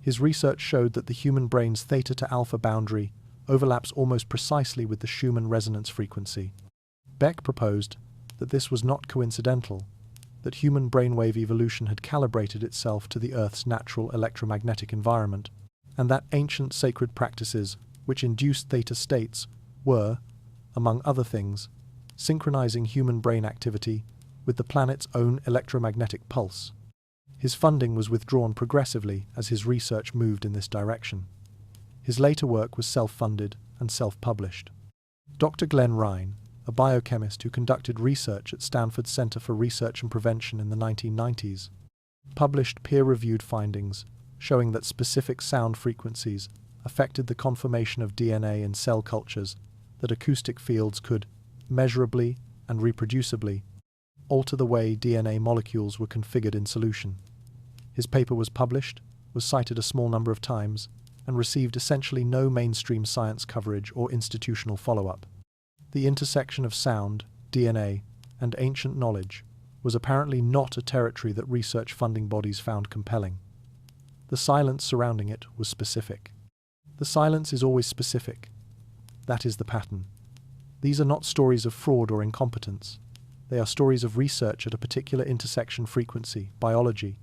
His research showed that the human brain's theta to alpha boundary overlaps almost precisely with the Schumann resonance frequency. Beck proposed that this was not coincidental, that human brainwave evolution had calibrated itself to the Earth's natural electromagnetic environment, and that ancient sacred practices which induced theta states were, among other things, synchronizing human brain activity with the planet's own electromagnetic pulse. His funding was withdrawn progressively as his research moved in this direction. His later work was self-funded and self-published. Dr. Glenn Ryan, a biochemist who conducted research at Stanford Center for Research and Prevention in the 1990s, published peer-reviewed findings showing that specific sound frequencies affected the conformation of DNA in cell cultures, that acoustic fields could, measurably and reproducibly, alter the way DNA molecules were configured in solution. His paper was published, was cited a small number of times, and received essentially no mainstream science coverage or institutional follow-up. The intersection of sound, DNA, and ancient knowledge was apparently not a territory that research funding bodies found compelling. The silence surrounding it was specific. The silence is always specific. That is the pattern. These are not stories of fraud or incompetence. They are stories of research at a particular intersection frequency, biology,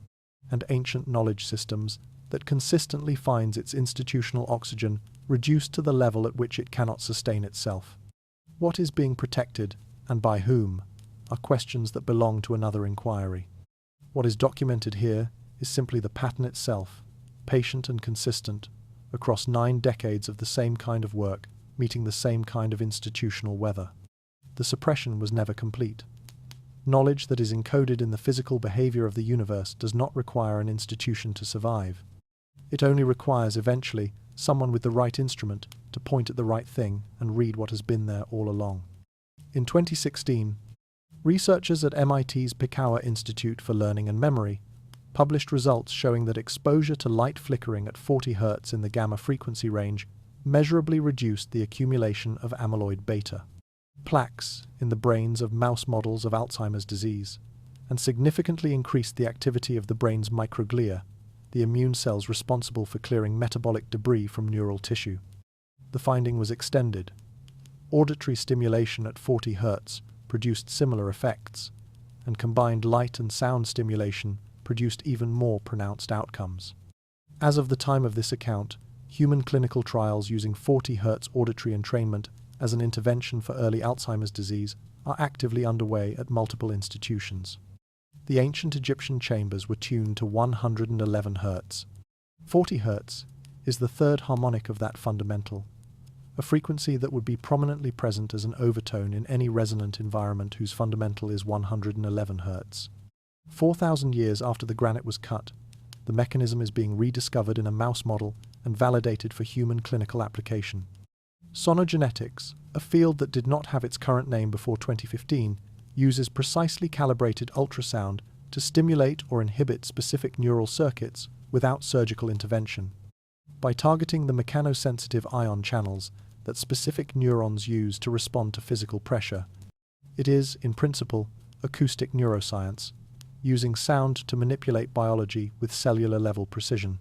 and ancient knowledge systems that consistently finds its institutional oxygen reduced to the level at which it cannot sustain itself. What is being protected, and by whom, are questions that belong to another inquiry. What is documented here is simply the pattern itself, patient and consistent, across 9 decades of the same kind of work, meeting the same kind of institutional weather. The suppression was never complete. Knowledge that is encoded in the physical behavior of the universe does not require an institution to survive. It only requires, eventually, someone with the right instrument to point at the right thing and read what has been there all along. In 2016, researchers at MIT's Piezoelectric Institute for Learning and Memory published results showing that exposure to light flickering at 40 Hz in the gamma frequency range measurably reduced the accumulation of amyloid beta, plaques in the brains of mouse models of Alzheimer's disease, and significantly increased the activity of the brain's microglia, the immune cells responsible for clearing metabolic debris from neural tissue. The finding was extended. Auditory stimulation at 40 Hz produced similar effects, and combined light and sound stimulation produced even more pronounced outcomes. As of the time of this account, human clinical trials using 40 Hz auditory entrainment as an intervention for early Alzheimer's disease are actively underway at multiple institutions. The ancient Egyptian chambers were tuned to 111 Hz. 40 Hz is the third harmonic of that fundamental, a frequency that would be prominently present as an overtone in any resonant environment whose fundamental is 111 Hz. 4,000 years after the granite was cut, the mechanism is being rediscovered in a mouse model and validated for human clinical application. Sonogenetics, a field that did not have its current name before 2015, uses precisely calibrated ultrasound to stimulate or inhibit specific neural circuits without surgical intervention. By targeting the mechanosensitive ion channels that specific neurons use to respond to physical pressure, it is, in principle, acoustic neuroscience, using sound to manipulate biology with cellular-level precision.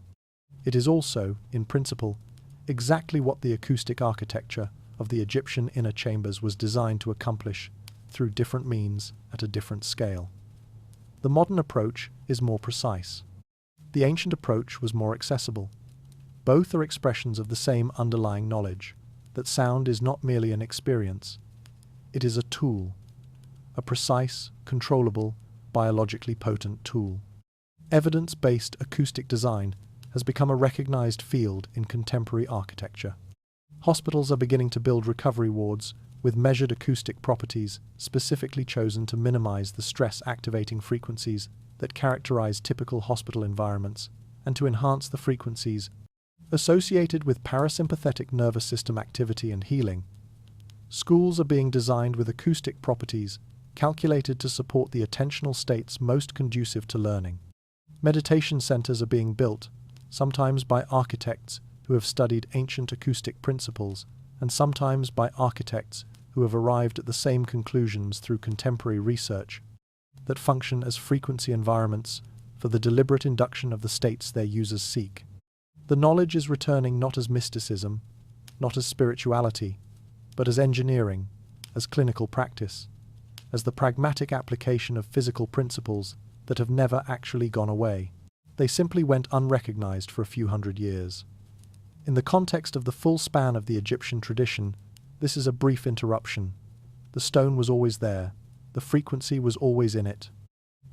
It is also, in principle, exactly what the acoustic architecture of the Egyptian inner chambers was designed to accomplish through different means at a different scale. The modern approach is more precise. The ancient approach was more accessible. Both are expressions of the same underlying knowledge, that sound is not merely an experience. It is a tool, a precise, controllable, biologically potent tool. Evidence-based acoustic design has become a recognized field in contemporary architecture. Hospitals are beginning to build recovery wards with measured acoustic properties specifically chosen to minimize the stress-activating frequencies that characterize typical hospital environments and to enhance the frequencies associated with parasympathetic nervous system activity and healing. Schools are being designed with acoustic properties calculated to support the attentional states most conducive to learning. Meditation centers are being built, sometimes by architects who have studied ancient acoustic principles, and sometimes by architects who have arrived at the same conclusions through contemporary research, that function as frequency environments for the deliberate induction of the states their users seek. The knowledge is returning not as mysticism, not as spirituality, but as engineering, as clinical practice, as the pragmatic application of physical principles that have never actually gone away. They simply went unrecognized for a few hundred years. In the context of the full span of the Egyptian tradition, this is a brief interruption. The stone was always there. The frequency was always in it.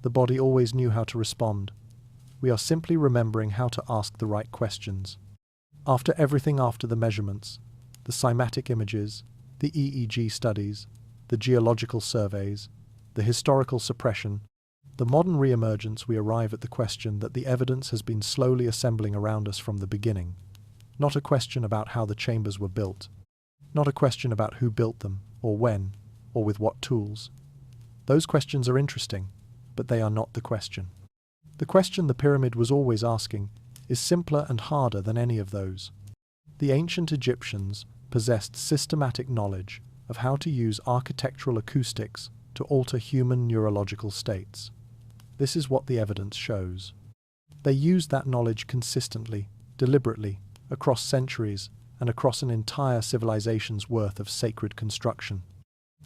The body always knew how to respond. We are simply remembering how to ask the right questions. After everything, after the measurements, the cymatic images, the EEG studies, the geological surveys, the historical suppression, the modern re-emergence, we arrive at the question that the evidence has been slowly assembling around us from the beginning. Not a question about how the chambers were built. Not a question about who built them, or when, or with what tools. Those questions are interesting, but they are not the question. The question the pyramid was always asking is simpler and harder than any of those. The ancient Egyptians possessed systematic knowledge of how to use architectural acoustics to alter human neurological states. This is what the evidence shows. They used that knowledge consistently, deliberately, across centuries and across an entire civilization's worth of sacred construction.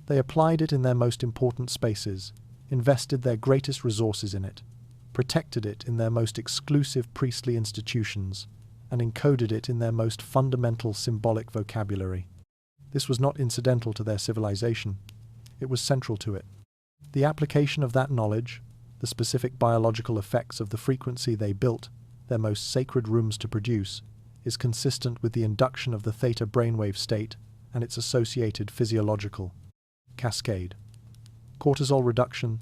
They applied it in their most important spaces, invested their greatest resources in it, protected it in their most exclusive priestly institutions, and encoded it in their most fundamental symbolic vocabulary. This was not incidental to their civilization. It was central to it. The application of that knowledge, the specific biological effects of the frequency they built their most sacred rooms to produce, is consistent with the induction of the Theta brainwave state and its associated physiological cascade. Cortisol reduction,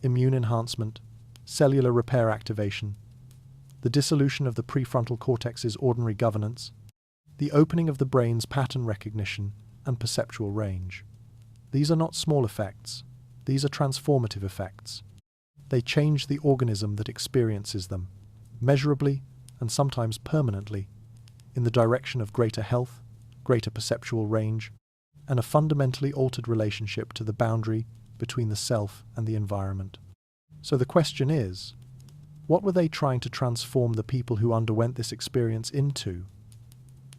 immune enhancement, cellular repair activation, the dissolution of the prefrontal cortex's ordinary governance, the opening of the brain's pattern recognition and perceptual range. These are not small effects. These are transformative effects. They change the organism that experiences them, measurably and sometimes permanently, in the direction of greater health, greater perceptual range, and a fundamentally altered relationship to the boundary between the self and the environment. So the question is, what were they trying to transform the people who underwent this experience into?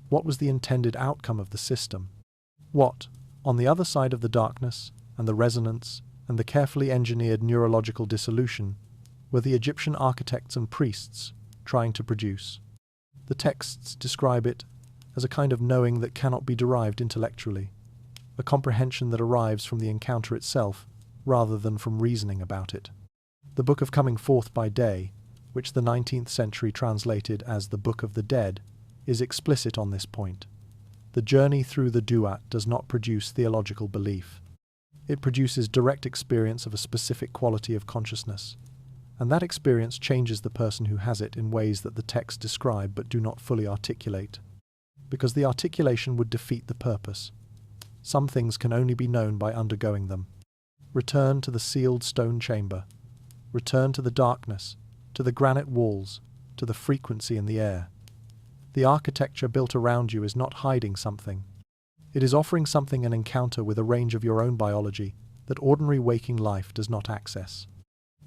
What was the intended outcome of the system? What, on the other side of the darkness and the resonance and the carefully engineered neurological dissolution, were the Egyptian architects and priests trying to produce? The texts describe it as a kind of knowing that cannot be derived intellectually, a comprehension that arrives from the encounter itself rather than from reasoning about it. The Book of Coming Forth by Day, which the 19th century translated as the Book of the Dead, is explicit on this point. The journey through the duat does not produce theological belief. It produces direct experience of a specific quality of consciousness, and that experience changes the person who has it in ways that the texts describe but do not fully articulate, because the articulation would defeat the purpose. Some things can only be known by undergoing them. Return to the sealed stone chamber. Return to the darkness, to the granite walls, to the frequency in the air. The architecture built around you is not hiding something. It is offering something an encounter with a range of your own biology that ordinary waking life does not access.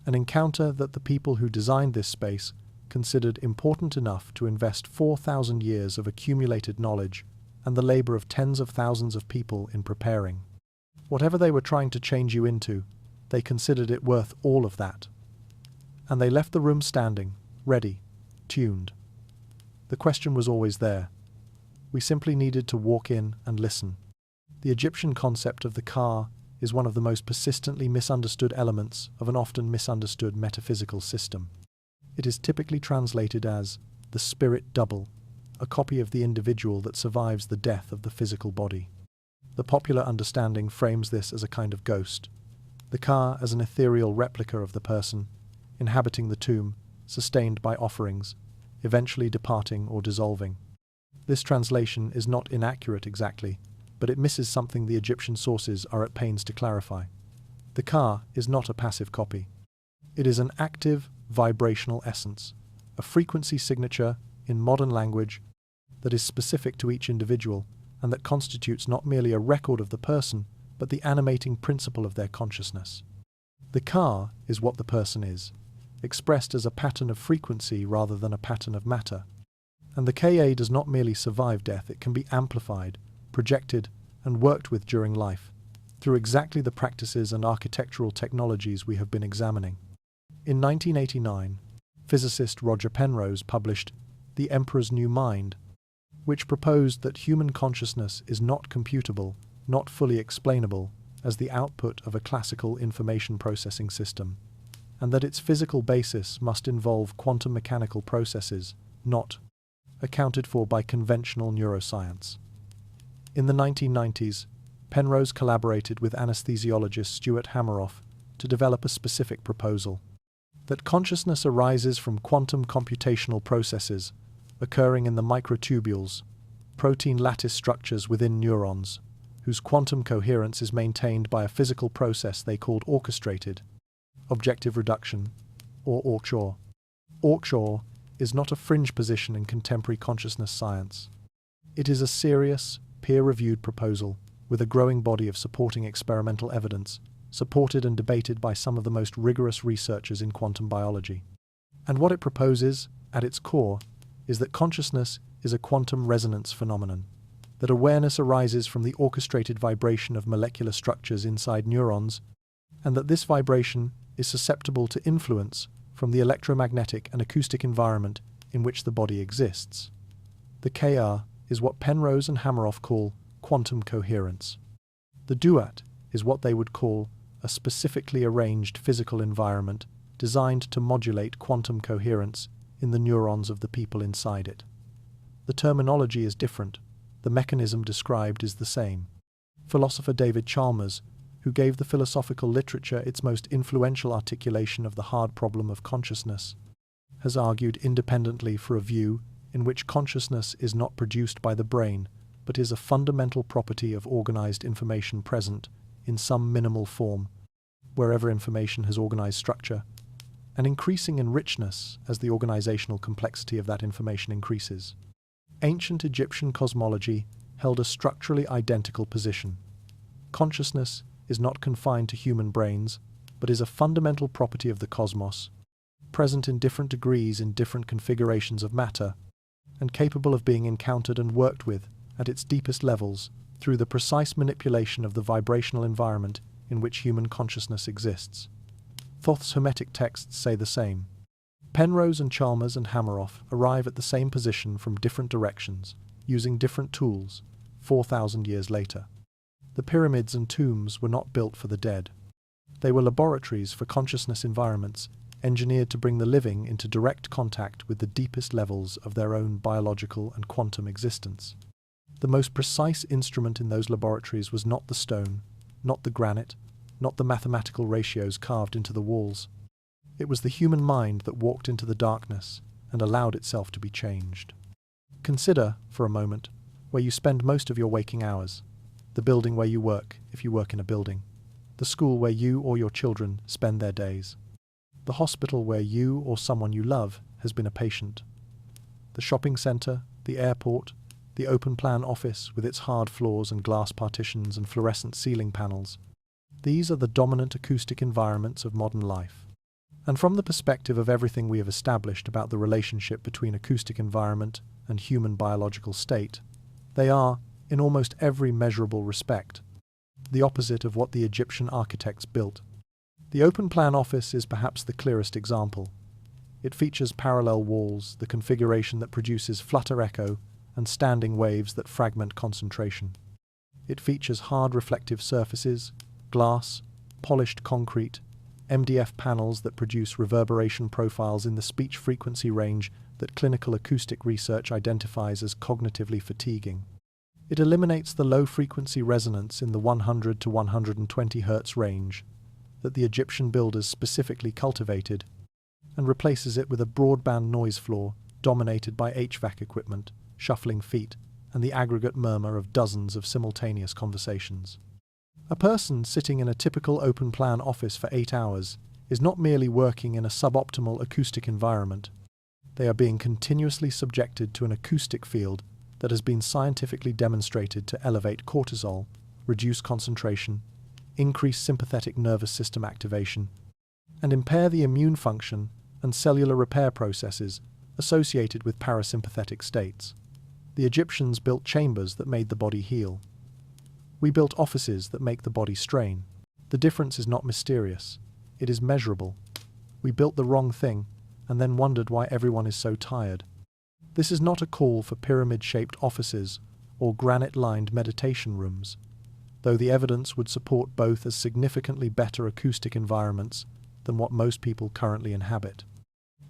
An encounter that the people who designed this space considered important enough to invest 4,000 years of accumulated knowledge and the labor of tens of thousands of people in preparing. Whatever they were trying to change you into, they considered it worth all of that. And they left the room standing, ready, tuned. The question was always there. We simply needed to walk in and listen. The Egyptian concept of the ka is one of the most persistently misunderstood elements of an often misunderstood metaphysical system. It is typically translated as the spirit double, a copy of the individual that survives the death of the physical body. The popular understanding frames this as a kind of ghost, the ka as an ethereal replica of the person, inhabiting the tomb, sustained by offerings, eventually departing or dissolving. This translation is not inaccurate exactly, but it misses something the Egyptian sources are at pains to clarify. The ka is not a passive copy. It is an active, vibrational essence, a frequency signature, in modern language, that is specific to each individual and that constitutes not merely a record of the person, but the animating principle of their consciousness. The ka is what the person is, expressed as a pattern of frequency rather than a pattern of matter. And the Ka does not merely survive death, it can be amplified, projected, and worked with during life, through exactly the practices and architectural technologies we have been examining. In 1989, physicist Roger Penrose published The Emperor's New Mind, which proposed that human consciousness is not computable, not fully explainable, as the output of a classical information processing system, and that its physical basis must involve quantum mechanical processes, not accounted for by conventional neuroscience. In the 1990s, Penrose collaborated with anesthesiologist Stuart Hameroff to develop a specific proposal that consciousness arises from quantum computational processes occurring in the microtubules, protein lattice structures within neurons, whose quantum coherence is maintained by a physical process they called orchestrated objective reduction, or ORCHOR. ORCHOR is not a fringe position in contemporary consciousness science. It is a serious, peer-reviewed proposal with a growing body of supporting experimental evidence, supported and debated by some of the most rigorous researchers in quantum biology. And what it proposes, at its core, is that consciousness is a quantum resonance phenomenon, that awareness arises from the orchestrated vibration of molecular structures inside neurons, and that this vibration is susceptible to influence from the electromagnetic and acoustic environment in which the body exists. The KR is what Penrose and Hameroff call quantum coherence. The duat is what they would call a specifically arranged physical environment designed to modulate quantum coherence in the neurons of the people inside it. The terminology is different, the mechanism described is the same. Philosopher David Chalmers, who gave the philosophical literature its most influential articulation of the hard problem of consciousness, has argued independently for a view in which consciousness is not produced by the brain, but is a fundamental property of organized information present, in some minimal form, wherever information has organized structure, and increasing in richness as the organizational complexity of that information increases. Ancient Egyptian cosmology held a structurally identical position. Consciousness is not confined to human brains, but is a fundamental property of the cosmos, present in different degrees in different configurations of matter, and capable of being encountered and worked with at its deepest levels through the precise manipulation of the vibrational environment in which human consciousness exists. Thoth's Hermetic texts say the same. Penrose and Chalmers and Hameroff arrive at the same position from different directions, using different tools, 4,000 years later. The pyramids and tombs were not built for the dead. They were laboratories for consciousness environments engineered to bring the living into direct contact with the deepest levels of their own biological and quantum existence. The most precise instrument in those laboratories was not the stone, not the granite, not the mathematical ratios carved into the walls. It was the human mind that walked into the darkness and allowed itself to be changed. Consider, for a moment, where you spend most of your waking hours, the building where you work, if you work in a building, the school where you or your children spend their days, the hospital where you or someone you love has been a patient, the shopping centre, the airport, the open-plan office with its hard floors and glass partitions and fluorescent ceiling panels. These are the dominant acoustic environments of modern life. And from the perspective of everything we have established about the relationship between acoustic environment and human biological state, they are, in almost every measurable respect, the opposite of what the Egyptian architects built. The open-plan office is perhaps the clearest example. It features parallel walls, the configuration that produces flutter echo, and standing waves that fragment concentration. It features hard reflective surfaces, glass, polished concrete, MDF panels that produce reverberation profiles in the speech frequency range that clinical acoustic research identifies as cognitively fatiguing. It eliminates the low-frequency resonance in the 100 to 120 Hz range that the Egyptian builders specifically cultivated, and replaces it with a broadband noise floor dominated by HVAC equipment, shuffling feet, and the aggregate murmur of dozens of simultaneous conversations. A person sitting in a typical open-plan office for 8 hours is not merely working in a suboptimal acoustic environment. They are being continuously subjected to an acoustic field that has been scientifically demonstrated to elevate cortisol, reduce concentration, increase sympathetic nervous system activation, and impair the immune function and cellular repair processes associated with parasympathetic states. The Egyptians built chambers that made the body heal. We built offices that make the body strain. The difference is not mysterious. It is measurable. We built the wrong thing, and then wondered why everyone is so tired. This is not a call for pyramid-shaped offices or granite-lined meditation rooms, though the evidence would support both as significantly better acoustic environments than what most people currently inhabit.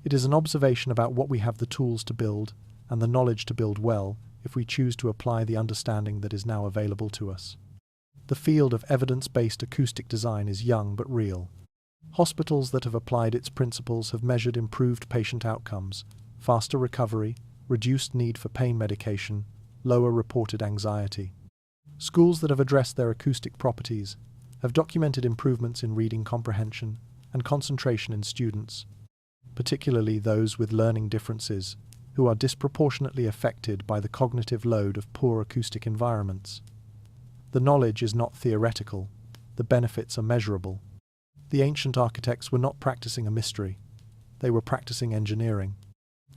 It is an observation about what we have the tools to build and the knowledge to build well if we choose to apply the understanding that is now available to us. The field of evidence-based acoustic design is young but real. Hospitals that have applied its principles have measured improved patient outcomes, faster recovery, reduced need for pain medication, lower reported anxiety. Schools that have addressed their acoustic properties have documented improvements in reading comprehension and concentration in students, particularly those with learning differences, who are disproportionately affected by the cognitive load of poor acoustic environments. The knowledge is not theoretical, the benefits are measurable. The ancient architects were not practicing a mystery, they were practicing engineering.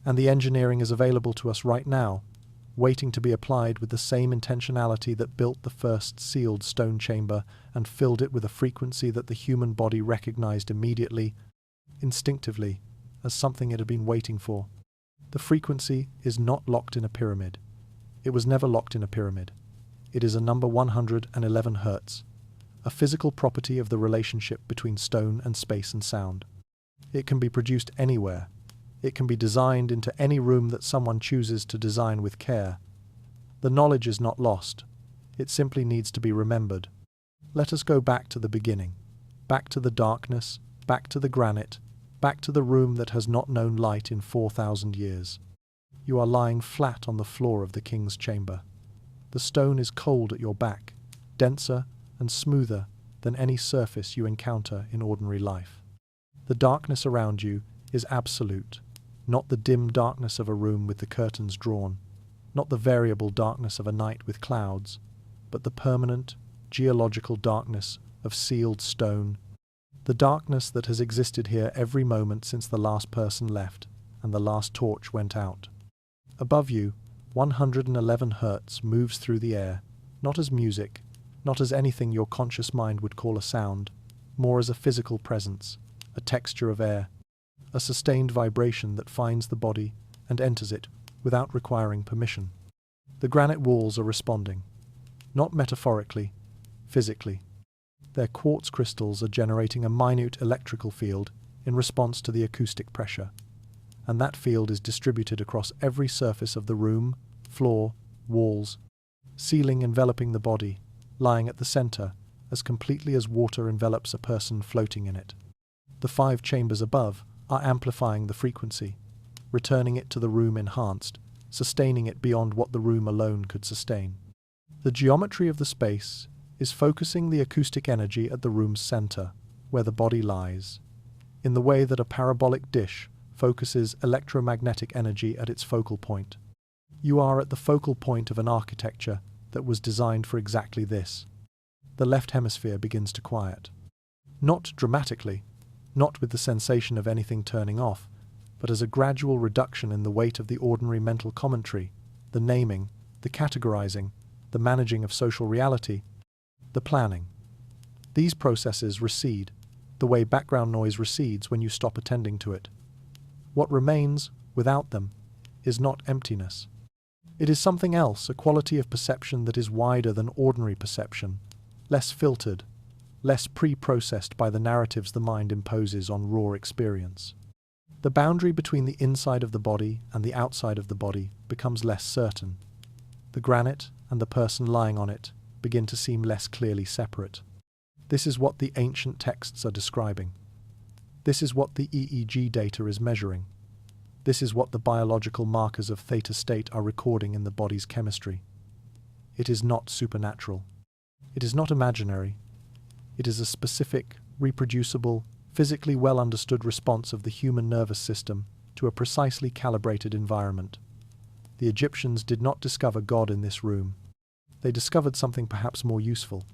And the engineering is available to us right now, waiting to be applied with the same intentionality that built the first sealed stone chamber and filled it with a frequency that the human body recognized immediately, instinctively, as something it had been waiting for. The frequency is not locked in a pyramid. It was never locked in a pyramid. It is a number 111 Hz, a physical property of the relationship between stone and space and sound. It can be produced anywhere. It can be designed into any room that someone chooses to design with care. The knowledge is not lost. It simply needs to be remembered. Let us go back to the beginning, back to the darkness, back to the granite, back to the room that has not known light in 4,000 years. You are lying flat on the floor of the king's chamber. The stone is cold at your back, denser and smoother than any surface you encounter in ordinary life. The darkness around you is absolute, not the dim darkness of a room with the curtains drawn, not the variable darkness of a night with clouds, but the permanent, geological darkness of sealed stone, the darkness that has existed here every moment since the last person left and the last torch went out. Above you, 111 Hz moves through the air, not as music, not as anything your conscious mind would call a sound, more as a physical presence, a texture of air, a sustained vibration that finds the body and enters it without requiring permission. The granite walls are responding, not metaphorically, physically. Their quartz crystals are generating a minute electrical field in response to the acoustic pressure, and that field is distributed across every surface of the room, floor, walls, ceiling enveloping the body, lying at the center as completely as water envelops a person floating in it. The 5 chambers above are amplifying the frequency, returning it to the room enhanced, sustaining it beyond what the room alone could sustain. The geometry of the space is focusing the acoustic energy at the room's center, where the body lies, in the way that a parabolic dish focuses electromagnetic energy at its focal point. You are at the focal point of an architecture that was designed for exactly this. The left hemisphere begins to quiet. Not dramatically, not with the sensation of anything turning off, but as a gradual reduction in the weight of the ordinary mental commentary, the naming, the categorizing, the managing of social reality, the planning. These processes recede, the way background noise recedes when you stop attending to it. What remains, without them, is not emptiness. It is something else, a quality of perception that is wider than ordinary perception, less filtered, less pre-processed by the narratives the mind imposes on raw experience. The boundary between the inside of the body and the outside of the body becomes less certain. The granite and the person lying on it begin to seem less clearly separate. This is what the ancient texts are describing. This is what the EEG data is measuring. This is what the biological markers of theta state are recording in the body's chemistry. It is not supernatural. It is not imaginary. It is a specific, reproducible, physically well understood response of the human nervous system to a precisely calibrated environment. The Egyptians did not discover God in this room. They discovered something perhaps more useful,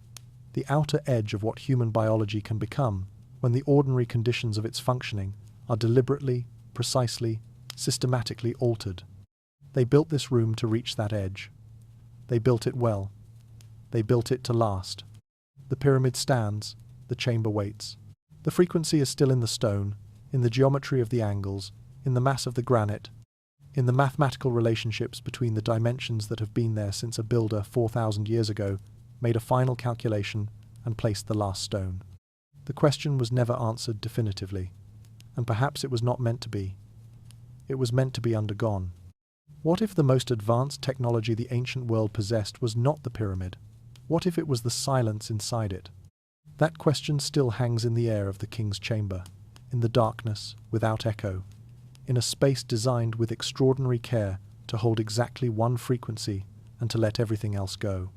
the outer edge of what human biology can become when the ordinary conditions of its functioning are deliberately, precisely, systematically altered. They built this room to reach that edge. They built it well. They built it to last. The pyramid stands, the chamber waits. The frequency is still in the stone, in the geometry of the angles, in the mass of the granite, in the mathematical relationships between the dimensions that have been there since a builder 4,000 years ago made a final calculation and placed the last stone. The question was never answered definitively, and perhaps it was not meant to be. It was meant to be undergone. What if the most advanced technology the ancient world possessed was not the pyramid? What if it was the silence inside it? That question still hangs in the air of the king's chamber, in the darkness, without echo, in a space designed with extraordinary care to hold exactly one frequency and to let everything else go.